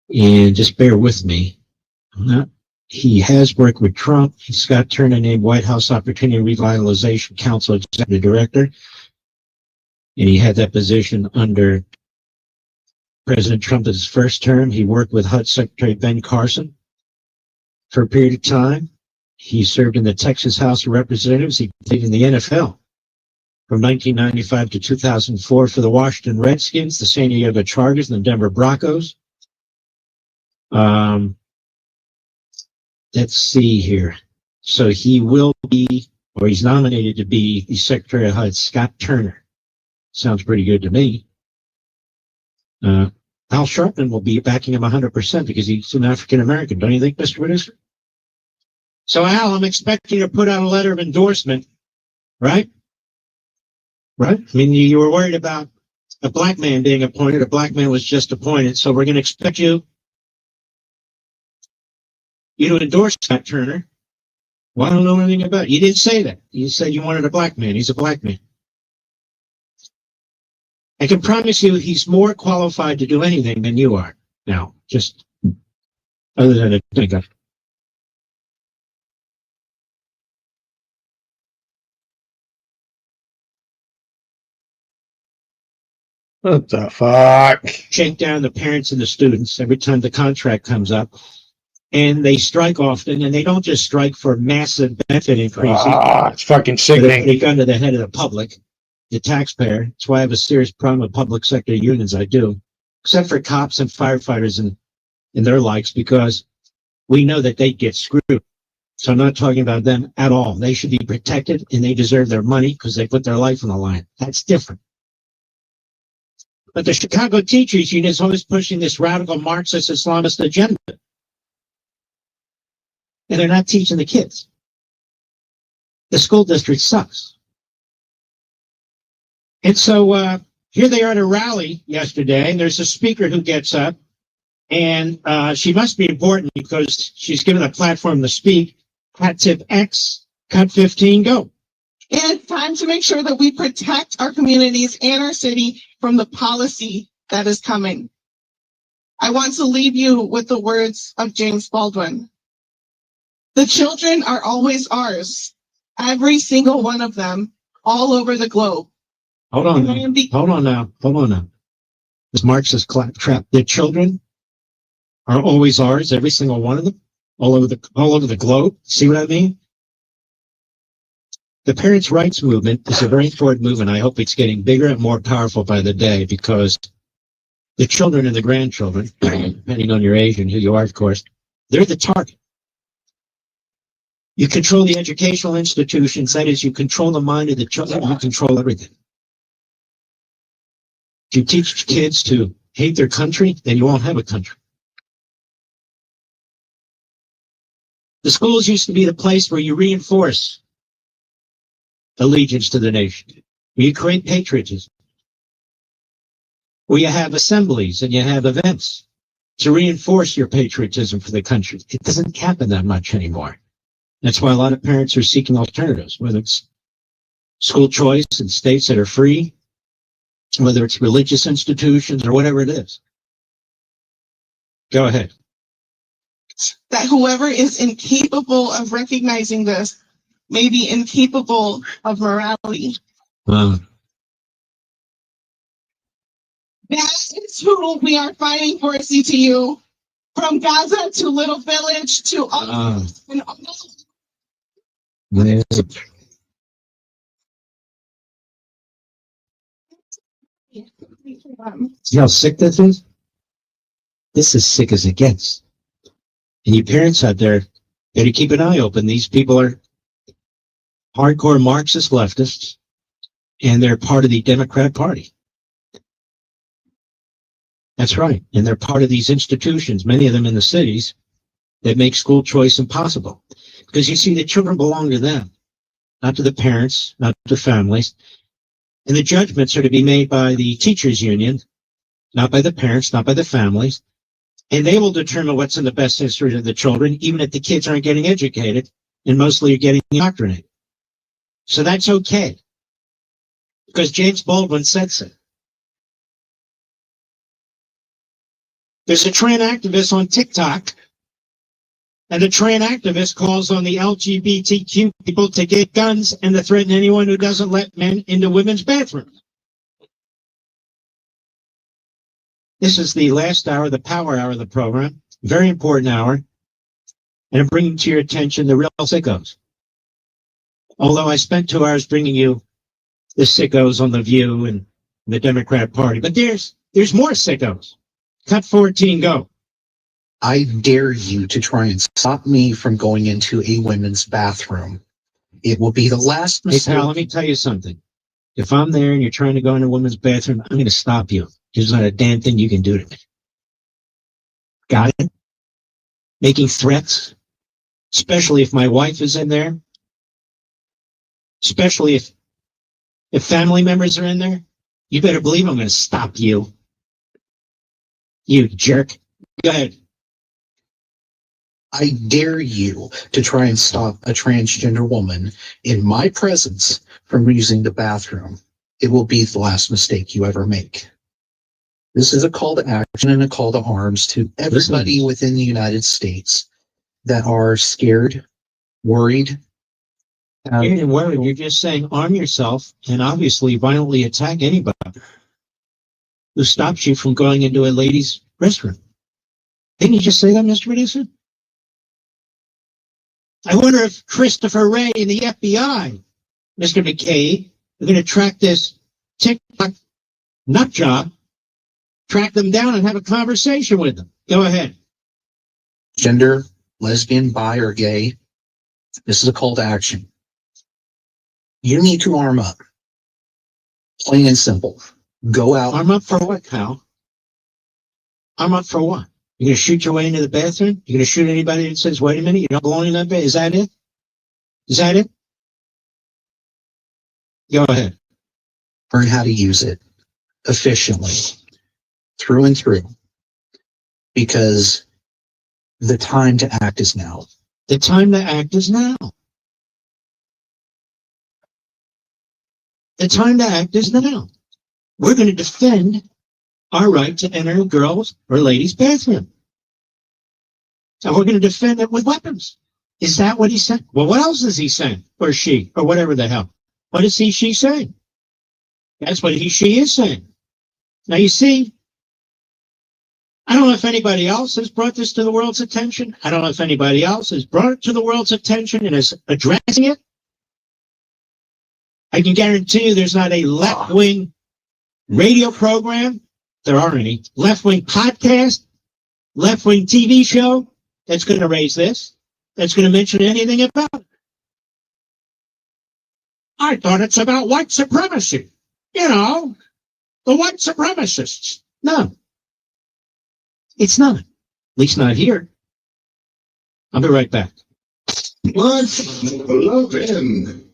just bear with me. He has worked with Trump. Scott Turner named White House Opportunity Revitalization Council Executive Director. And he had that position under President Trump in his first term. He worked with HUD Secretary Ben Carson for a period of time. He served in the Texas House of Representatives. He played in the NFL from 1995 to 2004 for the Washington Redskins, the San Diego Chargers, and the Denver Broncos. Let's see here. So he will be, or he's nominated to be the Secretary of HUD, Scott Turner. Sounds pretty good to me. Al Sharpton will be backing him 100% because he's an African American. Don't you think, Mr. Producer? So, Al, I'm expecting you to put out a letter of endorsement, right? Right? I mean, you were worried about a black man being appointed. A black man was just appointed. So we're going to expect you to endorse Scott Turner. Well, I don't know anything about it. You didn't say that. You said you wanted a black man. He's a black man. I can promise you he's more qualified to do anything than you are now, just other than a nigga. What the fuck? Shake down the parents and the students every time the contract comes up. and they strike often, and they don't just strike for massive benefit increases. It's fucking But sickening. they gun to the head of the public, the taxpayer. That's why I have a serious problem with public sector unions. I do, except for cops and firefighters and their likes, because we know that they get screwed. So I'm not talking about them at all. They should be protected, and they deserve their money because they put their life on the line. That's different. But the Chicago Teachers Union is always pushing this radical Marxist Islamist agenda. And they're not teaching the kids. The school district sucks. And so here they are at a rally yesterday, and there's a speaker who gets up, and she must be important because she's given a platform to speak. Hat tip X, cut 15, go. And it's time to make sure that we protect our communities and our city from the policy that is coming. I want to leave you with the words of James Baldwin. The children are always ours, every single one of them, all over the globe. Hold on now. This Marxist claptrap. The children are always ours, every single one of them, all over the globe. See what I mean? The parents' rights movement is a very important movement. I hope it's getting bigger and more powerful by the day, because the children and the grandchildren, depending on your age and who you are, of course, they're the target. You control the educational institutions. That is, you control the mind of the children. You control everything. If you teach kids to hate their country, then you won't have a country. The schools used to be the place where you reinforce allegiance to the nation, where you create patriotism, where you have assemblies and you have events to reinforce your patriotism for the country. It doesn't happen that much anymore. That's why a lot of parents are seeking alternatives, whether it's school choice in states that are free, whether it's religious institutions or whatever it is. Go ahead. That whoever is incapable of recognizing this may be incapable of morality. That is who we are fighting for, CTU. From Gaza to Little Village to all. See how sick this is? This is sick as it gets. And you parents out there, better keep an eye open. These people are hardcore Marxist leftists, and they're part of the Democrat Party. That's right. And they're part of these institutions, many of them in the cities, that make school choice impossible. Because you see, the children belong to them, not to the parents, not to families. And the judgments are to be made by the teachers union, not by the parents, not by the families. And they will determine what's in the best interest of the children, even if the kids aren't getting educated and mostly are getting indoctrinated. So that's okay, because James Baldwin said so. There's a trans activist on TikTok, and the trans activist calls on the LGBTQ people to get guns and to threaten anyone who doesn't let men into women's bathrooms. This is the last hour, the power hour of the program. Very important hour. And I'm bringing to your attention the real sickos. Although I spent 2 hours bringing you the sickos on The View and the Democrat Party. But there's more sickos. Cut 14, go. I dare you to try and stop me from going into a women's bathroom. It will be the last mistake. Hey, pal, let me tell you something. If I'm there and you're trying to go in a women's bathroom, I'm going to stop you. There's not a damn thing you can do to me. Got it? Making threats, especially if my wife is in there, especially if family members are in there, you better believe I'm going to stop you. You jerk. Go ahead. I dare you to try and stop a transgender woman in my presence from using the bathroom. It will be the last mistake you ever make. This is a call to action and a call to arms to everybody within the United States that are scared, worried. You're not worried. You're just saying arm yourself and obviously violently attack anybody who stops you from going into a ladies' restroom. Didn't you just say that, Mr. Producer? I wonder if Christopher Wray and the FBI, Mr. McKay, are going to track this TikTok nut job, track them down and have a conversation with them. Go ahead. Gender, lesbian, bi, or gay, this is a call to action. You need to arm up. Plain and simple. Go out. Arm up for what, Kyle? Arm up for what? You're going to shoot your way into the bathroom? You're going to shoot anybody that says, wait a minute, you're not going in that bed? Is that it? Is that it? Go ahead. Learn how to use it efficiently, through and through, because the time to act is now. The time to act is now. The time to act is now. We're going to defend our right to enter a girl's or lady's bathroom. And we're going to defend it with weapons. Is that what he said? Well, what else is he saying? Or she, or whatever the hell. What is he, she saying? That's what he, she is saying. Now you see, I don't know if anybody else has brought this to the world's attention. I don't know if anybody else has brought it to the world's attention and is addressing it. I can guarantee you there's not a left-wing radio program, there aren't any, left-wing podcast, left-wing TV show that's going to raise this, that's going to mention anything about it. I thought it's about white supremacy. You know, the white supremacists. No, it's not. At least not here. I'll be right back. Let's love him.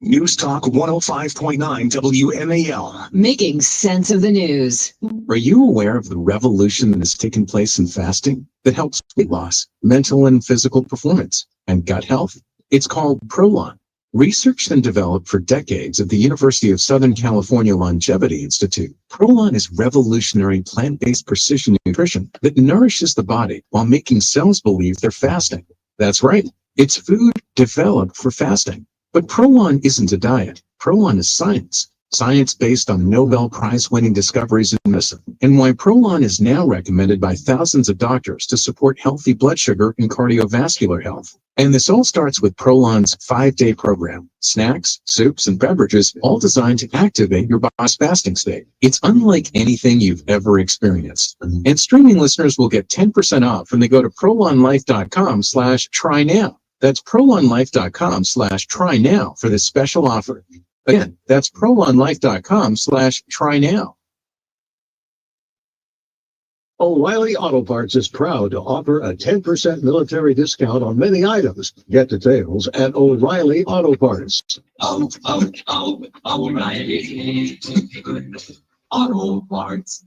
News Talk 105.9 WMAL. Making sense of the news. Are you aware of the revolution that has taken place in fasting that helps weight loss, mental and physical performance, and gut health? It's called Prolon. Researched and developed for decades at the University of Southern California Longevity Institute, Prolon is revolutionary plant-based precision nutrition that nourishes the body while making cells believe they're fasting. That's right. It's food developed for fasting. But Prolon isn't a diet. Prolon is science. Science based on Nobel Prize-winning discoveries in medicine, and why Prolon is now recommended by thousands of doctors to support healthy blood sugar and cardiovascular health. And this all starts with Prolon's 5-day program. Snacks, soups, and beverages, all designed to activate your body's fasting state. It's unlike anything you've ever experienced. And streaming listeners will get 10% off when they go to prolonlife.com/try now. That's prolonlife.com/try now for this special offer. Again, that's prolonlife.com/try now. O'Reilly Auto Parts is proud to offer a 10% military discount on many items. Get details at O'Reilly Auto Parts. O'Reilly Auto Parts.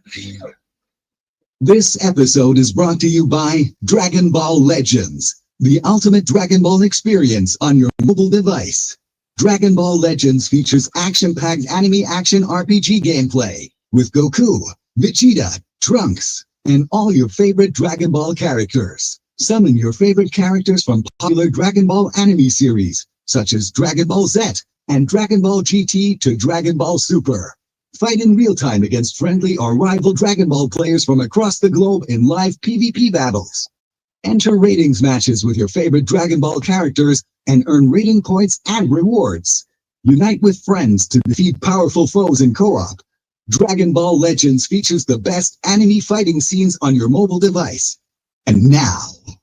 This episode is brought to you by Dragon Ball Legends, the ultimate Dragon Ball experience on your mobile device. Dragon Ball Legends features action-packed anime action RPG gameplay with Goku, Vegeta, Trunks, and all your favorite Dragon Ball characters. Summon your favorite characters from popular Dragon Ball anime series, such as Dragon Ball Z and Dragon Ball GT to Dragon Ball Super. Fight in real time against friendly or rival Dragon Ball players from across the globe in live PvP battles. Enter ratings matches with your favorite Dragon Ball characters and earn rating points and rewards. Unite with friends to defeat powerful foes in co-op. Dragon Ball Legends features the best anime fighting scenes on your mobile device. And now,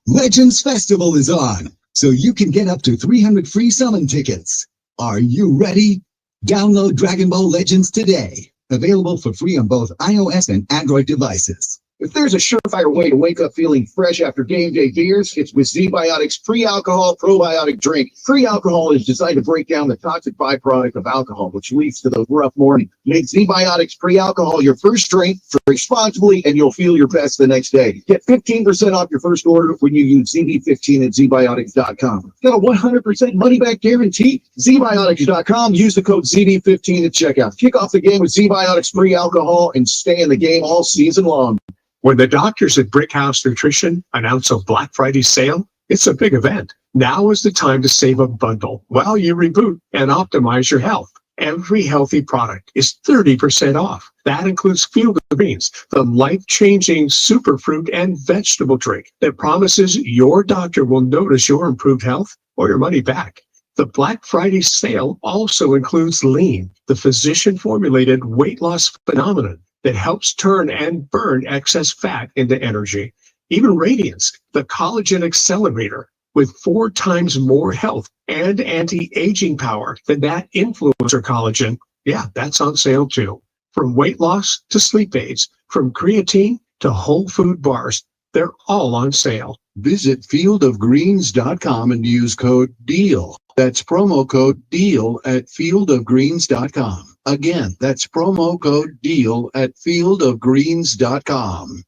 Legends Festival is on, so you can get up to 300 free summon tickets. Are you ready? Download Dragon Ball Legends today. Available for free on both iOS and Android devices. If there's a surefire way to wake up feeling fresh after game day beers, it's with Z-Biotics pre-alcohol probiotic drink. Pre-alcohol is designed to break down the toxic byproduct of alcohol, which leads to the rough morning. Make Z-Biotics pre-alcohol your first drink responsibly, and you'll feel your best the next day. Get 15% off your first order when you use ZB15 at ZBiotics.com. Got a 100% money-back guarantee? ZBiotics.com. Use the code ZB15 at checkout. Kick off the game with Z-Biotics pre-alcohol and stay in the game all season long. When the doctors at Brickhouse Nutrition announce a Black Friday sale, it's a big event. Now is the time to save a bundle while you reboot and optimize your health. Every healthy product is 30% off. That includes Field of Greens, the life-changing superfruit and vegetable drink that promises your doctor will notice your improved health or your money back. The Black Friday sale also includes Lean, the physician-formulated weight loss phenomenon that helps turn and burn excess fat into energy. Even Radiance, the collagen accelerator, with 4 times more health and anti-aging power than that influencer collagen. Yeah, that's on sale too. From weight loss to sleep aids, from creatine to whole food bars, they're all on sale. Visit fieldofgreens.com and use code DEAL. That's promo code DEAL at fieldofgreens.com. Again, that's promo code DEAL at fieldofgreens.com.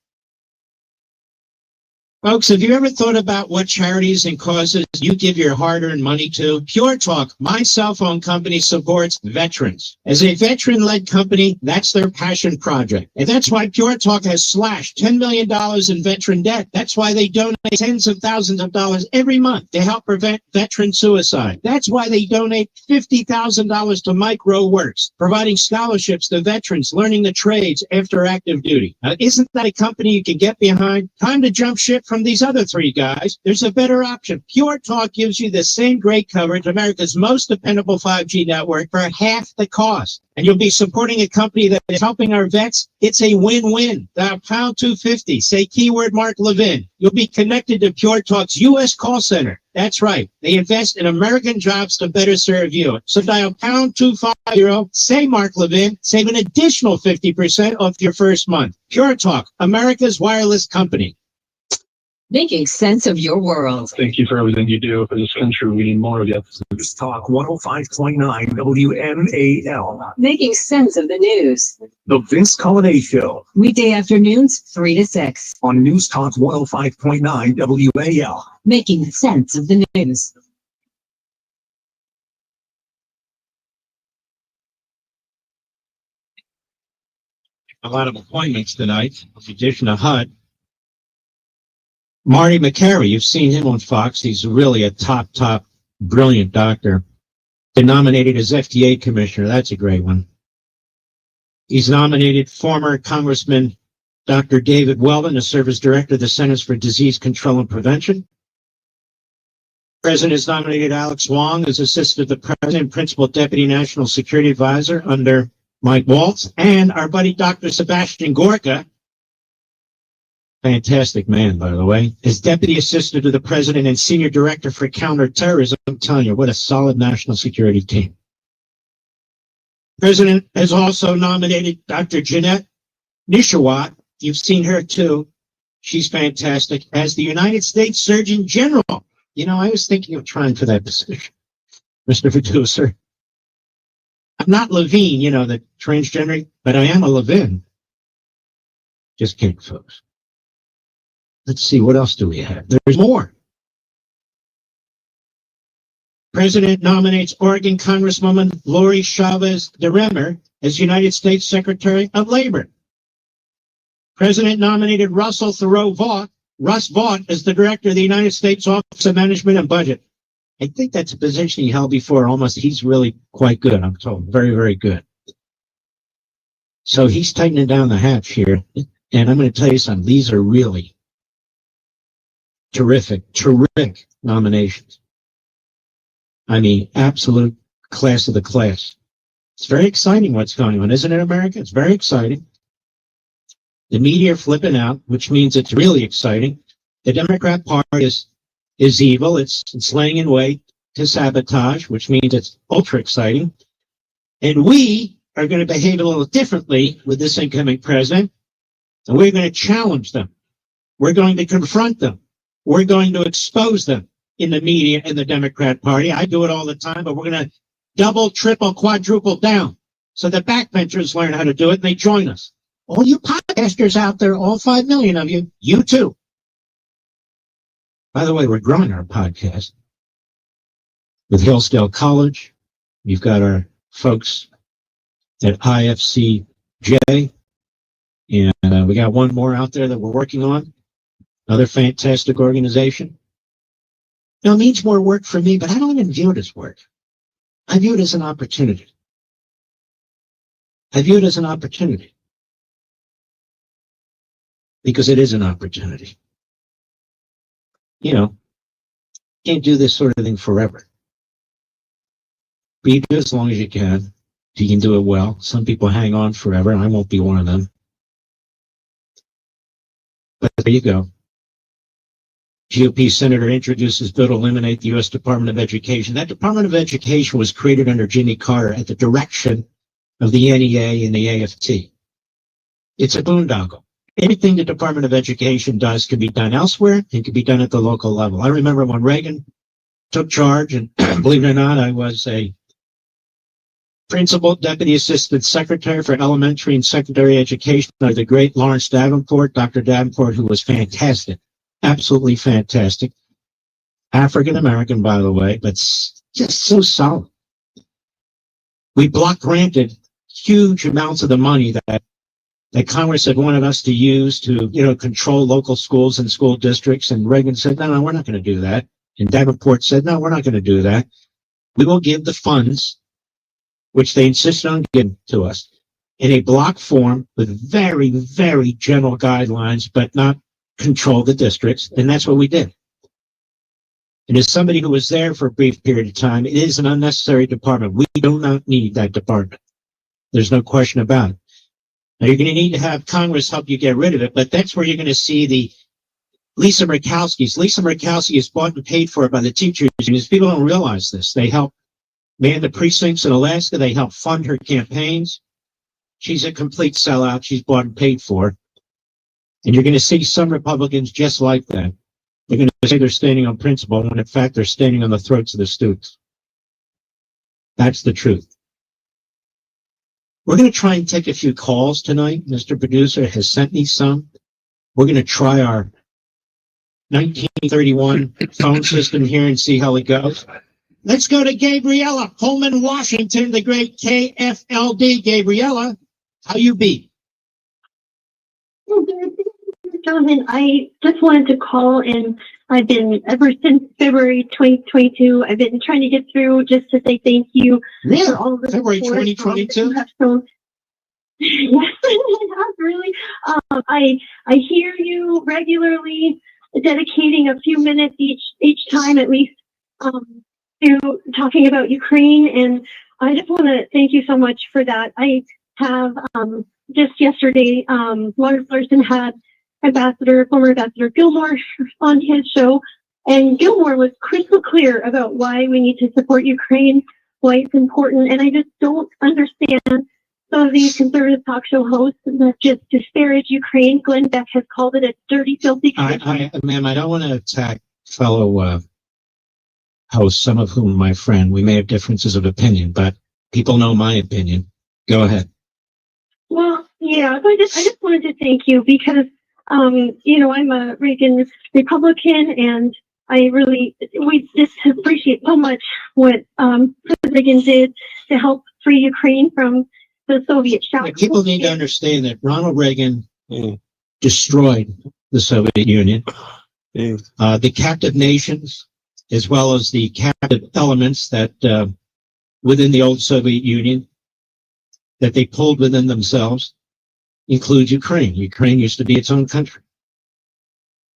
Folks, have you ever thought about what charities and causes you give your hard-earned money to? Pure Talk, my cell phone company, supports veterans. As a veteran-led company, that's their passion project. And that's why Pure Talk has slashed $10 million in veteran debt. That's why they donate tens of thousands of dollars every month to help prevent veteran suicide. That's why they donate $50,000 to MicroWorks, providing scholarships to veterans learning the trades after active duty. Now, isn't that a company you can get behind? Time to jump ship from these other 3 guys. There's a better option. Pure Talk gives you the same great coverage, America's most dependable 5G network, for half the cost. And you'll be supporting a company that is helping our vets. It's a win-win. Dial pound 250. Say keyword Mark Levin. You'll be connected to Pure Talk's U.S. call center. That's right. They invest in American jobs to better serve you. So dial pound 250. Say Mark Levin. Save an additional 50% off your first month. Pure Talk, America's wireless company. Making sense of your world. Thank you for everything you do for this country. We need more of you. News Talk 105.9 WNAL. Making sense of the news. The Vince Colonnade Show Weekday afternoons, 3 to 6. on News Talk 105.9 WAL. Making sense of the news. A lot of appointments tonight, in addition to HUD. Marty McCary, you've seen him on Fox. He's really a top, brilliant doctor. Been nominated as FDA commissioner. That's a great one. He's nominated former Congressman Dr. David Weldon to serve as director of the Centers for Disease Control and Prevention. The President has nominated Alex Wong as assistant to the President, Principal Deputy National Security Advisor under Mike Waltz, and our buddy Dr. Sebastian Gorka, fantastic man, by the way, as Deputy Assistant to the President and Senior Director for Counterterrorism. I'm telling you, what a solid national security team. The President has also nominated Dr. Jeanette Nishawat. You've seen her too. She's fantastic, as the United States Surgeon General. You know, I was thinking of trying for that position, Mr. Producer. I'm not Levine, you know, the transgender, but I am a Levin. Just kidding, folks. Let's see, what else do we have? There's more. President nominates Oregon Congresswoman Lori Chavez DeRemer as United States Secretary of Labor. President nominated Russell Thoreau Vaught, Russ Vaught, as the Director of the United States Office of Management and Budget. I think that's a position he held before almost. He's really quite good, I'm told. Very, very good. So he's tightening down the hatch here. And I'm going to tell you something. These are really terrific nominations. I mean, absolute class of the class. It's very exciting what's going on, isn't it, America? It's very exciting. The media are flipping out, which means it's really exciting. The Democrat Party is evil. It's laying in wait to sabotage, which means it's ultra exciting. And we are going to behave a little differently with this incoming president, and we're going to challenge them. We're going to confront them. We're going to expose them in the media and the Democrat Party. I do it all the time, but we're going to double, triple, quadruple down so the backbenchers learn how to do it and they join us. All you podcasters out there, all 5 million of you, you too. By the way, we're growing our podcast with Hillsdale College. We've got our folks at IFCJ, and we got one more out there that we're working on. Another fantastic organization. Now, it means more work for me, but I don't even view it as work. I view it as an opportunity. I view it as an opportunity. Because it is an opportunity. You know, Can't do this sort of thing forever. But you do as long as you can. You can do it well. Some people hang on forever, and I won't be one of them. But there you go. GOP senator introduces bill to eliminate the U.S. Department of Education. That Department of Education was created under Jimmy Carter at the direction of the NEA and the AFT. It's a boondoggle. Anything the Department of Education does can be done elsewhere and can be done at the local level. I remember when Reagan took charge, and believe it or not, I was a principal deputy assistant secretary for elementary and secondary education under the great Lawrence Davenport, Dr. Davenport, who was fantastic, absolutely fantastic. African American, by the way, but just so solid. We block granted huge amounts of the money that Congress had wanted us to use to, control local schools and school districts. And Reagan said, no, we're not going to do that. And Davenport said, no, we're not going to do that. We will give the funds, which they insisted on giving to us, in a block form with very, very general guidelines, but not control the districts. And that's what we did. And as somebody who was there for a brief period of time, it is an unnecessary department. We do not need that department. There's no question about it. Now, you're going to need to have Congress help you get rid of it, but that's where you're going to see the Lisa Murkowski's. Lisa Murkowski is bought and paid for by the teachers unions. People don't realize this. They help man the precincts in Alaska. They help fund her campaigns. She's a complete sellout. She's bought and paid for. And you're going to see some Republicans just like that. They're going to say they're standing on principle when in fact they're standing on the throats of the students. That's the truth. We're going to try and take a few calls tonight. Mr. Producer has sent me some. We're going to try our 1931 phone system here and see how it goes. Let's go to Gabriella, Pullman, Washington, the great KFLD. Gabriella, how you be? Jonathan, I just wanted to call, and I've been, ever since February 2022, I've been trying to get through just to say thank you for all the February support 2022? Yes, really. I hear you regularly dedicating a few minutes each time at least to talking about Ukraine, and I just want to thank you so much for that. I have just yesterday, Lars Larson had former Ambassador Gilmore on his show, and Gilmore was crystal clear about why we need to support Ukraine, why it's important, and I just don't understand some of these conservative talk show hosts that just disparage Ukraine. Glenn Beck has called it a dirty, filthy country. Ma'am, I don't want to attack fellow hosts, some of whom my friend. We may have differences of opinion, but people know my opinion. Go ahead. Well, yeah, so I just wanted to thank you because I'm a Reagan Republican, and we just appreciate so much what President Reagan did to help free Ukraine from the Soviet shackles. People need to understand that Ronald Reagan destroyed the Soviet Union. The captive nations, as well as the captive elements that within the old Soviet Union that they pulled within themselves, include Ukraine. Ukraine used to be its own country.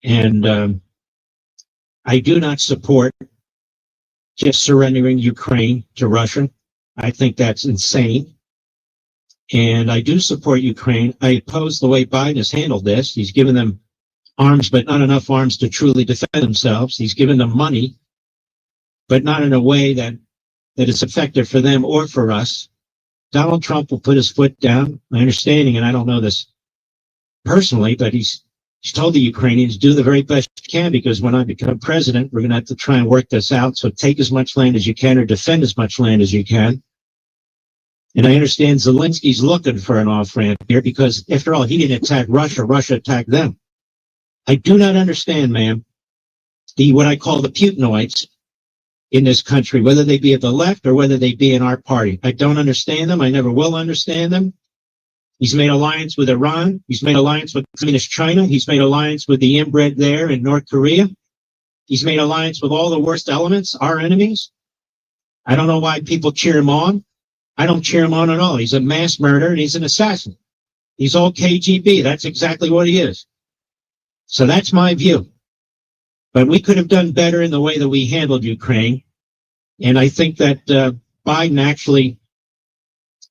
And I do not support just surrendering Ukraine to Russia. I think that's insane. And I do support Ukraine. I oppose the way Biden has handled this. He's given them arms, but not enough arms to truly defend themselves. He's given them money, but not in a way that is effective for them or for us. Donald Trump will put his foot down. My understanding, and I don't know this personally, but he's told the Ukrainians, do the very best you can, because when I become president, we're going to have to try and work this out. So take as much land as you can or defend as much land as you can. And I understand Zelensky's looking for an off-ramp here because, after all, he didn't attack Russia. Russia attacked them. I do not understand, ma'am, what I call the Putinoids in this country, whether they be at the left or whether they be in our party. I don't understand them. I never will understand them. He's made alliance with Iran. He's made alliance with communist China. He's made alliance with the inbred there in North Korea. He's made alliance with all the worst elements, our enemies. I don't know why people cheer him on. I don't cheer him on at all. He's a mass murderer and he's an assassin. He's all KGB. That's exactly what he is. So that's my view. But we could have done better in the way that we handled Ukraine. And I think that Biden actually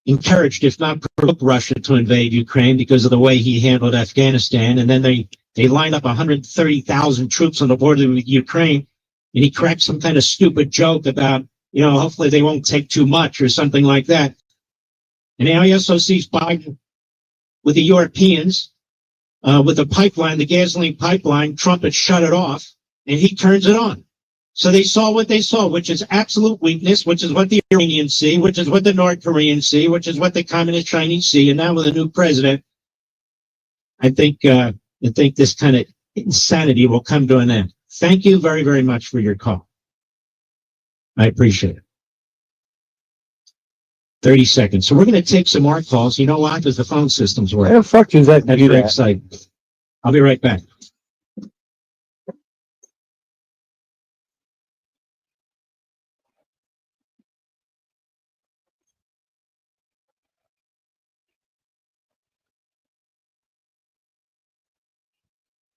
encouraged, if not provoked, Russia to invade Ukraine because of the way he handled Afghanistan. And then they lined up 130,000 troops on the border with Ukraine. And he cracked some kind of stupid joke about, hopefully they won't take too much or something like that. And now he also sees Biden with the Europeans, with the pipeline, the gasoline pipeline. Trump had shut it off, and he turns it on. So they saw what they saw, which is absolute weakness, which is what the Iranians see, which is what the North Koreans see, which is what the Communist Chinese see. And now with a new president, I think this kind of insanity will come to an end. Thank you very, very much for your call. I appreciate it. 30 seconds. So we're going to take some more calls. You know why? Because the phone systems work. How the fuck does that That's do very that? exciting. I'll be right back.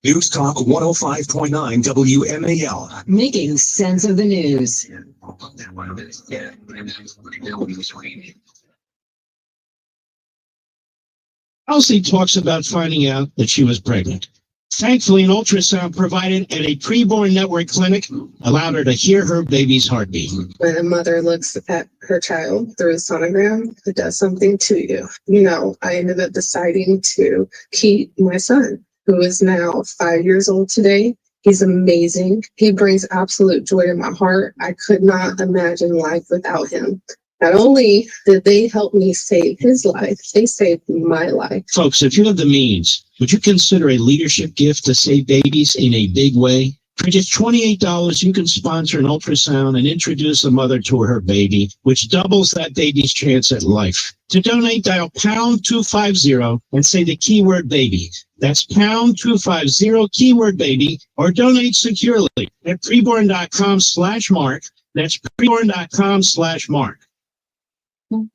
News Talk 105.9 WMAL. Making sense of the news. Elsie talks about finding out that she was pregnant. Thankfully, an ultrasound provided at a preborn network clinic allowed her to hear her baby's heartbeat. When a mother looks at her child through a sonogram, it does something to you. I ended up deciding to keep my son, who is now 5 years old today. He's amazing. He brings absolute joy to my heart. I could not imagine life without him. Not only did they help me save his life, they saved my life. Folks, if you have the means, would you consider a leadership gift to save babies in a big way? For just $28, you can sponsor an ultrasound and introduce a mother to her baby, which doubles that baby's chance at life. To donate, dial pound 250 and say the keyword baby. That's pound 250 keyword baby, or donate securely at preborn.com/mark. That's preborn.com/mark.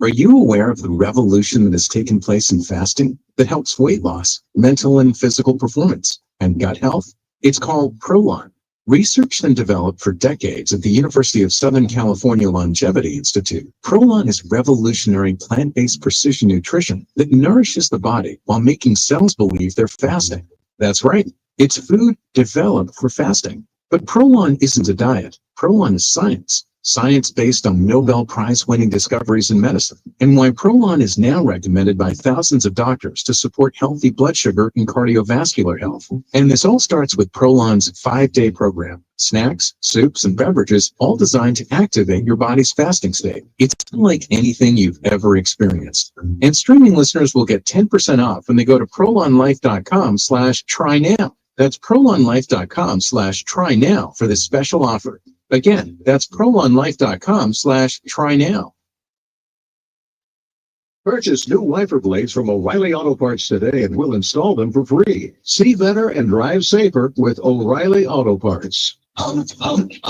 Are you aware of the revolution that has taken place in fasting that helps weight loss, mental and physical performance, and gut health? It's called Prolon. Researched and developed for decades at the University of Southern California Longevity Institute, Prolon is revolutionary plant-based precision nutrition that nourishes the body while making cells believe they're fasting. That's right, it's food developed for fasting. But Prolon isn't a diet. Prolon is science. Science based on Nobel Prize-winning discoveries in medicine, and why Prolon is now recommended by thousands of doctors to support healthy blood sugar and cardiovascular health. And this all starts with Prolon's 5-day program. Snacks, soups, and beverages, all designed to activate your body's fasting state. It's unlike anything you've ever experienced. And streaming listeners will get 10% off when they go to prolonlife.com/try now. That's prolonlife.com/try now for this special offer. Again, that's prolonlife.com/try now. Purchase new wiper blades from O'Reilly Auto Parts today and we'll install them for free. See better and drive safer with O'Reilly Auto Parts. O'Reilly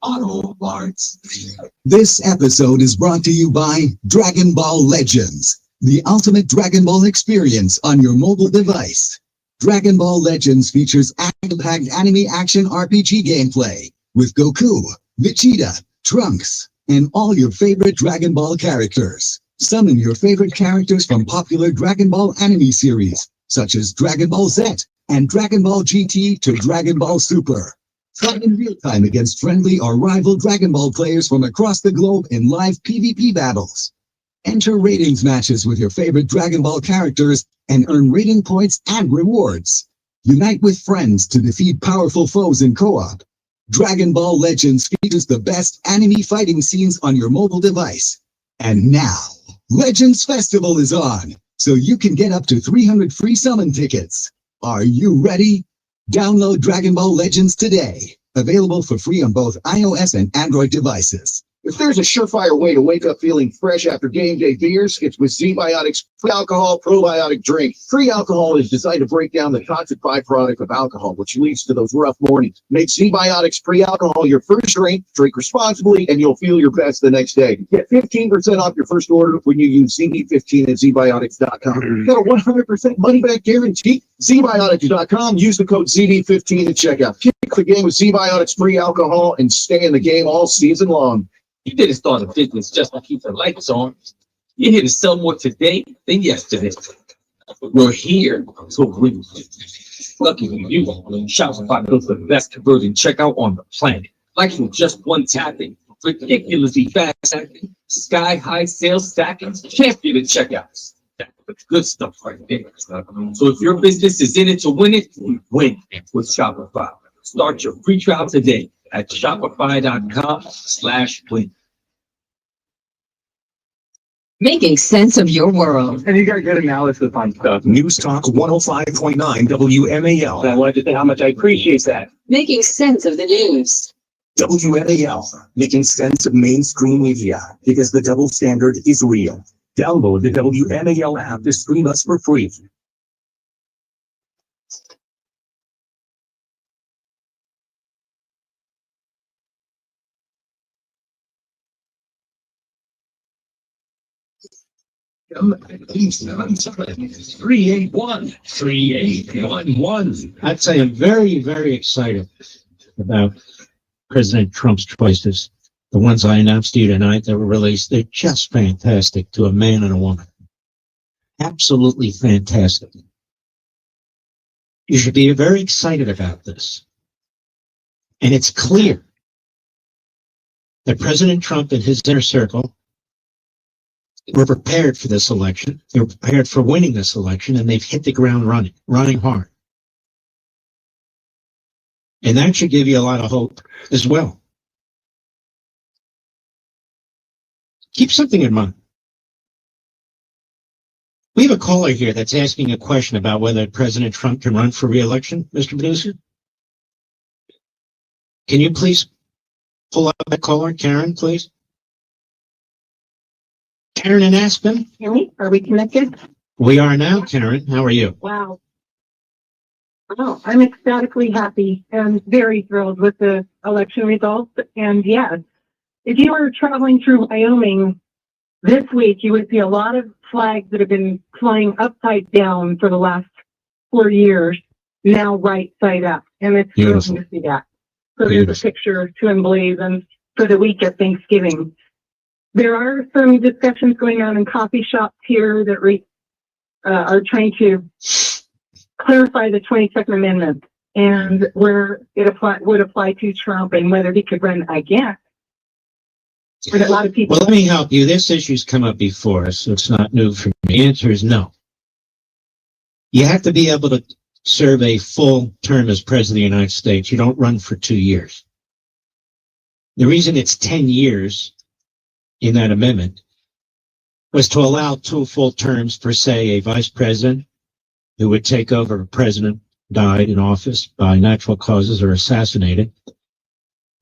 Auto Parts. This episode is brought to you by Dragon Ball Legends, the ultimate Dragon Ball experience on your mobile device. Dragon Ball Legends features action-packed anime action RPG gameplay with Goku, Vegeta, Trunks, and all your favorite Dragon Ball characters. Summon your favorite characters from popular Dragon Ball anime series, such as Dragon Ball Z and Dragon Ball GT to Dragon Ball Super. Fight in real time against friendly or rival Dragon Ball players from across the globe in live PvP battles. Enter ratings matches with your favorite Dragon Ball characters and earn rating points and rewards. Unite with friends to defeat powerful foes in co-op. Dragon Ball Legends features the best anime fighting scenes on your mobile device. And now, Legends Festival is on, so you can get up to 300 free summon tickets. Are you ready? Download Dragon Ball Legends today. Available for free on both iOS and Android devices. If there's a surefire way to wake up feeling fresh after game day beers, it's with Z-Biotics pre-alcohol probiotic drink. Pre-alcohol is designed to break down the toxic byproduct of alcohol, which leads to those rough mornings. Make Z-Biotics pre-alcohol your first drink, drink responsibly, and you'll feel your best the next day. Get 15% off your first order when you use ZB15 at zbiotics.com. Got a 100% money-back guarantee. ZBiotics.com. Use the code ZB15 at checkout. Kick the game with Z-Biotics pre-alcohol and stay in the game all season long. You didn't start a business just to keep the lights on. You're here to sell more today than yesterday. We're here to win. Lucky for you, Shopify built the best converting checkout on the planet. Like from just one tapping, ridiculously fast acting, sky-high sales stacking, champion at checkouts. That's the good stuff right there. So if your business is in it to win it, you win with Shopify. Start your free trial today at shopify.com/win. Making sense of your world. And you got good analysis on stuff. News Talk 105.9 WMAL. I wanted to say how much I appreciate that. Making sense of the news. WMAL, making sense of mainstream media because the double standard is real. Download the WMAL app to stream us for free. I'd say I'm very, very excited about President Trump's choices. The ones I announced to you tonight that were released, they're just fantastic to a man and a woman. Absolutely fantastic. You should be very excited about this. And it's clear that President Trump and his inner circle were prepared for this election. They were prepared for winning this election, and they've hit the ground running hard. And that should give you a lot of hope as well. Keep something in mind. We have a caller here that's asking a question about whether President Trump can run for re-election, Mr. Producer. Can you please pull up that caller, Karen, please? Karen in Aspen? Hear me? Are we connected? We are now, Karen. How are you? Wow. Oh, I'm ecstatically happy and very thrilled with the election results. And yes, if you were traveling through Wyoming this week, you would see a lot of flags that have been flying upside down for the last 4 years, now right side up. And it's thrilling to see that. So there's a picture to emblazon for the week of Thanksgiving. There are some discussions going on in coffee shops here that are trying to clarify the 22nd Amendment and where it would apply to Trump and whether he could run again. But a lot of people. Well, let me help you. This issue's come up before, so it's not new for me. The answer is no. You have to be able to serve a full term as President of the United States. You don't run for 2 years. The reason it's 10 years in that amendment was to allow 2 full terms for, say, a vice president who would take over if a president died in office by natural causes or assassinated.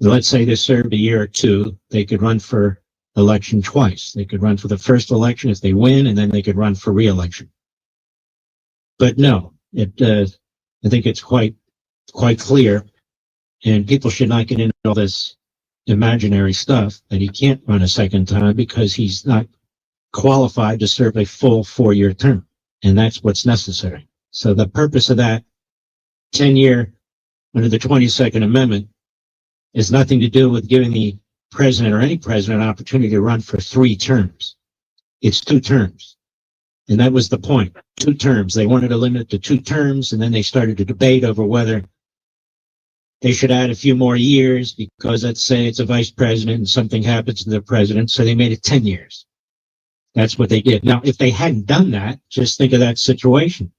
Let's say they served a year or 2, they could run for election twice. They could run for the first election if they win, and then they could run for re-election. But no, I think it's quite clear, and people should not get into all this imaginary stuff that he can't run a second time because he's not qualified to serve a full 4-year term, and that's what's necessary. So the purpose of that 10-year under the 22nd Amendment is nothing to do with giving the president or any president an opportunity to run for 3 terms. It's 2 terms. And that was the point. 2 terms. They wanted to limit it to 2 terms, and then they started to debate over whether they should add a few more years because, let's say, it's a vice president and something happens to the president, so they made it 10 years. That's what they did. Now, if they hadn't done that, just think of that situation.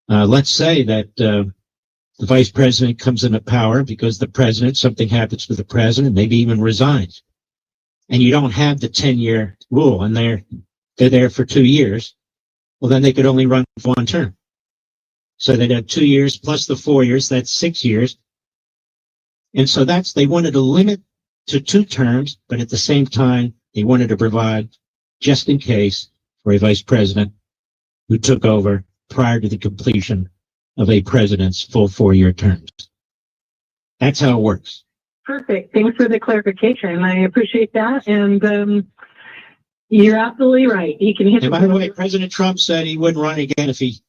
Let's say that the vice president comes into power because the president, something happens to the president, maybe even resigns. And you don't have the 10-year rule, and they're there for 2 years. Well, then they could only run for 1 term. So they'd have 2 years plus the 4 years, that's 6 years. And so they wanted to limit to 2 terms, but at the same time, they wanted to provide, just in case, for a vice president who took over prior to the completion of a president's full 4-year terms. That's how it works. Perfect. Thanks for the clarification. I appreciate that. And you're absolutely right. He can hit. And by the way, President Trump said he wouldn't run again if he,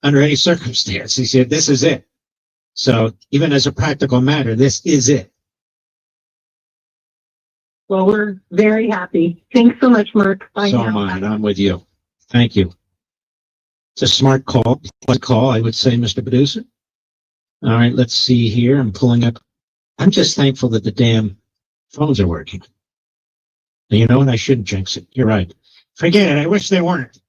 under any circumstance. He said, this is it. So even as a practical matter, this is it. Well, we're very happy. Thanks so much, Mark. Bye So now. am I, and I'm with you. Thank you. It's a smart call, I would say, Mr. Producer. All right, let's see here. I'm pulling up. I'm just thankful that the damn phones are working. And you know what? I shouldn't jinx it. You're right. Forget it. I wish they weren't.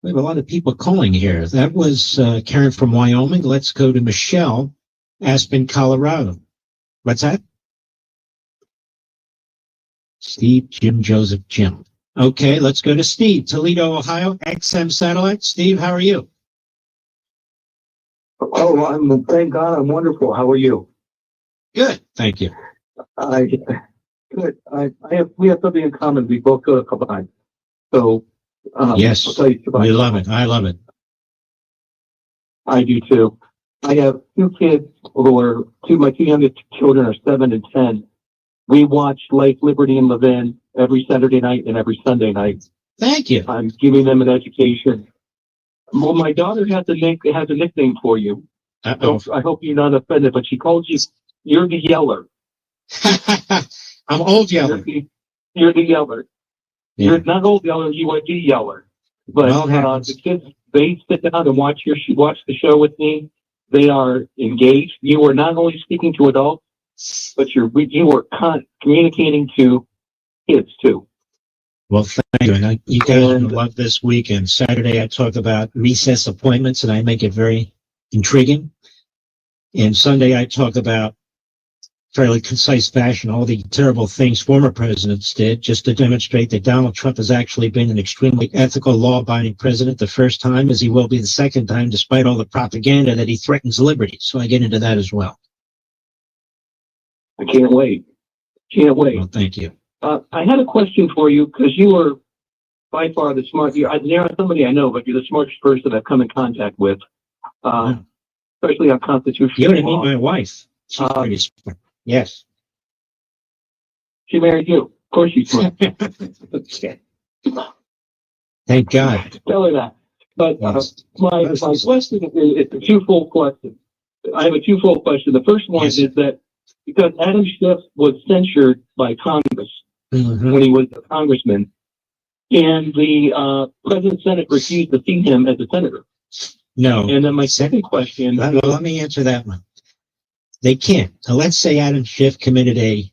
We have a lot of people calling here. That was Karen from Wyoming. Let's go to Michelle, Aspen, Colorado. What's that? Steve, Jim, Joseph, Jim. Okay, let's go to Steve, Toledo, Ohio, XM Satellite. Steve, how are you? Oh, thank God, I'm wonderful. How are you? Good, thank you. Good. We have something in common. We both go to Kabine. So, Yes, I'll tell you we love it. I love it. I do too. I have 2 kids my 2 youngest children are 7 and 10. We watch Life, Liberty, and Levin every Saturday night and every Sunday night. Thank you. I'm giving them an education. Well, my daughter has a nickname for you. Uh-oh. I hope you're not offended, but she calls you're the yeller. I'm old yeller. You're the yeller. Yeah. You're not old yeller, you are the yeller. But Well, the kids, they sit down and watch the show with me. They are engaged. You are not only speaking to adults, but you are communicating to kids too. Well, thank you. And you guys are going to love this weekend. Saturday, I talk about recess appointments, and I make it very intriguing. And Sunday, I talk about fairly concise fashion all the terrible things former presidents did, just to demonstrate that Donald Trump has actually been an extremely ethical, law-abiding president the first time, as he will be the second time, despite all the propaganda that he threatens liberty. So I get into that as well. I can't wait. Can't wait. Well, thank you. I had a question for you because you are by far the smartest. You're not somebody I know, but you're the smartest person I've come in contact with, especially on constitutional You ought to law. meet my wife. She's pretty smart. Yes. She married you. Of course she's smart. Okay. Thank God. Tell her that. But my question is a twofold question. I have a twofold question. The first one is that because Adam Schiff was censured by Congress when he was a congressman, and the President and Senate refused to see him as a senator. No. And then my second question. Let me answer that one. They can't. Now, let's say Adam Schiff committed a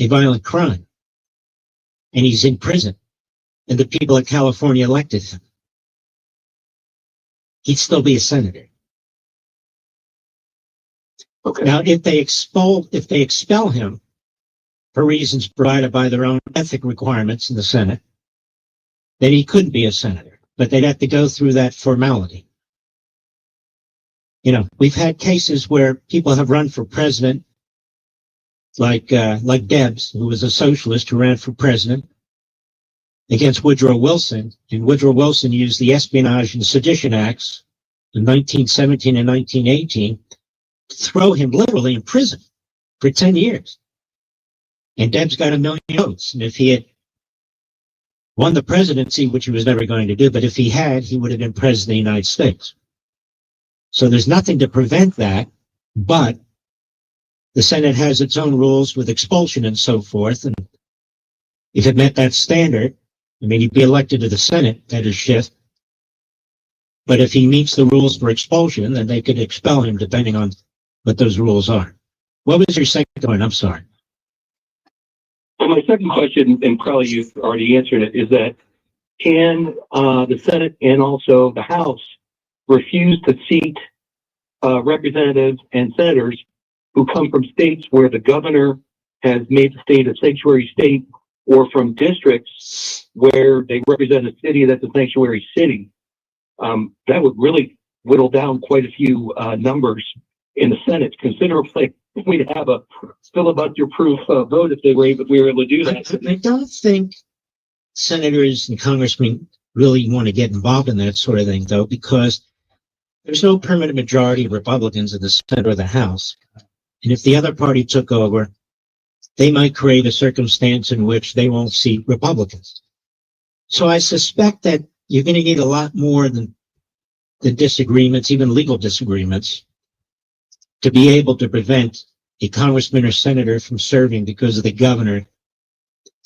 violent crime and he's in prison and the people of California elected him. He'd still be a senator. Okay. Now, if they expel him for reasons provided by their own ethic requirements in the Senate, then he couldn't be a senator, but they'd have to go through that formality. You know, we've had cases where people have run for president, like Debs, who was a socialist who ran for president against Woodrow Wilson, and Woodrow Wilson used the Espionage and Sedition Acts in 1917 and 1918 to throw him literally in prison for 10 years. And Debs got 1 million votes, and if he had won the presidency, which he was never going to do, but if he had, he would have been president of the United States. So there's nothing to prevent that, but the Senate has its own rules with expulsion and so forth. And if it met that standard, I mean, he'd be elected to the Senate, that is Schiff. But if he meets the rules for expulsion, then they could expel him depending on what those rules are. What was your second point? I'm sorry. Well, my second question, and probably you've already answered it, is that can the Senate and also the House refuse to seat representatives and senators who come from states where the governor has made the state a sanctuary state, or from districts where they represent a city that's a sanctuary city? That would really whittle down quite a few numbers in the Senate considerably. we'd have a filibuster-proof vote if we were able to do that. I don't think senators and congressmen really want to get involved in that sort of thing, though, because there's no permanent majority of Republicans in the Senate or the House. And if the other party took over, they might create a circumstance in which they won't seat Republicans. So I suspect that you're going to need a lot more than the disagreements, even legal disagreements, to be able to prevent a congressman or senator from serving because the governor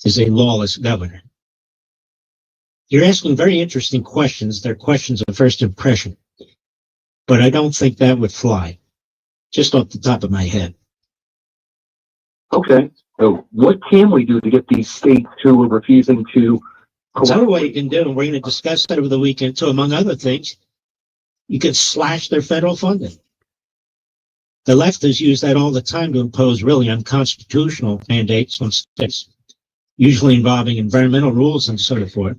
is a lawless governor. You're asking very interesting questions. They're questions of first impression. But I don't think that would fly, just off the top of my head. Okay. So what can we do to get these states who are refusing to I'll tell you what you can do, and we're going to discuss that over the weekend too, among other things. You can slash their federal funding. The left has used that all the time to impose really unconstitutional mandates on states, usually involving environmental rules and so forth.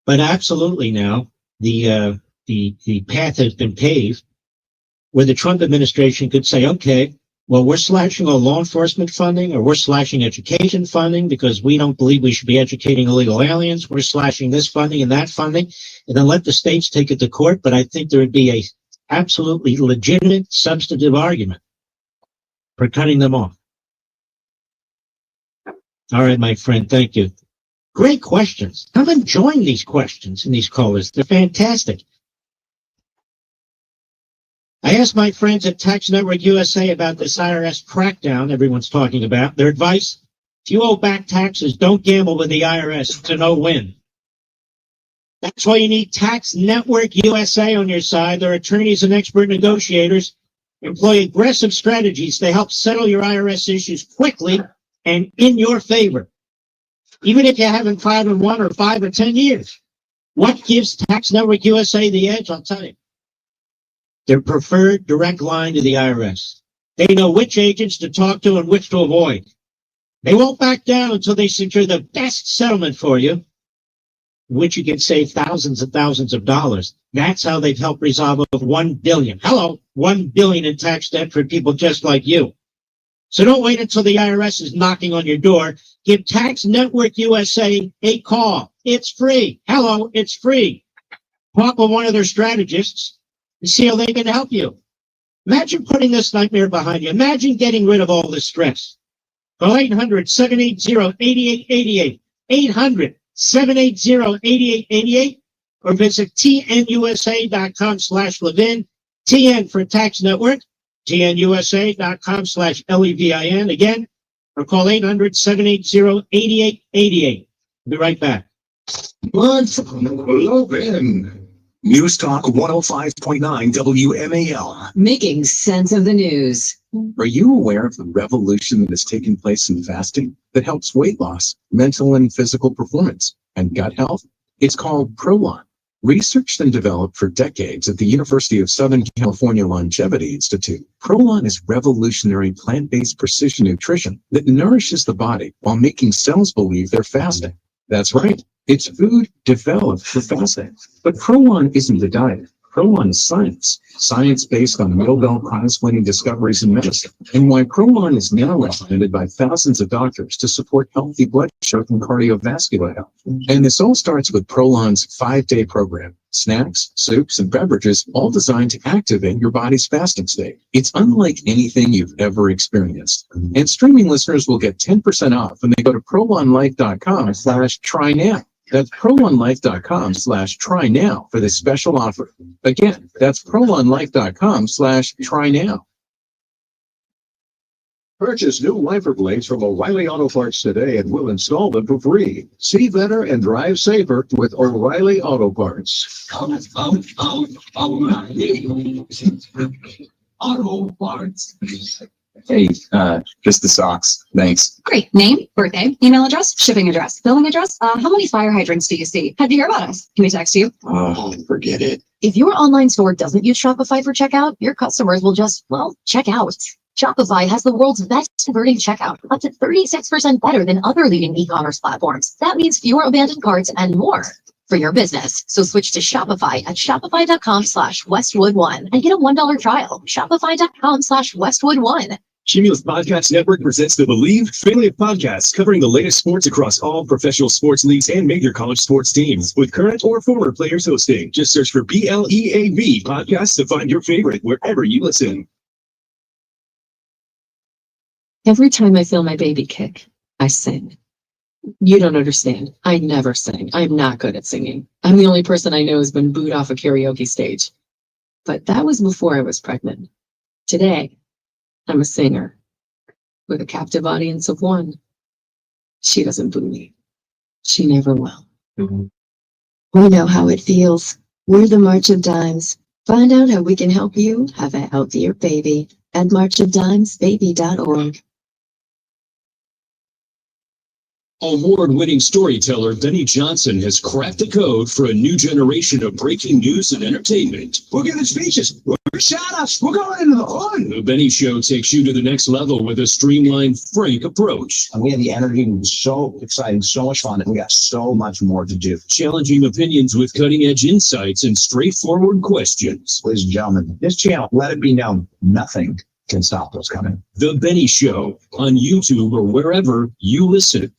But absolutely now, the path has been paved where the Trump administration could say, okay, well, we're slashing all law enforcement funding, or we're slashing education funding because we don't believe we should be educating illegal aliens. We're slashing this funding and that funding, and then let the states take it to court. But I think there would be a absolutely legitimate, substantive argument for cutting them off. All right, my friend, thank you. Great questions. I'm enjoying these questions and these callers. They're fantastic. I asked my friends at Tax Network USA about this IRS crackdown everyone's talking about. Their advice, if you owe back taxes, don't gamble with the IRS. It's a no-win. That's why you need Tax Network USA on your side. Their attorneys and expert negotiators employ aggressive strategies to help settle your IRS issues quickly and in your favor, even if you haven't filed in 1 or 5 or 10 years. What gives Tax Network USA the edge? I'll tell you. Their preferred direct line to the IRS. They know which agents to talk to and which to avoid. They won't back down until they secure the best settlement for you, which you can save thousands and thousands of dollars. That's how they've helped resolve over $1 billion. Hello, $1 billion in tax debt for people just like you. So don't wait until the IRS is knocking on your door. Give Tax Network USA a call. It's free. Hello, it's free. Talk with one of their strategists and see how they can help you. Imagine putting this nightmare behind you. Imagine getting rid of all this stress. Call 800-780-8888. 800-780-8888 or visit tnusa.com/Levin. TN for Tax Network. tnusa.com/LEVIN. Again, or call 800-780-8888. We'll be right back. Levin. News Talk 105.9 WMAL. Making sense of the news. Are you aware of the revolution that has taken place in fasting that helps weight loss, mental and physical performance, and gut health? It's called Prolon. Researched and developed for decades at the University of Southern California Longevity Institute, Prolon is revolutionary plant-based precision nutrition that nourishes the body while making cells believe they're fasting. That's right. It's food developed for fasting. But Prolon isn't a diet. Prolon is science. Science based on Nobel Prize-winning discoveries in medicine. And why Prolon is now recommended by thousands of doctors to support healthy blood sugar and cardiovascular health. And this all starts with Prolon's 5-day program. Snacks, soups, and beverages all designed to activate your body's fasting state. It's unlike anything you've ever experienced. And streaming listeners will get 10% off when they go to prolonlife.com/try-now. That's prolonlife.com/try-now for this special offer. Again, that's prolonlife.com/try-now. Purchase new wiper blades from O'Reilly Auto Parts today and we'll install them for free. See better and drive safer with O'Reilly Auto Parts. Auto Parts. Hey, just the socks. Thanks. Great. Name, birthday, email address, shipping address, billing address. How many fire hydrants do you see? Have you heard about us? Can we text you? Oh, forget it. If your online store doesn't use Shopify for checkout, your customers will just, well, check out. Shopify has the world's best converting checkout, up to 36% better than other leading e-commerce platforms. That means fewer abandoned carts and more for your business. So switch to Shopify at shopify.com/Westwood1 and get a $1 trial. Shopify.com/Westwood1. Cumulus Podcast Network presents the Believe family of podcasts covering the latest sports across all professional sports leagues and major college sports teams with current or former players hosting. Just search for BLEAV podcasts to find your favorite wherever you listen. Every time I feel my baby kick, I sing. You don't understand. I never sing. I'm not good at singing. I'm the only person I know who's been booed off a karaoke stage. But that was before I was pregnant. Today, I'm a singer with a captive audience of one. She doesn't boo me. She never will. We know how it feels. We're the March of Dimes. Find out how we can help you have a healthier baby at marchofdimesbaby.org. Award-winning storyteller Benny Johnson has cracked the code for a new generation of breaking news and entertainment. We're giving speeches. We're shout-outs. We're going into the hood. The Benny Show takes you to the next level with a streamlined, frank approach. And we had the energy. It was so exciting, so much fun, and we got so much more to do. Challenging opinions with cutting-edge insights and straightforward questions. Ladies and gentlemen, this channel, let it be known, nothing can stop us coming. The Benny Show on YouTube or wherever you listen.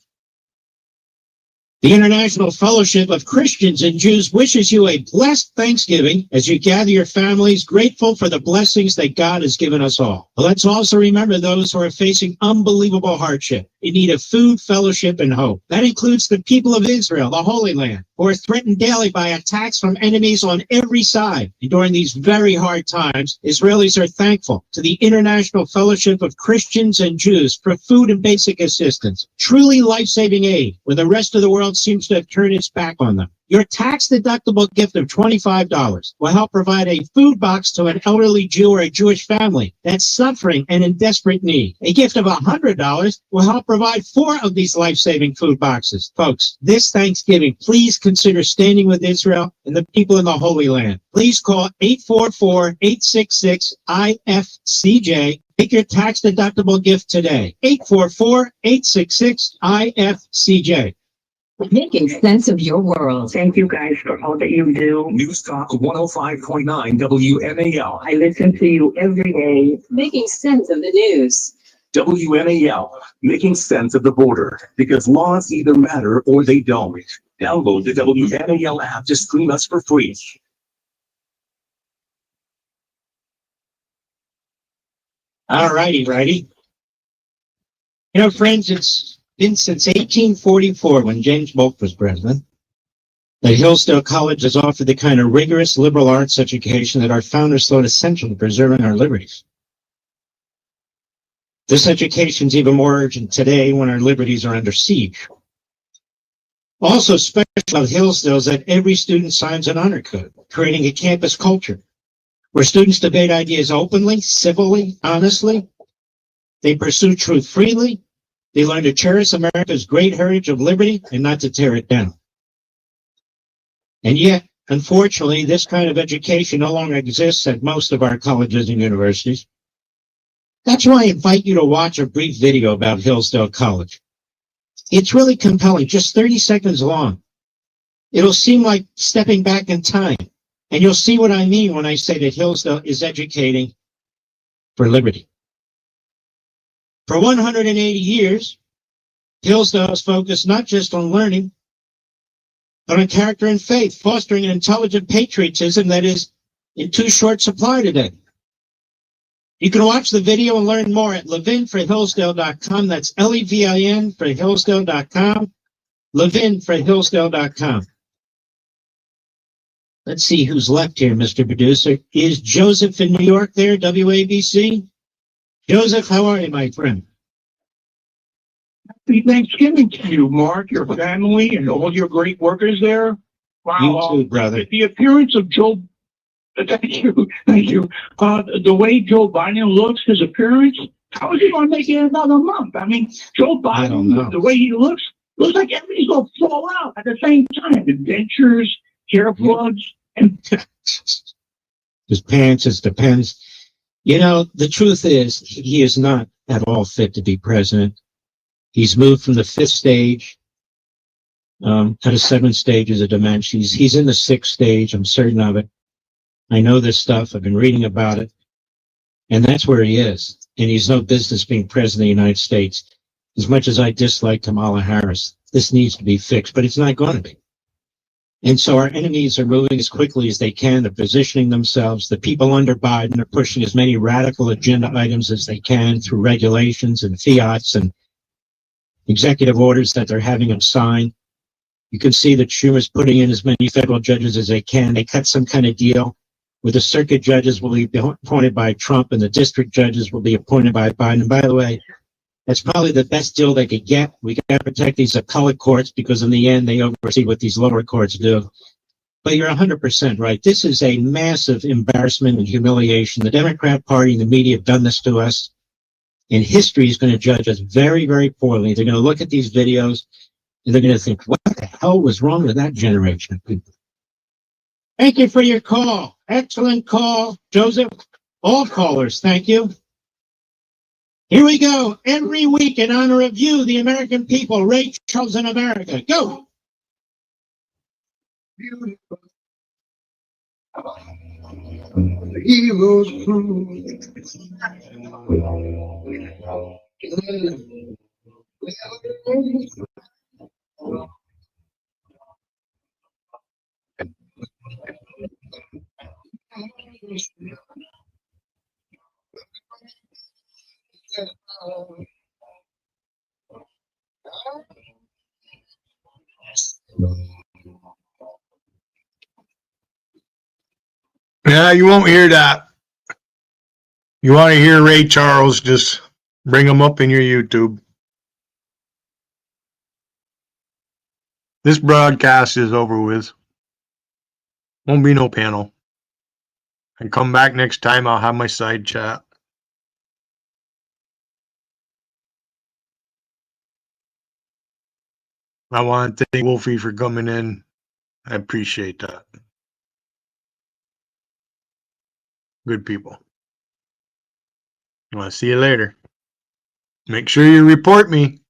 The International Fellowship of Christians and Jews wishes you a blessed Thanksgiving as you gather your families, grateful for the blessings that God has given us all. But let's also remember those who are facing unbelievable hardship in need of food, fellowship, and hope. That includes the people of Israel, the Holy Land, who are threatened daily by attacks from enemies on every side. And during these very hard times, Israelis are thankful to the International Fellowship of Christians and Jews for food and basic assistance, truly life-saving aid, when the rest of the world seems to have turned its back on them. Your tax-deductible gift of $25 will help provide a food box to an elderly Jew or a Jewish family that's suffering and in desperate need. A gift of $100 will help provide 4 of these life-saving food boxes. Folks, this Thanksgiving, please consider standing with Israel and the people in the Holy Land. Please call 844-866-IFCJ. Make your tax-deductible gift today. 844-866-IFCJ. Making sense of your world. Thank you guys for all that you do. News Talk 105.9 WMAL. I listen to you every day. Making sense of the news. WMAL, making sense of the border, because laws either matter or they don't. Download the WMAL app to stream us for free. All righty. You know, friends, it's been since 1844, when James Polk was president, that Hillsdale College has offered the kind of rigorous liberal arts education that our founders thought essential to preserving our liberties. This education is even more urgent today when our liberties are under siege. Also special about Hillsdale is that every student signs an honor code, creating a campus culture where students debate ideas openly, civilly, honestly. They pursue truth freely. They learn to cherish America's great heritage of liberty and not to tear it down. And yet, unfortunately, this kind of education no longer exists at most of our colleges and universities. That's why I invite you to watch a brief video about Hillsdale College. It's really compelling, just 30 seconds long. It'll seem like stepping back in time, and you'll see what I mean when I say that Hillsdale is educating for liberty. For 180 years, Hillsdale has focused not just on learning, but on character and faith, fostering an intelligent patriotism that is in too short supply today. You can watch the video and learn more at levinforhillsdale.com. That's Levin for Hillsdale.com. Levinforhillsdale.com. Let's see who's left here, Mr. Producer. Is Joseph in New York there, WABC? Joseph, how are you, my friend? Happy Thanksgiving to you, Mark, your family, and all your great workers there. Wow. You too, brother. The appearance of Joe, thank you. The way Joe Biden looks, his appearance, how is he going to make it another month? I mean, Joe Biden, the way he looks like everybody's going to fall out at the same time. Dentures, hair plugs, and his pants, his depends. You know, the truth is, he is not at all fit to be president. He's moved from the 5th stage to the 7th stages of dementia. He's in the 6th stage. I'm certain of it. I know this stuff. I've been reading about it. And that's where he is. and he's no business being president of the United States. As much as I dislike Kamala Harris, this needs to be fixed, but it's not going to be. And so our enemies are moving as quickly as they can. They're positioning themselves. The people under Biden are pushing as many radical agenda items as they can through regulations and fiats and executive orders that they're having them sign. You can see that Schumer's putting in as many federal judges as they can. They cut some kind of deal where the circuit judges will be appointed by Trump and the district judges will be appointed by Biden. And by the way, that's probably the best deal they could get. We got to protect these appellate courts because in the end, they oversee what these lower courts do. But you're 100% right. This is a massive embarrassment and humiliation. The Democrat Party and the media have done this to us. And history is going to judge us very, very poorly. They're going to look at these videos and they're going to think, what the hell was wrong with that generation of people? Thank you for your call. Excellent call, Joseph. All callers, thank you. Here we go. Every week in honor of you, the American people, Ray Charles in America. Go. Yeah, you won't hear that. You want to hear Ray Charles, just bring him up in your YouTube. This broadcast is over with. Won't be no panel. And come back next time, I'll have my side chat. I want to thank Wolfie for coming in. I appreciate that. Good people. I'll see you later. Make sure you report me.